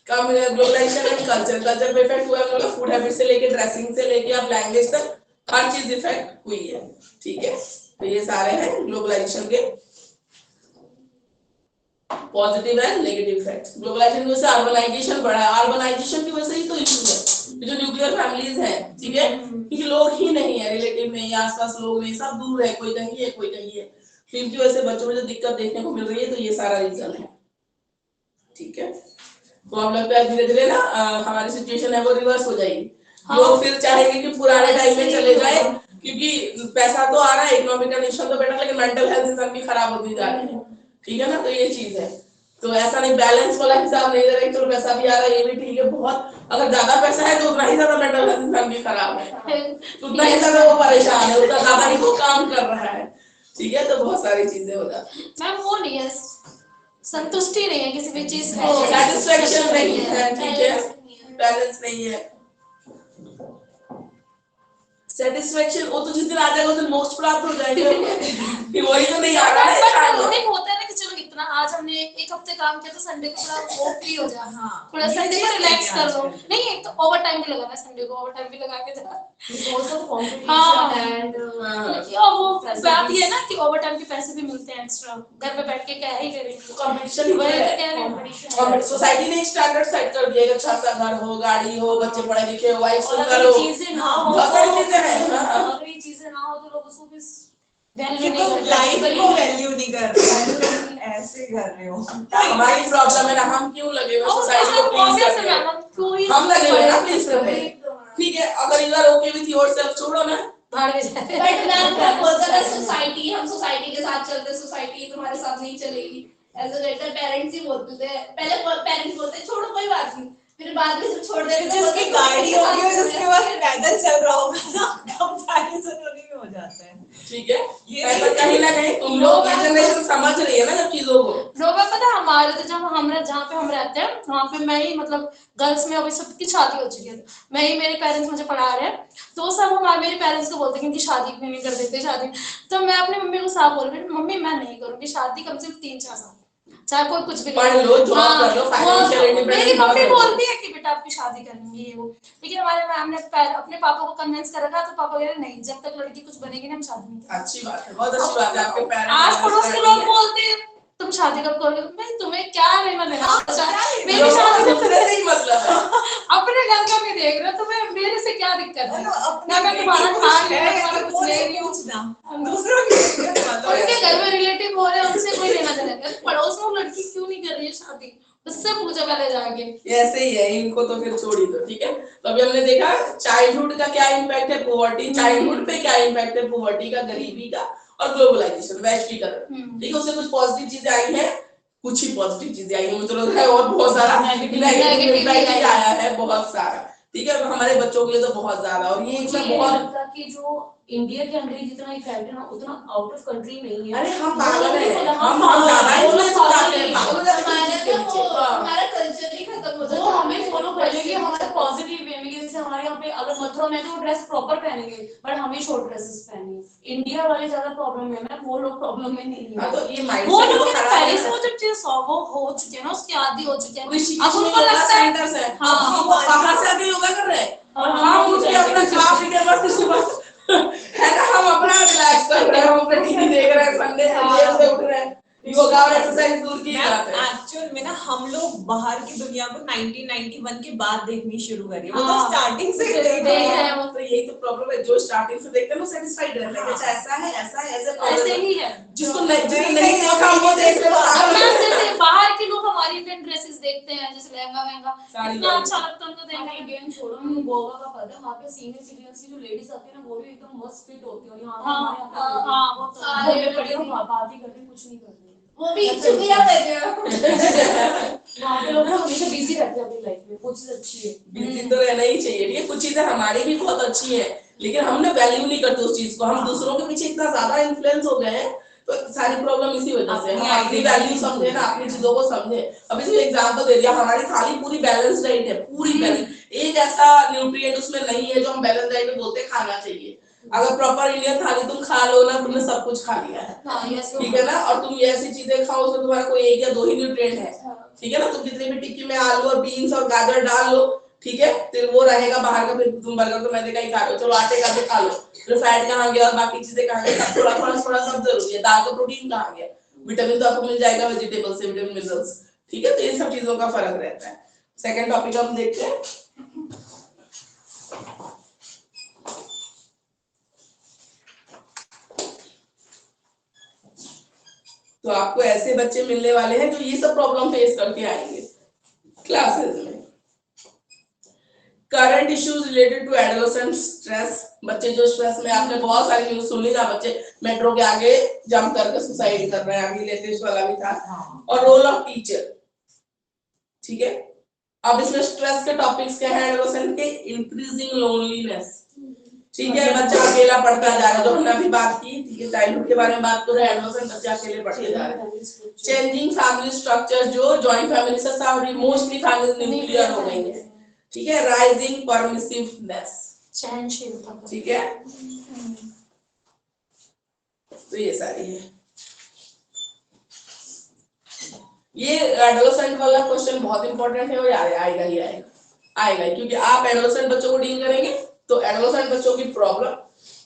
B: ग्लोबलाइजेशन एंड कल्चर पे इफेक्ट हुआ है, फूड हैबिट से लेके ड्रेसिंग से लेके अब लैंग्वेज तक हर चीज इफेक्ट हुई है, ठीक है। तो ये सारे हैं ग्लोबलाइजेशन के positive and negative effects. Globalisation की वजह से अर्बनाइजेशन बढ़ा है, अर्बनाइजेशन की वजह से ही तो इशू है, जो न्यूक्लियर फैमिलीज हैं, ठीक है, क्योंकि लोग ही नहीं है, रिलेटिव नहीं है, आसपास लोग नहीं, सब दूर है, कोई कहीं है कोई कहीं है, तो इनकी वजह से बच्चों में जो दिक्कत देखने को मिल रही है, तो ये सारा रीजन है, ठीक है। तो अब लगता है धीरे धीरे ना हमारी सिचुएशन है वो रिवर्स हो जाएगी, लोग फिर चाहेंगे कि पुराने टाइम में चले जाए, क्योंकि पैसा तो आ रहा है, इकोनॉमिक कंडीशन तो बेटर, लेकिन मेंटल हेल्थ इंसान की खराब होती जा रही है, ठीक है ना, तो ये चीज है। तो ऐसा नहीं बैलेंस वाला हिसाब नहीं दे रहे, चलो पैसा भी आ रहा है ये भी ठीक है, बहुत अगर ज्यादा पैसा है तो उतना ही ज्यादा मेंटल हेल्थ इंसान की खराब है, उतना ही ज्यादा वो परेशान है, उतना ज्यादा ही वो काम कर रहा है, ठीक है। तो बहुत सारी चीजें हो जाती हैं,
I: मैम वो नहीं है, संतुष्टि नहीं है किसी भी चीज को,
B: सेटिस्फेक्शन नहीं है, ठीक है, बैलेंस नहीं है। सेटिस्फेक्शन वो तो जिस दिन आ जाएगा उस दिन मोक्ष प्राप्त हो जाएगा। कि वही तो नहीं आ रहा है
I: नहीं होता है ना कि चलो इतना आज हमने एक हफ्ते काम किया तो संडे को थोड़ा वो फ्री हो जाए,
H: हाँ,
I: थोड़ा
H: ये
I: संडे
H: चीज़
I: को रिलैक्स
H: नहीं है
I: कर लो।
H: आजकल।
I: नहीं एक तो ओवर टाइम भी लगाना, संडे को ओवर टाइम भी लगा के जा।
F: Also the competition
I: हाँ।
F: and
I: और वो बात ये है ना कि ओवर टाइम के पैसे भी मिलते हैं एक्स्ट्रा, घर पे बैठ के क्या ही करेंगे।
B: कंपटीशन ही
I: वही तो
B: है।
I: कह रहे हैं।
F: competition
B: सोसाइटी ने एक स्टैंडर्ड सेट कर दिया कि अच्छा सा घर हो, गाड़ी हो, बच्चे पढ़े लिखे हो, वाइफ
F: और
B: सुंदर
F: अगर
B: हो,
F: ये चीजें ना हो
B: बहुत सारी चीजें हैं। हाँ।
F: अगर ये चीजें ना हो तो लोग उसको भी वैल्यू
H: कि
F: नहीं
H: तुम
F: करते।
H: लाइफ को वैल्यू नहीं कर रहे, ऐसे कर रहे हो।
B: हमारी प्रॉब्लम है ना, हम क्यों लगे हुए सोसाइटी को प्लीज
I: Obvious
B: करने
I: है
B: में?
I: मैम, कोई
B: हम लगे हुए हैं ना प्लीज करने। ठीक है, अगर you are okay with yourself छोड़ो ना।
F: भाड़ में जाए।
J: बट मैम क्या बोलता है सोसाइटी, हम सोसाइटी के साथ चलते, सोसाइटी तुम्हारे साथ नहीं चलेगी, ऐसा कहकर पेरेंट्स ही बोलते थे। पहले पेरेंट्स बोलते छोड़ो कोई बात नहीं, फिर बाद में जब छोड़ देते तो
H: जिसकी गाड़ी होगी और जिसके पास पैदल चल रहा होगा ना, कंपैरिजन उन्हीं में हो जाता है।
B: ठीक है,
H: ये
B: ऐसा कहीं ना कहीं तुम लोग ये जनरेशन समझ रही है ना जब चीजों को।
I: लोग पता है हमारे तो जब हम जहाँ पे हम रहते हैं वहाँ पे मैं ही मतलब गर्ल्स में अभी सबकी शादी हो चुकी है, मैं ही, मेरे पेरेंट्स मुझे पढ़ा रहे हैं, तो सब हमारे मेरे पेरेंट्स को बोलते हैं कि इनकी शादी क्यों नहीं कर देते शादी। तो मैं अपनी मम्मी को साफ बोल रही हूँ, मम्मी मैं नहीं करूँगी शादी कम से कम 3-4 साल, चाहे कोई कुछ भी
B: पढ़ लो, जॉब कर लो, फाइनेंशियल
I: मेरी
B: इंडिपेंडेंस
I: मम्मी बोलती है कि बेटा आपकी शादी करेंगे ये वो, लेकिन हमारे मैम ने अपने पापा को कन्विंस कर रखा, तो पापा कह रहे नहीं जब तक लड़की कुछ बनेगी ना हम शादी नहीं करेंगे।
B: अच्छी बात है, बहुत अच्छी बात है। आपके
I: आस पड़ोस के लोग
B: पेरेंट्स
I: बोलते हैं तुम शादी कब करोगे, भाई तुम्हें क्या नहीं मिलेगा, मेरी
B: लोगों
I: शादी
B: को दूसरे से ही मतलब है।
I: अपने घर का भी देख रहे हो, तुम्हें मेरे से क्या दिक्कत है,
H: अपना
I: मैं तुम्हारा खान
H: है
I: नहीं
H: तो
I: कुछ ले रही हूँ,
H: पूछना, दूसरों की
I: उनके घर में रिलेटिव हो रहे हैं उनसे कोई लेना देना नहीं। पड़ोस में लड़की क्यों नहीं कर रही है शादी, उससे पूछो पहले जाके।
B: ऐसे ही है, इनको तो फिर छोड़ ही दो। ठीक है, तो अभी हमने देखा चाइल्डहुड का क्या इम्पैक्ट है, पॉवर्टी, चाइल्डहुड पे क्या इम्पैक्ट है पॉवर्टी का, गरीबी का, और ग्लोबलाइजेशन, वैश्वीकरण। ठीक है, उससे कुछ पॉजिटिव चीजें आई हैं, कुछ ही पॉजिटिव चीजें आई हैं, मुझे लगता है और बहुत सारा नेगेटिव इम्पैक्ट आया है, बहुत सारा। ठीक है, हमारे बच्चों के लिए तो बहुत ज्यादा, और ये इसमें बहुत
F: कि जो इंडिया के अंदर जितना इफेक्ट है ना उतना आउट ऑफ कंट्री नहीं है।
B: अरे हम पागल हैं,
F: हम
B: ज्यादा
F: वो
B: influence हो जाते हैं,
J: हमारा
B: पागल हो जाते हैं
J: ना वो हमारा कल्चर ही खत्म हो जाता है।
F: वो हमें फॉलो कर लेंगे हमारे पॉजिटिव वे में, जैसे हमारे यहाँ पे अगर मथुरा में तो ड्रेस प्रॉपर पहनेंगे बट हमें शॉर्ट ड्रेसेस पहनेंगे। इंडिया वाले ज्यादा प्रॉब्लम में है, वो लोग प्रॉब्लम में नहीं
B: हाँ,
F: है।
B: तो ये
I: वो
B: माइंडसेट
I: लोग
B: तो
I: के
B: खराब
I: पहले
B: है
I: से वो
B: ना।
I: जब चीज वो हो चुके हैं ना, उसके आदी हो चुके हैं,
B: ऋषिकेश
I: अब
B: में
I: उनको
B: योगा
I: लगता है
B: सेंटर्स हैं,
I: हाँ,
B: हम वो बाहर से आके योगा कर रहे हैं, और
F: हाँ,
B: हम उठ के अपना खा पी के बस सुबह है ना, हम अपना रिलैक्स कर रहे हैं, हम अपना टीवी देख रहे हैं, संडे देर से उठ रहे हैं, योगा और एक्सरसाइज दूर की बात है।
H: एक्चुअल में ना हम लोग बाहर की दुनिया को 1991 के बाद देखनी शुरू करी, वो तो
I: हाँ।
H: स्टार्टिंग से
I: देख रहे हैं वो।
B: तो यही तो प्रॉब्लम है, जो स्टार्टिंग से देखते हैं वो सेटिस्फाइड रहते हैं, अच्छा ऐसा है, ऐसा है, ऐसे
I: ऐसे
B: problem है।
I: ही है।
B: जिसको नहीं देखा वो देख रहे
I: अपना
B: हैं।
I: जैसे बाहर के लोग हमारी इंडियन ड्रेसेस देखते हैं, जैसे लहंगा वहंगा,
B: साड़ी
I: इतना
B: वाड़ी।
I: अच्छा लगता है उनको
F: देखना
I: देखने में।
F: इंडियन छोड़ो, हम गोवा का पता है वहाँ पे सीनियर सिटीजन की जो लेडीज आती है ना वो भी एकदम मस्त फिट होती है, और यहाँ
I: हाँ
F: हमारे यहाँ पे
I: हाँ वो तो
F: घर में पड़ी हो, बात ही कर रहे हैं, कुछ नहीं कर रहे हैं।
J: वो भी चुगिया कर रहे हो।
F: वहाँ पे लोग ना हमेशा बिजी रहते हैं अपनी लाइफ में, वो चीज अच्छी है।
B: बिजी तो रहना ही चाहिए। ठीक है, कुछ चीजें हमारी भी बहुत अच्छी है, लेकिन हम ना वैल्यू नहीं करते उस चीज को, हम दूसरों के पीछे इतना ज्यादा इन्फ्लुएंस हो गए हैं, तो सारी प्रॉब्लम इसी वजह से। हम अपनी वैल्यू समझे ना, अपनी चीजों को समझे। अब इसमें एग्जांपल दे दिया, हमारी थाली पूरी बैलेंस डाइट है, पूरी बैलेंस, एक ऐसा न्यूट्रिएंट उसमें नहीं है जो हम बैलेंस डाइट में बोलते खाना चाहिए। अगर प्रॉपर इंडियन थाली तुम खा लो ना, तुमने सब कुछ खा लिया है।
F: हाँ, yes,
B: ठीक है ना, और तुम ये ऐसी चीजें खाओ उसमें तुम्हारा कोई 1 या 2 ही न्यूट्रिएंट है। ठीक है ना, तुम कितनी भी टिक्की में आलू और बीन्स और गाजर डाल लो, ठीक है, फिर वो रहेगा बाहर का, फिर तुम बर्गर तो मैदे का ही खा लो, चलो आटे का भी खा लो, फिर फैट कहाँ गया और बाकी चीजें कहाँ गई, सब थोड़ा थोड़ा सब जरूरी है। दाल का प्रोटीन कहाँ गया, विटामिन तो आपको मिल जाएगा वेजिटेबल से, विटामिन मिनरल्स। ठीक है, तो इन सब चीजों का फर्क रहता है। सेकंड टॉपिक हम देखते हैं। तो आपको ऐसे बच्चे मिलने वाले हैं जो ये सब प्रॉब्लम फेस करके आएंगे क्लासेस में। Current issues related to adolescent stress, बच्चे जो स्ट्रेस में, आपने बहुत सारी न्यूज़ सुनी ना, बच्चे मेट्रो के आगे जंप करके सुसाइड कर रहे हैं, अभी लेटेस्ट वाला भी था। और रोल ऑफ टीचर, ठीक है, अब इसमें स्ट्रेस के टॉपिक्स क्या है एडोलेसेंट के, इंक्रीजिंग लोनलीनेस। ठीक है, बच्चा अकेला पढ़ता जा रहा है, जो हमने अभी बात की। ठीक है, चाइल्डहुड के बारे में बात कर रहे हैं, एडोलेसेंट बच्चे अकेले पढ़ते जा रहे हैं। चेंजिंग फैमिली स्ट्रक्चर, जो जॉइंट फैमिली से मोस्टली फैमिली न्यूक्लियर हो गई है। ठीक है, राइजिंग परमिसिवनेस,
I: सहनशीलता।
B: ठीक है, तो ये सारी है। ये एडोलेसेंट वाला क्वेश्चन बहुत इंपॉर्टेंट है और आएगा ही आएगा क्योंकि आप एडोलेसेंट बच्चों को डील करेंगे तो एडोलेसेंट बच्चों की प्रॉब्लम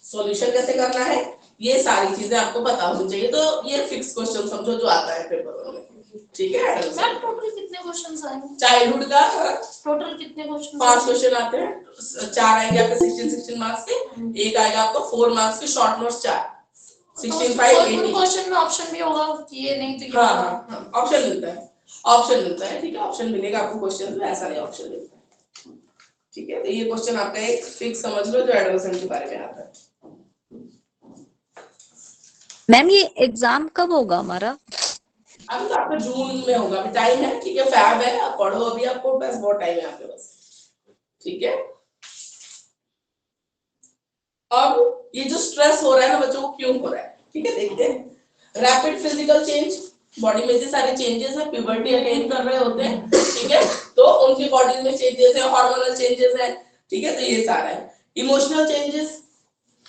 B: सॉल्यूशन कैसे करना है, ये सारी चीजें आपको पता होनी चाहिए। तो ये फिक्स क्वेश्चन समझो जो आता है पेपर में। ठीक है,
I: मैम टोटल कितने क्वेश्चंस आएंगे?
B: चाइल्डहुड का
I: टोटल कितने क्वेश्चन?
B: 5 क्वेश्चन आते हैं, 4 आएंगे आपके 16 मार्क्स के, एक आएगा आपको 4 मार्क्स के शॉर्ट नोट्स 4, 16 5 18
I: क्वेश्चन में ऑप्शन भी होगा कि ये नहीं तो ये।
B: हाँ, ऑप्शन मिलता है, ऑप्शन मिलता है। ठीक है, ऑप्शन मिलेगा आपको क्वेश्चन में, ऐसा नहीं ऑप्शन मिलता है। ठीक है, तो ये क्वेश्चन आपका एक फिक्स समझ लो जो एडोलेसेंट के बारे में आता है।
C: मैम ये एग्जाम कब होगा हमारा?
B: अभी तो आपका जून में होगा, अभी टाइम है। ठीक है, फैब है, आप पढ़ो अभी, आपको बस बहुत टाइम है आपके पास। ठीक है, अब ये जो स्ट्रेस हो रहा है ना बच्चों को, क्यों हो रहा है? ठीक है, देखते हैं। रैपिड फिजिकल चेंज, बॉडी में जो सारे चेंजेस है, प्यूबर्टी अटेन कर रहे होते हैं। ठीक है, तो उनकी बॉडी में चेंजेस है, हार्मोनल चेंजेस है। ठीक है, तो ये सारा है। Emotional changes,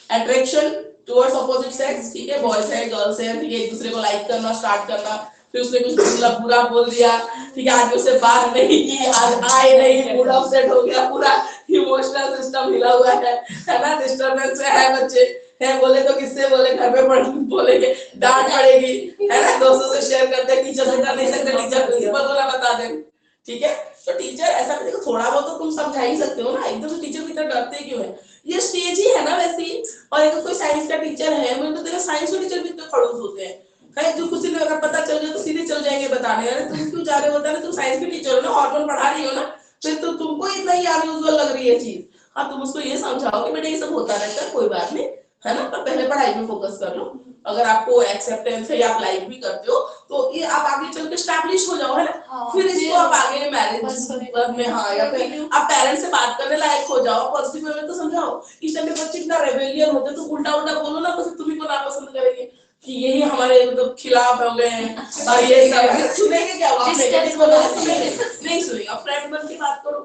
B: attraction towards opposite sex. ठीक है, बॉयज है गर्ल्स है, ठीक है, एक दूसरे को लाइक करना स्टार्ट करना, फिर उसने कुछ बुरा बोल दिया, ठीक है, आज उससे बात नहीं की, आज आए नहीं, मूड अपसेट हो गया, पूरा इमोशनल सिस्टम हिला हुआ है ना, डिस्टरबेंस है बच्चे है, बोले तो किससे बोले, घर पे पढ़ बोलेंगे, डांट पड़ेगी, है ना, दोस्तों से शेयर करते हैं, टीचर से कर नहीं सकते, टीचर प्रिंसिपल को ना बता दें। ठीक है, तो टीचर ऐसा देखो, थोड़ा बहुत तो तुम समझा ही सकते हो ना, एकदम से टीचर की तरह डरते क्यों है? ये स्टेज ही है ना वैसी। और अगर कोई साइंस का टीचर है, मुझे तो तेरा साइंस के टीचर भी इतने खड़ूस होते हैं, कहीं जो कुछ नहीं अगर पता चल गया तो सीधे चल जाएंगे बताने, अरे तुम क्यों जा रहे हो बताने, तुम साइंस के टीचर हो ना, हार्मोन पढ़ा रही हो ना, फिर तो तुमको इतना ही अनयूजुअल लग रही है चीज। हाँ, तुम उसको ये समझाओ कि बेटा ये सब होता रहता है, कोई बात नहीं, है ना, पर पहले पढ़ाई पे फोकस कर लो। अगर आपको एक्सेप्टेंस है, आप लाइक भी करते हो, तो ये आप आगे चल के स्टैब्लिश हो जाओ, है ना।
I: हाँ,
B: फिर इसको आप आगे मैरिज में, हाँ, या फिर आप पेरेंट्स से बात करने लायक हो जाओ, पॉजिटिव वे में तो समझाओ। इस टाइम पे बच्चे इतना रेबेलियन होते हैं, तो उल्टा उल्टा बोलो ना, तो तुम्ही को नापसंद करेंगे कि यही हमारे मतलब खिलाफ हो गए हैं, और ये सब सुनेंगे क्या? आप नेगेटिव बोलो सुनेंगे नहीं, सुनेंगे। फ्रेंड बन के बात करो,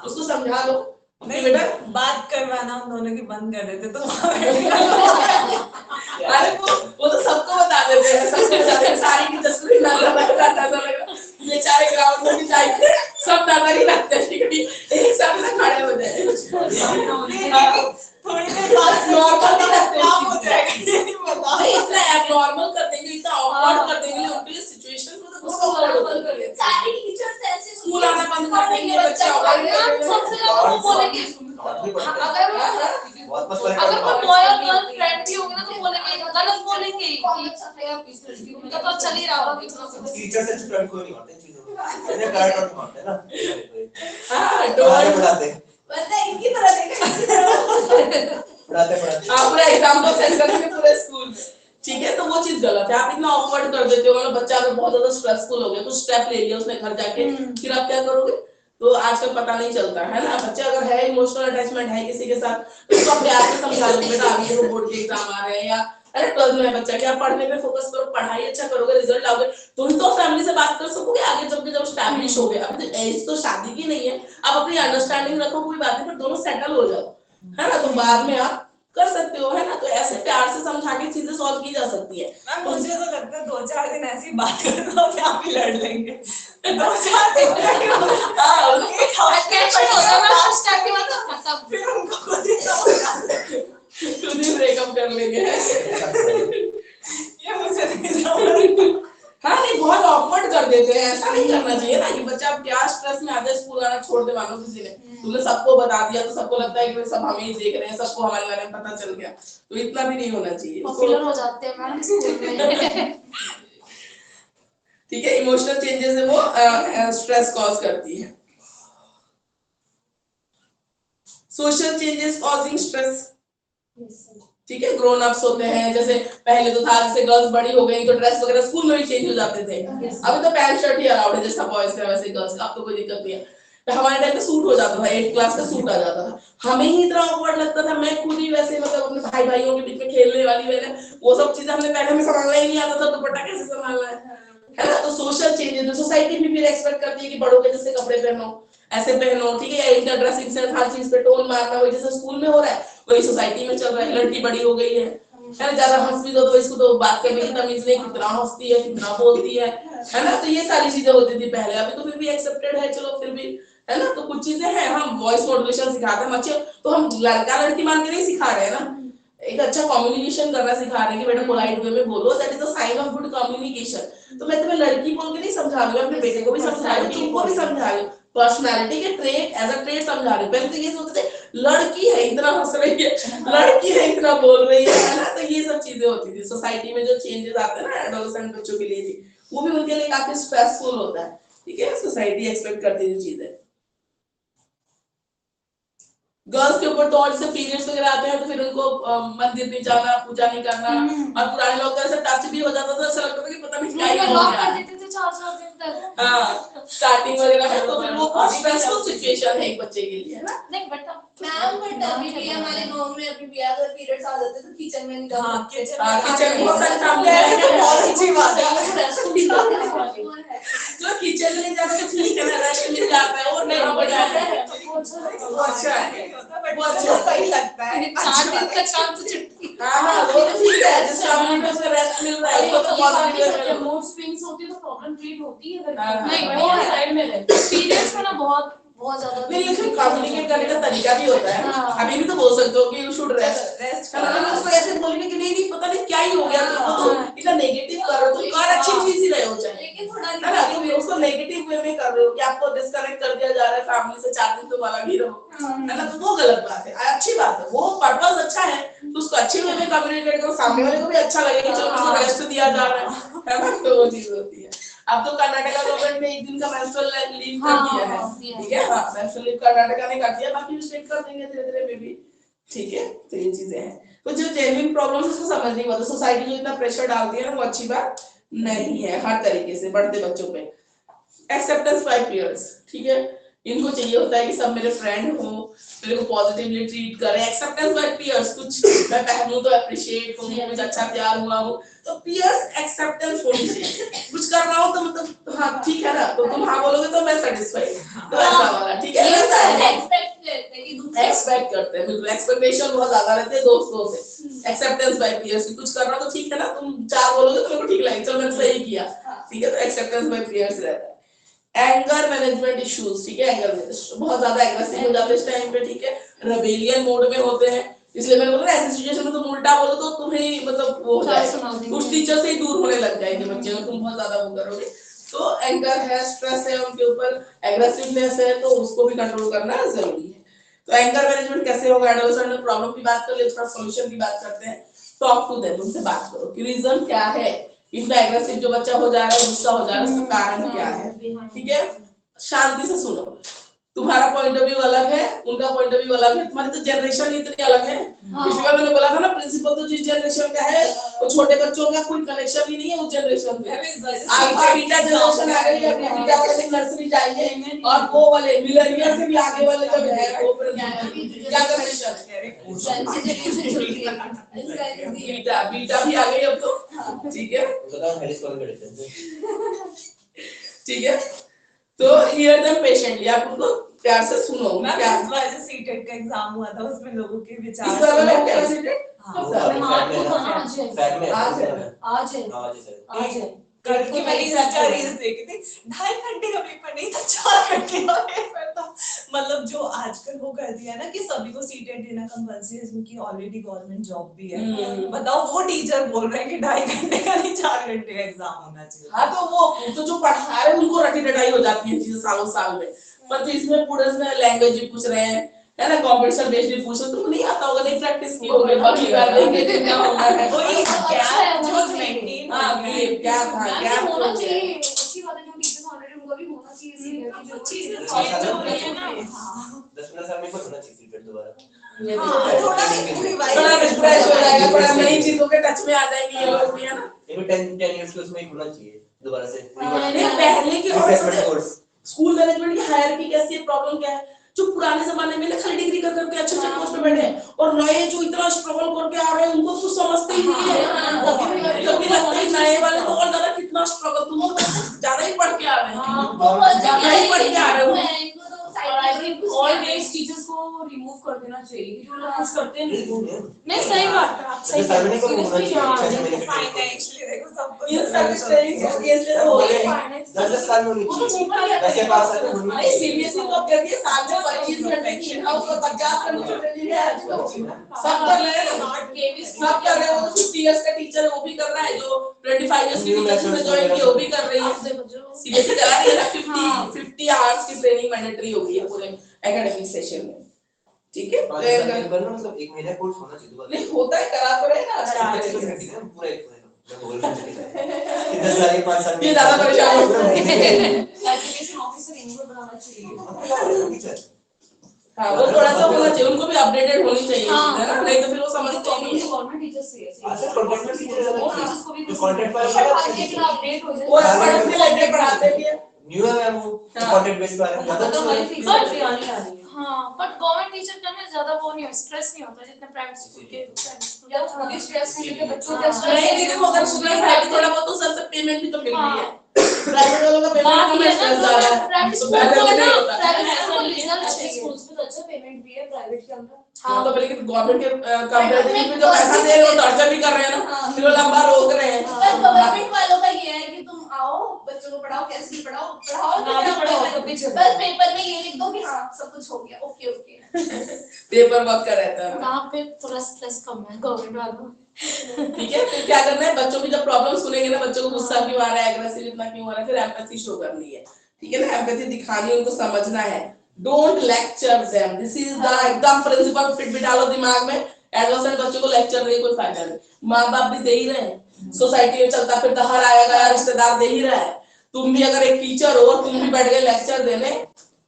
B: उसको समझा दो
H: नहीं,
B: बेटा
H: बात करवाना हम दोनों की बंद कर देते तो
B: अरे वो तो सबको बता देते हैं, सबको बता देते हैं, सारी की तस्वीर ना लगा, ये चारे ग्राउंड में भी जाएंगे, सब नजर ही लगते हैं, ठीक है, एक साथ ना खड़े हो जाए,
H: थोड़ी देर बाद
B: नॉर्मल नहीं लगते,
H: काम हो जाएगा, ये नहीं पता।
B: नहीं इतना एबनॉर्मल कर देंगे, इतना ऑकवर्ड कर देंगे, उनके सिचुएशन को तो उसको ऑकवर्ड कर देंगे।
J: सारे टीचर्स ऐसे
B: स्कूल आना बंद कर देंगे, बच्चे अवॉइड कर देंगे।
I: सबसे ज्यादा वो बोलेंगे, अगर कोई बॉय और गर्ल फ्रेंड भी होंगे ना तो बोलेंगे, गलत बोलेंगे कि उनका तो चल ही रहा होगा
G: टीचर से स्टूडेंट को नहीं मारते चीजों को, इन्हें गाइड आउट मारते हैं ना।
B: हां,
G: डोंट पढ़ाते
J: पता है इनकी तरह देखा
G: पढ़ाते
B: आप पूरा एग्जांपल सेट करेंगे पूरे स्कूल में। ठीक है, तो वो चीज गलत है, आप इतना ऑकवर्ड कर देते हो, मतलब बच्चा अगर बहुत ज्यादा स्ट्रेसफुल हो गया, कुछ स्टेप ले लिया उसने घर जाके, फिर आप क्या करोगे? तो आजकल पता नहीं चलता है ना, बच्चे अगर है इमोशनल अटैचमेंट है किसी के साथ, तो उसको प्यार से समझा लो, बेटा आगे देखो बोर्ड के एग्जाम आ रहे हैं, या अरे 12th में बच्चा क्या पढ़ने पे फोकस करो, पढ़ाई अच्छा करोगे, रिजल्ट आओगे, तुम तो फैमिली से बात कर सकोगे आगे चल के जब स्टैब्लिश हो गया। अब एज तो शादी की नहीं है, आप अपनी अंडरस्टैंडिंग रखो, कोई बात नहीं, पर दोनों सेटल हो जाओ, है ना, तो बाद में आप कर सकते हो, है ना। तो ऐसे प्यार से समझा के चीजें सॉल्व की जा सकती है।
H: मैम मुझे तो लगता है 2-4 दिन ऐसी बात करना और आप ही लड़ लेंगे 2-4 दिन फिर उनको खुद ही
B: खुद ही ब्रेकअप कर लेंगे
H: ये मुझे
B: हाँ, नहीं बहुत ऑकवर्ड कर देते हैं, ऐसा नहीं करना चाहिए ना कि बच्चा क्या स्ट्रेस में आता है, स्कूल आना छोड़ दे, मानो किसी ने तुमने सबको बता दिया तो सबको लगता है कि सब हमें ही देख रहे हैं, सबको हमारे बारे में पता चल गया, तो इतना भी नहीं होना चाहिए।
I: पॉपुलर हो जाते हैं मैम स्कूल में।
B: ठीक है, इमोशनल चेंजेस है वो स्ट्रेस कॉज करती है। सोशल चेंजेस कॉजिंग स्ट्रेस, ठीक है, ग्रोन अप्स होते हैं, जैसे पहले तो था, जैसे गर्ल्स बड़ी हो गई तो ड्रेस वगैरह स्कूल में भी चेंज हो जाते थे, अभी तो पैंट शर्ट ही अलाउड है, जैसा बॉयज का वैसे गर्ल्स का, अब तो कोई दिक्कत नहीं है। तो हमारे टाइम पे सूट हो जाता था, 8th क्लास का सूट आ जाता था, हमें ही इतना ऑकवर्ड लगता था, मैं खुद ही वैसे मतलब अपने भाई भाइयों के बीच में खेलने वाली मैंने वो सब चीजें हमने पहले में संभालना ही नहीं आता था, दुपट्टा कैसे संभालना है ना। तो सोशल चेंजेस, सोसाइटी भी फिर एक्सपेक्ट करती है कि बड़ों के जैसे कपड़े पहनो, ऐसे पहनो, ठीक है, इनका ड्रेसिंग सेंस, हर चीज पे टोन मारना, वही जैसे स्कूल में हो रहा है वही सोसाइटी में चल रहा है। लड़की बड़ी हो गई है ना, ज्यादा हंस भी दो तो इसको तो बात करने की तमीज नहीं, कितना हंसती है, कितना बोलती है ना। तो ये सारी चीजें होती थी पहले, अभी तो फिर भी एक्सेप्टेड है, चलो फिर भी, है ना। तो कुछ चीजें हैं, हम वॉइस मॉड्यूलेशन सिखाते हैं बच्चे, तो हम लड़का लड़की मान के नहीं सिखा रहे हैं ना, एक अच्छा कम्युनिकेशन करना सिखा रहे हैं कि बेटा पोलाइट वे में बोलो, that is the sign of good communication. तो मैं तुम्हें लड़की बोल के नहीं समझा रही हूँ, अपने बेटे को भी समझा रही हूँ, तुमको भी समझा रही हूँ, पर्सनालिटी के ट्रेट एज अ ट्रेट समझा रही हूँ। पहले तो ये सोचते थे लड़की है इतना हंस रही है, लड़की है इतना बोल रही है ना। तो ये सब चीजें होती थी सोसाइटी में, जो चेंजेस आते हैं ना एडोलेसेंट बच्चों के लिए भी, वो भी उनके लिए काफी स्ट्रेसफुल होता है, ठीक है। सोसाइटी एक्सपेक्ट करती है चीजें। गर्ल्स के ऊपर तो जैसे पीरियड्स वगैरह आते हैं तो फिर उनको मंदिर नहीं जाना, पूजा नहीं करना, और पुराने लोग तो ऐसे टच भी हो जाता था, ऐसा लगता था कि पता नहीं क्या ही हो
I: लॉक
B: गया।
I: कर देते थे 4-4 दिन तक।
B: हाँ, स्टार्टिंग वगैरह में तो फिर वो बहुत स्ट्रेसफुल सिचुएशन है एक बच्चे के लिए, है ना।
I: नहीं बट
J: मैम बट अभी भी हमारे गांव में अभी भी अगर पीरियड्स आ जाते तो किचन में नहीं जा
H: हाँ,
J: सकते।
B: किचन में बहुत सारे काम
H: ऐसे तो बहुत अच्छी बात है।
B: जो किचन में नहीं जाता तो ठीक है ना, रेस्ट मिल जाता है, और नहीं हो जाता है। अच्छा है,
H: वो अच्छा सही लगता है।
I: 4 दिन तक काम तो चुटकी।
B: हाँ वो तो ठीक है, जिस फैमिली में उसे रेस्ट मिल रहा है उसको तो पॉजिटिव है।
F: मूड स्विंग्स होती है तो प्रॉब्लम क्रिएट होती है।
B: नहीं,
F: वो साइड में रहती है।
I: पीरियड्स में ना बहुत ज्यादा
B: नहीं, लेकिन कम्युनिकेट करने का तरीका भी होता है। अभी भी तो बोल सकते हो कि यू शुड रेस्ट, उसको ऐसे बोलने के नहीं पता नहीं क्या ही हो गया, तो इतना नेगेटिव कर रहे हो, तुम कर अच्छी चीज ही रहे हो चाहे,
J: लेकिन थोड़ा
B: है ना। तुम उसको नेगेटिव वे में कर रहे हो कि आपको डिस्कनेक्ट कर दिया जा रहा है फैमिली से, 4 दिन तुम अलग ही रहो, है ना। तो वो गलत बात है। अच्छी बात है, वो पर्पस अच्छा है, तो उसको अच्छे वे में कम्युनिकेट करो, सामने वाले को भी अच्छा लगे कि चलो उसको रेस्ट दिया जा रहा है ना। तो वो चीज होती है। अब तो कर्नाटका गवर्नमेंट ने 1 दिन का मेंस्ट्रुअल लीव कर दिया है, ठीक है। हाँ, मेंस्ट्रुअल लीव कर्नाटका ने कर दिया, बाकी स्टेट कर देंगे धीरे धीरे में भी, ठीक है। तो ये चीजें हैं, तो जो जेन्युइन प्रॉब्लम्स उसको समझने की बात है। सोसाइटी जो इतना प्रेशर डालती है ना, वो अच्छी बात नहीं है हर तरीके से बढ़ते बच्चों पे। एक्सेप्टेंस बाय पीयर्स, ठीक है। इनको चाहिए होता है कि सब मेरे फ्रेंड हो, मेरे को पॉजिटिवली ट्रीट करें। एक्सेप्टेंस बाय पीयर्स, कुछ मैं पहनूं तो अप्रिशिएट करूं, कुछ अच्छा तैयार हुआ हो तो पीयर्स एक्सेप्टेंस होनी चाहिए। कुछ कर रहा हो तो मतलब हाँ ठीक है ना, तो तुम हाँ बोलोगे तो मैं सेटिस्फाइड, तो ऐसा वाला, ठीक है। एक्सपेक्ट करते हैं, बिल्कुल एक्सपेक्टेशन बहुत ज्यादा रहते हैं दोस्तों से। एक्सेप्टेंस बाय पीयर्स, कुछ कर रहा हो तो ठीक है ना, तुम 4 बोलोगे तो मेरे को ठीक लगेगा, चलो मैंने सही किया, ठीक है। तो एक्सेप्टेंस बाय पीयर्स रहता है। एंगर मैनेजमेंट इश्यूज, ठीक है। एंगर बहुत ज्यादा एग्रेसिव हो जाते हैं इस टाइम पे, ठीक है। रेबेलियन मोड में होते हैं, इसलिए मैंने बोला ऐसी सिचुएशन में तुम उल्टा बोलो तो तुम्हें मतलब वो हो जाएगा, उस टीचर से ही दूर होने लग जाएंगे बच्चे, अगर तुम बहुत ज्यादा वो करोगे। तो एंगर है, स्ट्रेस है उनके ऊपर, एग्रेसिवनेस है, तो उसको भी कंट्रोल करना जरूरी है। तो एंगर मैनेजमेंट कैसे होगा, एडोलेसेंट में प्रॉब्लम की बात कर ले, उसका सॉल्यूशन की बात करते हैं। टॉक टू देम, उनसे बात करो कि रीजन क्या है, इतना एग्रेसिव जो बच्चा हो जा रहा है, गुस्सा हो जा रहा है, उसका कारण क्या है, ठीक है। शांति से सुनो, तुम्हारा पॉइंट ऑफ व्यू अलग है, उनका पॉइंट ऑफ व्यू अलग है, तुम्हारी तो जनरेशन इतनी अलग है। पिछली बार मैंने बोला था ना, प्रिंसिपल तो जिस जनरेशन का है वो छोटे बच्चों का कोई कनेक्शन ही नहीं है उस जनरेशन में। अल्फा बीटा जनरेशन आ गई है, बीटा वाले नर्सरी जाएंगे, और वो वाले मिलेनियल से भी आगे वाले जब है वो क्या जनरेशन बीटा बीटा भी आ गई अब तो, ठीक है। ठीक है, तो हियर देम पेशेंटली, आप उनको प्यार से सुनो। क्या
H: ऐसे सीटेट का एग्जाम हुआ था, उसमें लोगों के विचार
B: इस बार वाला क्या सीटेट
F: आज है
H: कल की मैंने इंस्टा रील्स देखी थी, 2.5 घंटे का पेपर नहीं था, 4 घंटे का पेपर था। मतलब जो आजकल वो कर दिया ना कि सभी को सीटेट देना कंपल्सरी है, जिनकी ऑलरेडी गवर्नमेंट जॉब भी है। बताओ, वो टीचर बोल रहे हैं कि 2.5 घंटे का नहीं 4 घंटे का एग्जाम होना चाहिए।
B: हाँ, तो वो तो जो पढ़ा रहे उनको रटी रटाई हो जाती है चीजें सालों साल में, पर इसमें पूरे में लैंग्वेज भी पूछ रहे हैं, है ना, कॉम्पिटिशन बेस्ड भी पूछ रहे, तुमको नहीं आता होगा, नहीं प्रैक्टिस की होगी, बाकी बार देंगे कितना होना है,
H: वही क्या जो मेंटेन
B: क्या था क्या
F: होना चाहिए। अच्छी बात है, जो टीचर्स ऑलरेडी उनको भी होना चाहिए सीनियर की जो चीजें
H: चेंज हो रही है ना।
G: 10-15 साल में होना चाहिए सीटेट दोबारा,
H: थोड़ा
B: रिफ्रेश हो जाएगा, थोड़ा नई चीजों के टच में आ जाएंगे ये लोग भी, है ना।
G: ये भी 10 इयर्स के उसमें ही होना चाहिए दोबारा से।
B: पहले की
G: रिफ्रेशमेंट कोर्स,
B: स्कूल मैनेजमेंट की हायरार्की कैसी है, प्रॉब्लम क्या है, जो पुराने जमाने में खाली डिग्री कर करके अच्छे अच्छे पोस्ट पे बैठे हैं, और नए जो इतना स्ट्रगल करके आ रहे हैं उनको कुछ समझते ही नहीं है। कभी लगता है नए वाले तो और ज्यादा कितना स्ट्रगल, तुम लोग ज्यादा ही पढ़ के आ रहे हैं, ज्यादा ही पढ़ के आ रहे हो,
F: टीचर्स को रिमूव कर देना चाहिए क्योंकि वो लोग कुछ करते नहीं
I: नहीं सही बात है, आप सही
G: फैमिली को
F: Seriously,
G: होना
F: हाँ,
G: चाहिए
H: फाइनेंशियली देखो सबको
B: इन सब केसेस हो गए
G: 10 साल में होनी चाहिए वैसे पास है तो होनी
B: नहीं सीबीएसई तो अब कर दिया साल में 25 घंटे की इन हाउस और 50 घंटे ट्रेनिंग है आज तो सब कर रहे हैं सब कर रहे हैं। वो 50 इयर्स का टीचर है वो भी कर रहा है, जो 25 इयर्स की टीचर ने ज्वाइन किया वो भी कर रही है। सीबीएसई करा रही है ना 50 आवर्स की ट्रेनिंग मैंडेटरी हो गई है पूरे एकेडमिक सेशन में, ठीक है।
G: मतलब एक महीने कोर्स होना चाहिए।
B: नहीं होता है, करा तो रहे ना
G: पूरा एक इधर सारे 5 साल
B: ये ज्यादा परेशान हो रहे हैं।
F: एजुकेशन ऑफिसर इनको बनाना चाहिए।
B: हाँ वो थोड़ा सा होना चाहिए, उनको भी अपडेटेड होनी चाहिए
I: हाँ।
B: है ना, नहीं तो फिर वो समझते नहीं है।
F: गवर्नमेंट टीचर्स से
G: अच्छा कॉन्ट्रैक्ट टीचर
F: वो टीचर्स को भी
G: जो कॉन्ट्रैक्ट वाले
F: अपडेट हो जाए
B: वो पढ़ाते भी लगे पढ़ाते भी है।
G: न्यू है वो कॉन्ट्रैक्ट बेस्ड वाले ज्यादा
F: तो हमारी
G: तो
F: फीस
I: But-
F: भी आने वाली है।
I: हाँ, बट गवर्नमेंट टीचर करने ज्यादा वो नहीं, स्ट्रेस नहीं होता जितना प्राइवेट स्कूल के
F: या खुद ही स्ट्रेस नहीं लेके बच्चों
I: हाँ।
F: का
B: नहीं देखो अगर स्टूडेंट है थोड़ा बहुत तो सर से पेमेंट भी तो मिल रही है। प्राइवेट वालों का पेमेंट कम है, स्ट्रेस ज्यादा है।
I: प्राइवेट
B: तो
I: स्कूल
B: पहले
I: को
B: भी
I: ना
B: नहीं होता।
I: प्राइवेट स्कूल को रिजल्ट
F: अच्छे
I: चाहिए।
F: स्कूल्स में तो अच्छा पेमेंट भी है प्राइवेट के अंदर।
B: हाँ तो बल्कि गवर्नमेंट के कंपैरेटिव में जो पैसा दे रहे हैं वो टॉर्चर भी कर रहे हैं ना, फिर वो लंबा रोक रहे हैं।
J: पर गवर्नमेंट वालों का ये है कि तुम आओ बच्चों को पढ़ाओ, कैसे भी पढ़ाओ
F: ना भी पढ़ाओ तो भी चलता
J: बस पेपर में ये लिख दो कि हाँ सब कुछ हो गया, ओके ओके।
B: पेपर वर्क का रहता है,
I: वहाँ पे थोड़ा स्ट्रेस कम है गवर्नमेंट वालों में।
B: ठीक है। फिर क्या करना है, बच्चों की जब प्रॉब्लम सुनेंगे ना, बच्चों को गुस्सा क्यों आ रहा है, एग्रेसिव इतना क्यों आ रहा है, फिर एम्पैथी शो करनी है, ठीक है ना। एम्पैथी दिखानी है, उनको समझना है। Don't lecture them, this is the एकदम प्रिंसिपल फिट भी डालो दिमाग में। एडोलेसेंट बच्चों को लेक्चर देने कोई फायदा नहीं, माँ बाप भी दे ही रहे हैं, सोसाइटी में चलता फिरता हर आएगा या रिश्तेदार दे ही रहा है। तुम भी अगर एक टीचर हो, तुम भी बैठ गए लेक्चर देने,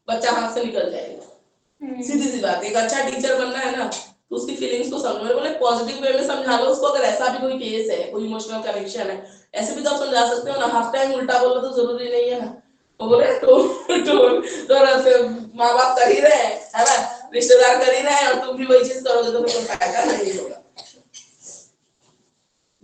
B: बच्चा हाथ से निकल जाएगा। सीधी सी बात है, एक अच्छा टीचर बनना है ना तो उसकी फीलिंग्स को समझो, बोले पॉजिटिव वे में समझा लो उसको। अगर ऐसा भी कोई केस है, कोई इमोशनल कनेक्शन है, ऐसे भी तो आप समझा सकते हो ना। हाफ टाइम उल्टा बोलो तो जरूरी नहीं है ना। वो बोले तो माँ बाप कर ही रहे हैं, है ना, रिश्तेदार कर ही रहे हैं, और तुम भी वही चीज करोगे तो कोई फायदा नहीं होगा।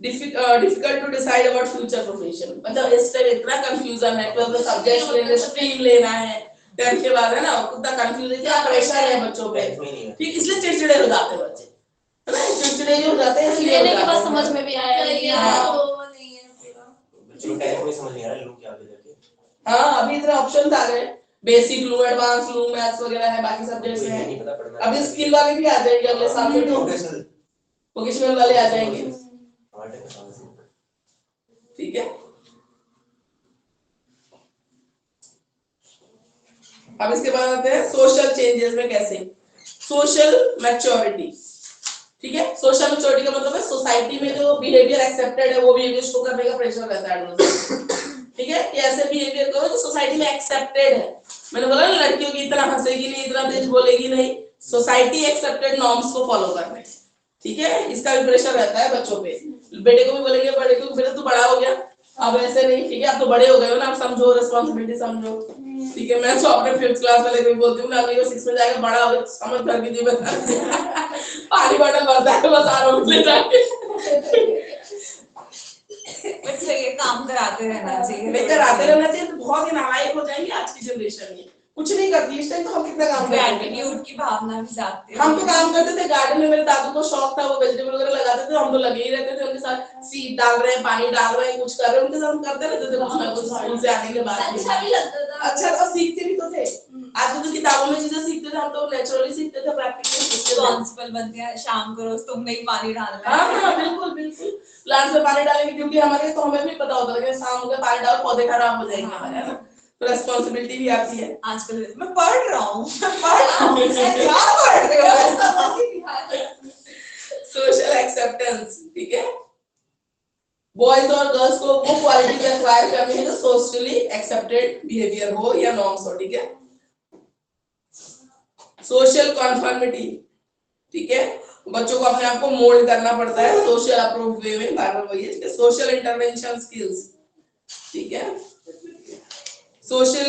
B: difficult to decide about future profession, मतलब इस टाइम इतना कंफ्यूजन है, 12th सब्जेक्ट लेने, स्ट्रीम लेना है, 10th के बाद है ना, कितना कंफ्यूजन, क्या प्रेशर है बच्चों पे, ठीक, इसलिए चिड़चिड़े हो जाते हैं बच्चे, है ना, चिड़चिड़े ही हो जाते हैं।
I: लेने के बाद समझ में भी आया नहीं है।
G: बच्चों को नहीं समझ नहीं आ रहा लूं क्या आगे जाके।
B: हाँ अभी इतने ऑप्शंस आ गए, बेसिक लूं, एडवांस लूं, मैथ्स वगैरह है, बाकी सब्जेक्ट्स हैं। अभी स्किल वाले भी आ जाएंगे अगले साल में, तो वोकेशनल वाले आ जाएंगे, ठीक है। अब इसके बाद आते हैं सोशल चेंजेस में कैसे, सोशल मैच्योरिटी, ठीक है। सोशल मैच्योरिटी का मतलब है सोसाइटी में जो बिहेवियर एक्सेप्टेड है वो बिहेवियर शो करने का प्रेशर रहता है, ठीक है, कि ऐसे बिहेवियर करो जो सोसाइटी में एक्सेप्टेड है। मैंने बोला ना लड़कियों की इतना हंसेगी नहीं, इतना तेज बोलेगी नहीं, सोसाइटी एक्सेप्टेड नॉर्म्स को फॉलो करना है, ठीक है। इसका भी प्रेशर रहता है बच्चों पे। बेटे को भी बोलेंगे, बड़े को, बेटा तू बड़ा हो गया, अब ऐसे नहीं, ठीक है, अब तो बड़े हो गए हो ना, अब समझो रिस्पांसिबिलिटी समझो, ठीक है। मैं तो अपने 5th क्लास वाले को भी बोलती हूँ ना, अभी वो 6 में जाएगा, बड़ा हो गया समझ कर के जी बता पानी बॉटल भरता है बस आराम ले जाके,
H: बट सही है, काम कराते रहना चाहिए,
B: लेकर आते रहना चाहिए। तो बहुत ही नालायक हो जाएंगे आज की जनरेशन में, कुछ नहीं करती इस टाइम, तो हम कितना काम करते हैं,
H: ग्रैटिट्यूड की भावना भी जागती है।
B: हम तो काम करते थे गार्डन में, मेरे दादू को शौक था, वो वेजिटेबल वगैरह लगाते थे, हम तो लगे ही रहते थे उनके साथ, सीड डाल रहे हैं, पानी डाल रहे हैं, कुछ कर रहे हैं, उनके साथ हम करते रहते थे कुछ ना कुछ स्कूल से आने के बाद।
J: अच्छा भी लगता था,
B: अच्छा तो सीखते भी तो थे। आज तो किताबों में चीजें सीखते थे, हम तो नेचुरली सीखते थे, प्रैक्टिकली सीखते थे।
H: रिस्पांसिबल बनते हैं, शाम को रोज तुमने ही पानी डालना है।
B: हाँ हाँ बिल्कुल बिल्कुल, प्लांट्स में पानी डालने की ड्यूटी हमारी, तो हमें भी पता होता था कि शाम को पानी डालो पौधे खराब हो जाएंगे हमारे, है ना, तो रेस्पॉन्सिबिलिटी भी आती है।
H: आजकल मैं पढ़ रहा हूँ क्या पढ़ रहे हो?
B: सोशल एक्सेप्टेंस, ठीक है। बॉयज और गर्ल्स को वो क्वालिटीज एक्वायर करनी है जो सोशली एक्सेप्टेड बिहेवियर हो या नॉर्म्स हो, ठीक है। सोशल कॉन्फर्मिटी, ठीक है, बच्चों को अपने आप को मोल्ड करना पड़ता है सोशल अप्रूव वे में, बार बार वही है। सोशल इंटरवेंशन स्किल्स, ठीक है, सोशल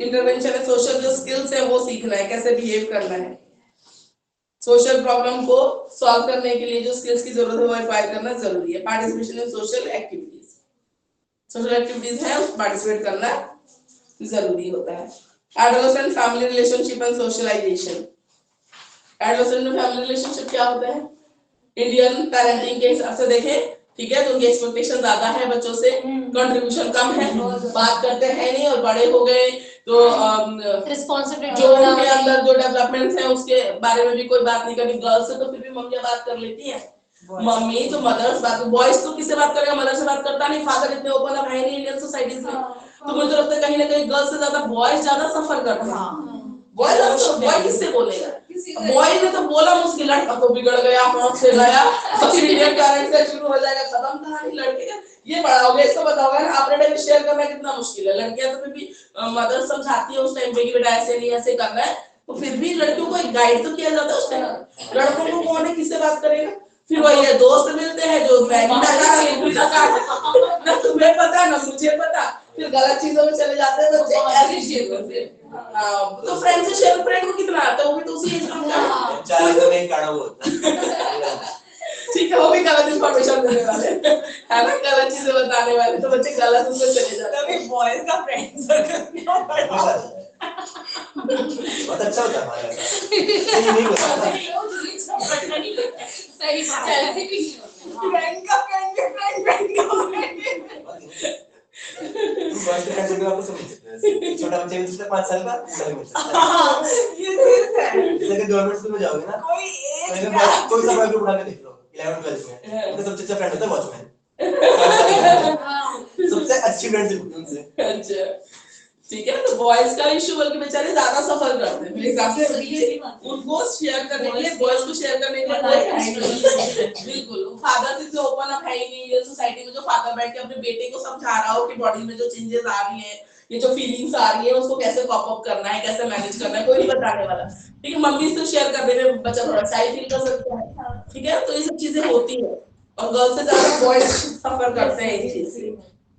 B: इंटरवेंशन है, सोशल जो स्किल्स है वो सीखना है, कैसे बिहेव करना है, सोशल प्रॉब्लम को सॉल्व करने के लिए जो स्किल्स की जरूरत है वो एक्वायर करना जरूरी है। Participation in social activities, social activities है उसमें पार्टिसिपेट करना जरूरी होता है। Adolescent family relationship and socialisation, adolescent में फैमिली रिलेशनशिप क्या होता है? इंडियन पेरेंटिंग के हिसाब से देखें, ठीक है, तो उनकी एक्सपेक्टेशन ज्यादा है बच्चों से, कंट्रीब्यूशन कम है, बात करते हैं नहीं, और बड़े हो गए तो
I: रिस्पॉन्सिबिलिटी
B: जो उनके अंदर जो डेवलपमेंट्स है उसके बारे में भी कोई बात नहीं करती। गर्ल्स से तो फिर भी मम्मियां बात कर लेती हैं, मम्मी तो मदर्स बात, बॉयज तो किससे बात करेगा, मदर से बात करता नहीं, फादर इतने ओपन अप है नहीं इंडियन सोसाइटीज में। तो मुझे तो लगता है कहीं ना कहीं गर्ल्स से ज्यादा बॉयज ज्यादा सफर करते हैं। बॉय किससे बोलेगा? बॉय ने तो बोला मुश्किल, लड़का तो बिगड़ गया, हाथ से गया, इंडियन पेरेंट्स से शुरू हो जाएगा, खत्म कहानी लड़के का। ये बड़ा हो गया, इसको बताओगे ना आपने टाइम शेयर करना कितना मुश्किल है। लड़कियां तो फिर भी मदर समझाती है उस टाइम पे कि बेटा ऐसे नहीं ऐसे करना है, तो फिर भी लड़कियों को एक गाइड तो किया जाता है उस टाइम। लड़कों को कौन है, किससे बात करेगा? फिर वही है, दोस्त मिलते हैं जो मैगी ना तुम्हें पता ना मुझे पता, फिर गलत चीजों में चले जाते हैं बच्चे, ऐसी शेयर करते हैं। तो फ्रेंड से शेयर, फ्रेंड को कितना आता है, वो भी तो उसी एज ग्रुप का है,
G: चार तो नहीं काढ़ा होता।
B: ठीक है, वो भी गलत इंफॉर्मेशन देने वाले है ना, गलत चीजें बताने वाले, तो बच्चे गलत उसमें चले जाते हैं।
H: तभी बॉयज का फ्रेंड सर्कल
G: बहुत अच्छा होता है हमारे साथ, ये नहीं होता ना।
J: सही बात है।
H: फ्रेंड का फ्रेंड
G: तुम बॉयज के फ्रेंड सर्कल आपको समझ सकते हैं, छोटा बच्चा भी उससे 5 साल का समझ सकता है।
H: ये चीज है।
G: लेकिन गवर्नमेंट स्कूल में जाओगे ना,
H: कोई एज
G: कोई सा बॉय ग्रुप उठा के देख लो 11th 12th में, उनका सबसे अच्छा फ्रेंड होता है वॉचमैन, सबसे अच्छी फ्रेंडशिप उनसे।
B: अच्छा ठीक है, तो बॉयज का इशू बल्कि बेचारे ज्यादा सफर करते हैं मेरे हिसाब से, उनको शेयर करने के लिए, बॉयज को शेयर करने के लिए कोई है ही नहीं। बिल्कुल, फादर से ओपन अप है ही नहीं ये सोसाइटी में, जो फादर बैठ के अपने बेटे को समझा रहा हो कि बॉडी में जो चेंजेस आ रही है, ये जो फीलिंग्स आ रही है, उसको कैसे कॉप अप करना है, कैसे मैनेज करना है, कोई नहीं बताने वाला। ठीक है, मम्मी से शेयर कर देने बच्चा थोड़ा शाय फील कर सकता है, ठीक है, तो ये सब चीजें होती है, और गर्ल्स से ज्यादा बॉयज सफर करते हैं इस चीज से,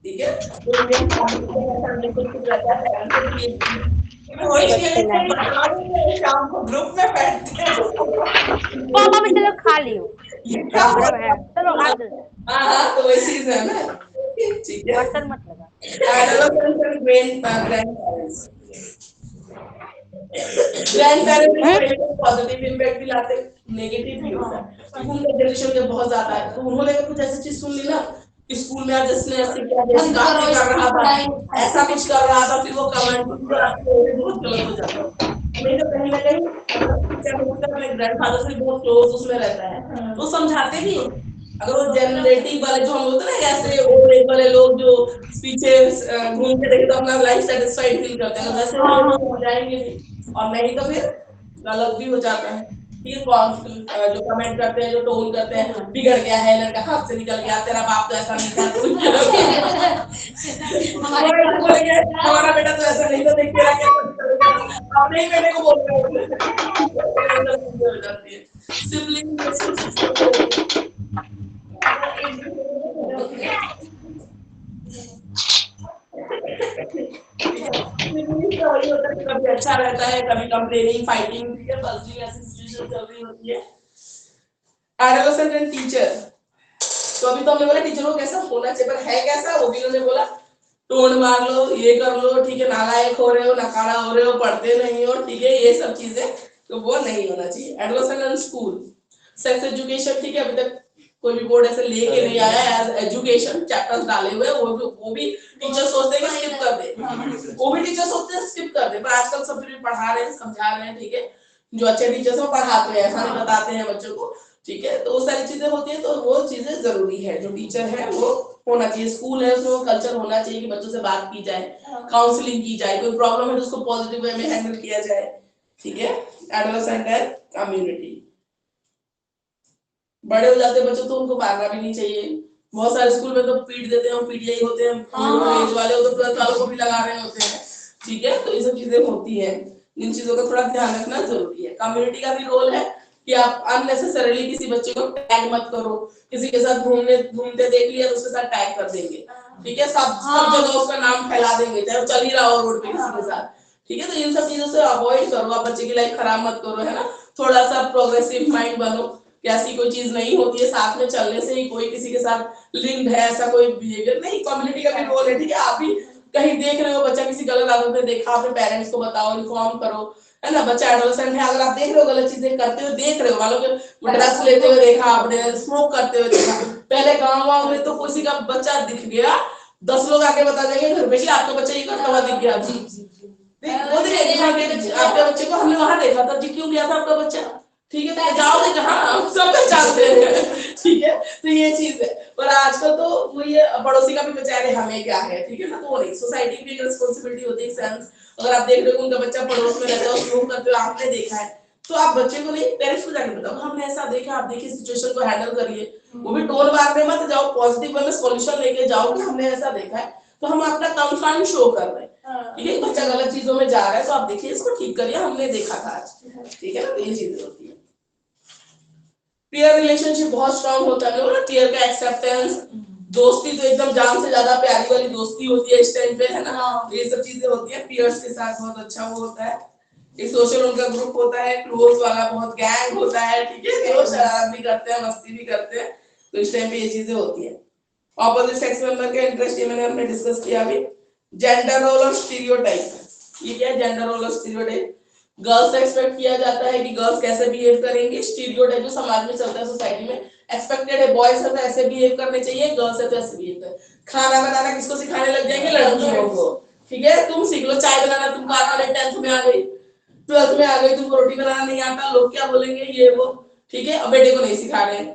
B: ठीक है। तो इंडियन फैमिली को कुछ रहता है,
H: शाम को ग्रुप में बैठते हैं।
K: पापा भी चलो खा लियो, चलो हाथ
B: हाँ तो वही चीज है ना, ठीक है।
K: बर्तन मत लगा।
B: Adolescents and grandparents. Grandparents positive impact भी लाते, नेगेटिव भी होता है। उनका जनरेशन के बहुत ज्यादा है, तो उन्होंने कुछ ऐसी चीज सुन ली ना, स्कूल में आज जिसने ऐसे किया, जैसे काम कर रहा था, ऐसा कुछ कर रहा था, फिर वो कमेंट बहुत गलत हो जाता है। नहीं तो कहीं ना कहीं अपने ग्रैंडफादर से बहुत क्लोज उसमें रहता है, तो समझाते भी हैं। अगर वो जनरेटिव वाले जो हम बोलते हैं ना, ऐसे ओल्ड एज वाले लोग जो पीछे घूम के देखे तो अपना लाइफ सेटिस्फाइड फील करते हैं, तो वैसे वो लोग हो जाएंगे भी, और नहीं तो फिर गलत भी हो जाता है। ठीक है, जो कमेंट करते हैं, जो टोन करते हैं, बिगड़ गया है लड़का, हाथ से निकल गया, तेरा बाप तो ऐसा नहीं था, हमारा बेटा तो ऐसा नहीं था, देख तेरा क्या अपने ही बेटे को बोल रहे हैं। सिबलिंग कभी अच्छा रहता है, कभी कंप्लेनिंग, फाइटिंग, ऐसी सिचुएशन चल रही होती है। एडोलेसेंट एंड टीचर, तो अभी तो हमने बोला टीचर को कैसा होना चाहिए, पर है कैसा वो भी उन्होंने बोला, टोन मार लो, ये कर लो, ठीक है, नालायक हो रहे हो, नकारा हो रहे हो, पढ़ते नहीं हो, ठीक है, ये सब चीजें तो वो नहीं होना चाहिए। Adolescent and school, sex education, ठीक है, अभी तक कोई भी बोर्ड ऐसे लेके नहीं आया एज एजुकेशन चैप्टर्स डाले हुए, वो भी टीचर सोचते हैं स्किप कर दे, वो भी टीचर सोचते हैं स्किप कर दे, पर आजकल सब फिर पढ़ा रहे हैं, समझा रहे हैं, ठीक है, जो अच्छे टीचर्स हैं पढ़ाते हैं, ऐसा नहीं बताते हैं बच्चों को, ठीक है, तो वो सारी चीजें होती है, तो वो चीजें जरूरी है, जो टीचर है वो होना चाहिए, स्कूल है उसमें वो कल्चर होना चाहिए कि बच्चों से बात की जाए, काउंसलिंग की जाए, कोई प्रॉब्लम है तो उसको पॉजिटिव वे में हैंडल किया जाए, ठीक है। एडोलेसेंट एंड कम्युनिटी, बड़े हो जाते बच्चों तो उनको मारना भी नहीं चाहिए, बहुत सारे स्कूल में तो पीट देते हैं, पीटीआई होते हैं, एज वाले हो तो 12 वालों को भी लगा रहे होते हैं, ठीक है, तो ये सब चीजें होती है, इन चीजों का थोड़ा ध्यान रखना जरूरी है। कम्युनिटी का भी रोल है कि आप अननेसेसरीली किसी बच्चे को टैग मत करो, किसी के साथ घूमते देख लिया तो उसके साथ टैग कर देंगे, ठीक है, सब जगह उसका नाम फैला देंगे, चाहे वो चल ही रहा हो रोड पे किसी के साथ, ठीक है, तो इन सब चीजों से अवॉइड करो, आप बच्चे की लाइफ खराब मत करो, है ना, थोड़ा सा प्रोग्रेसिव माइंड बनो, ऐसी कोई चीज नहीं होती है, साथ में चलने से ही कोई किसी के साथ लिंक्ड है, ऐसा कोई बिहेवियर नहीं, कम्युनिटी का भी रोल है, ठीक है, आप भी कहीं देख रहे हो बच्चा किसी गलत आदत में देखा, अपने पेरेंट्स को बताओ, इन्फॉर्म करो, है ना, बच्चा एडोलेसेंट है, अगर आप देख रहे हो गलत चीजें करते हुए देख रहे हो, मान लो कि ड्रग्स लेते हुए देखा आपने, स्मोक करते हुए देखा, पहले गाँव में तो किसी का बच्चा दिख गया 10 लोग आके बता देंगे घर पे कि आपका बच्चा ये करता हुआ दिख गया था। वो आपके बच्चे को हमने वहां देखा था जी, क्यों गया था आपका बच्चा, ठीक है, तो जाओगे कहाँ, सब पहचानते हैं, ठीक है, तो ये चीज है। पर आजकल तो वो ये पड़ोसी का भी बचा रहे हमें क्या है, ठीक है ना, तो वो नहीं, सोसाइटी की भी रिस्पॉन्सिबिलिटी होती है सेंस। अगर आप देख रहे हो उनका बच्चा पड़ोस में रहता है, स्मोक करते हुए आपने देखा है, तो आप बच्चे को नहीं, पेरेंट्स को जाके बताओ हमने ऐसा देखा, आप देखिए सिचुएशन को हैंडल करिए, वो भी टोन मारने मत जाओ, पॉजिटिव वे में सॉल्यूशन लेके जाओ कि हमने ऐसा देखा है, तो हम अपना कंसर्न शो कर रहे हैं, ठीक है, बच्चा गलत चीजों में जा रहा है तो आप देखिए इसको ठीक करिए, हमने देखा था आज, ठीक है ना, तो ये चीजें होती है। पीयर रिलेशनशिप बहुत स्ट्रांग होता है ना, पीयर का एक्सेप्टेंस, दोस्ती तो एकदम जान से ज्यादा प्यारी वाली दोस्ती होती है इस टाइम पे, है ना, ये सब चीजें होती है, पीयर्स के साथ बहुत अच्छा वो होता है, एक सोशल उनका ग्रुप होता है, क्लोज वाला बहुत गैंग होता है, ठीक है, वो शरारत भी करते हैं, मस्ती भी करते हैं, तो इस टाइम पे ये चीजें होती है। ऑपोजिट सेक्स मेंबर का इंटरेस्ट, ये मैंने हमने डिस्कस किया अभी। जेंडर रोल और स्टीरियोटाइप, ये क्या है जेंडर रोल और स्टीरियोटाइप, गर्ल्स से एक्सपेक्ट किया जाता है कि गर्ल्स कैसे बिहेव करेंगे, स्टीरियोटाइप जो समाज में चलता है सोसाइटी में, एक्सपेक्टेड है बॉयज से तो ऐसे बिहेव करने चाहिए, गर्ल्स से तो ऐसे बिहेव कर। खाना बनाना किसको सिखाने लग जाएंगे, लड़कियों को, ठीक है, तुम सीख लो, चाय बनाना तुमको आता है, 10th में आ गई, 12th में आ गई, तुमको रोटी बनाना नहीं आता, लोग क्या बोलेंगे ये वो, ठीक है, अब बेटे को नहीं सिखा रहे हैं,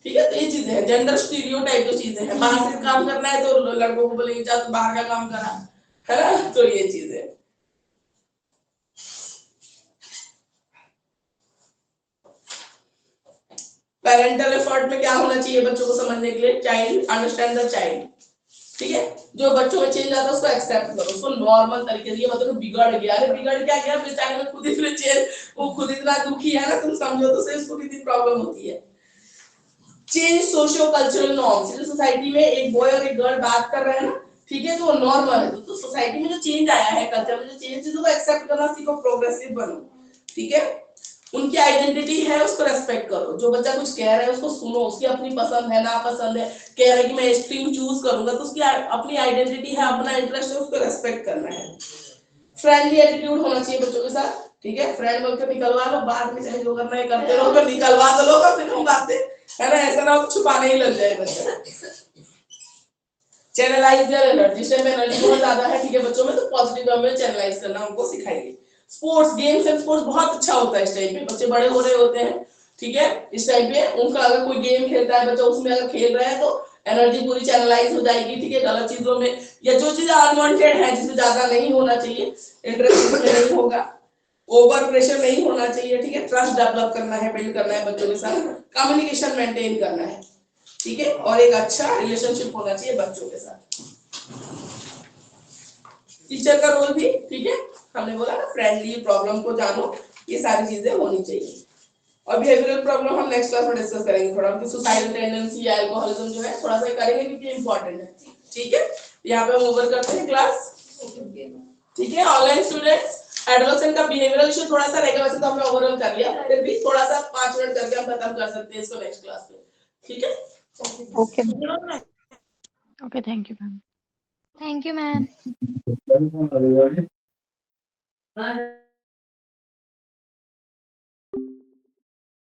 B: ठीक है, तो ये चीजें हैं, जेंडर स्टीरियोटाइप जो चीजें हैं, बाहर से काम करना है तो लड़कों को बोलेंगे जा तू बाहर का काम करा, है ना, तो ये चीजें। पेरेंटल एफर्ट में क्या होना चाहिए बच्चों को समझने के लिए, चाइल्ड अंडरस्टैंड द चाइल्ड, ठीक है, जो बच्चों में चेंज आता है उसको एक्सेप्ट करो, उसको नॉर्मल तरीके से, ये मतलब बिगड़ गया, अरे बिगड़ क्या गया बेचारे में खुद ही चेंज, वो खुद इतना दुखी है ना, तुम समझो तो सही उसको कितनी प्रॉब्लम होती है। चेंज सोशियो कल्चरल नॉर्म्स, जो सोसाइटी में एक बॉय और एक गर्ल बात कर रहे हैं ना, ठीक है, तो वो नॉर्मल है, तो सोसाइटी में जो चेंज आया है, कल्चर में जो चेंज है, उसको एक्सेप्ट करना सीखो, प्रोग्रेसिव बनो, ठीक है, उनकी आइडेंटिटी है उसको रेस्पेक्ट करो, जो बच्चा कुछ कह रहा है उसको सुनो, उसकी अपनी पसंद है ना पसंद है, कह रहा है कि मैं स्ट्रीम चूज करूंगा, तो उसकी अपनी आइडेंटिटी है, अपना इंटरेस्ट है, उसको रेस्पेक्ट करना है। फ्रेंडली एटीट्यूड होना चाहिए बच्चों के साथ, ठीक है, फ्रेंड बोलकर निकलवा लो, बाद में चाहे जो करना है करते रहो, फिर निकलवा दो लोग फिर हम बातें, है ना, ऐसा ना हो छुपाने ही लग जाए बच्चा। चैनलाइज देयर एनर्जी, जिसमें एनर्जी बहुत ज्यादा है, ठीक है, बच्चों में तो पॉजिटिव वे में चैनलाइज करना उनको सिखाइए। स्पोर्ट्स, गेम्स एंड स्पोर्ट्स बहुत अच्छा होता है इस टाइम पे, बच्चे बड़े हो रहे होते हैं, ठीक है, इस टाइम पे उनका अगर कोई गेम खेलता है बच्चा, उसमें अगर खेल रहा है तो एनर्जी पूरी चैनलाइज हो जाएगी, ठीक है, गलत चीजों में या जो चीजें अनवांटेड है जिसमें ज्यादा नहीं होना चाहिए, इंटरेस्ट इसमें नहीं होगा, ओवर प्रेशर नहीं होना चाहिए, ठीक है, ट्रस्ट डेवलप करना है, बिल्ड करना है बच्चों के साथ, कम्युनिकेशन मेंटेन करना है, ठीक है, और एक अच्छा रिलेशनशिप होना चाहिए बच्चों के साथ। टीचर का रोल भी, ठीक है, हमने बोला ना फ्रेंडली, प्रॉब्लम को जानो, ये सारी चीजें होनी चाहिए। और बिहेवियरल प्रॉब्लम हम नेक्स्ट क्लास में डिस्कस करेंगे, थोड़ा उनकी सुसाइडल टेंडेंसी या अल्कोहलिज्म जो है थोड़ा सा करेंगे क्योंकि इंपॉर्टेंट है, ठीक है, यहाँ पे हम ओवर करते हैं क्लास, ठीक है। ऑनलाइन स्टूडेंट्स, एडोलेसेंट का बिहेवियरल इशू थोड़ा सा रहेगा, वैसे तो हमने ओवरऑल कर लिया, फिर भी थोड़ा सा 5 मिनट करके हम खत्म कर सकते हैं इसको नेक्स्ट क्लास में, ठीक है,
K: okay, thank you ma'am.
C: Thank you ma'am.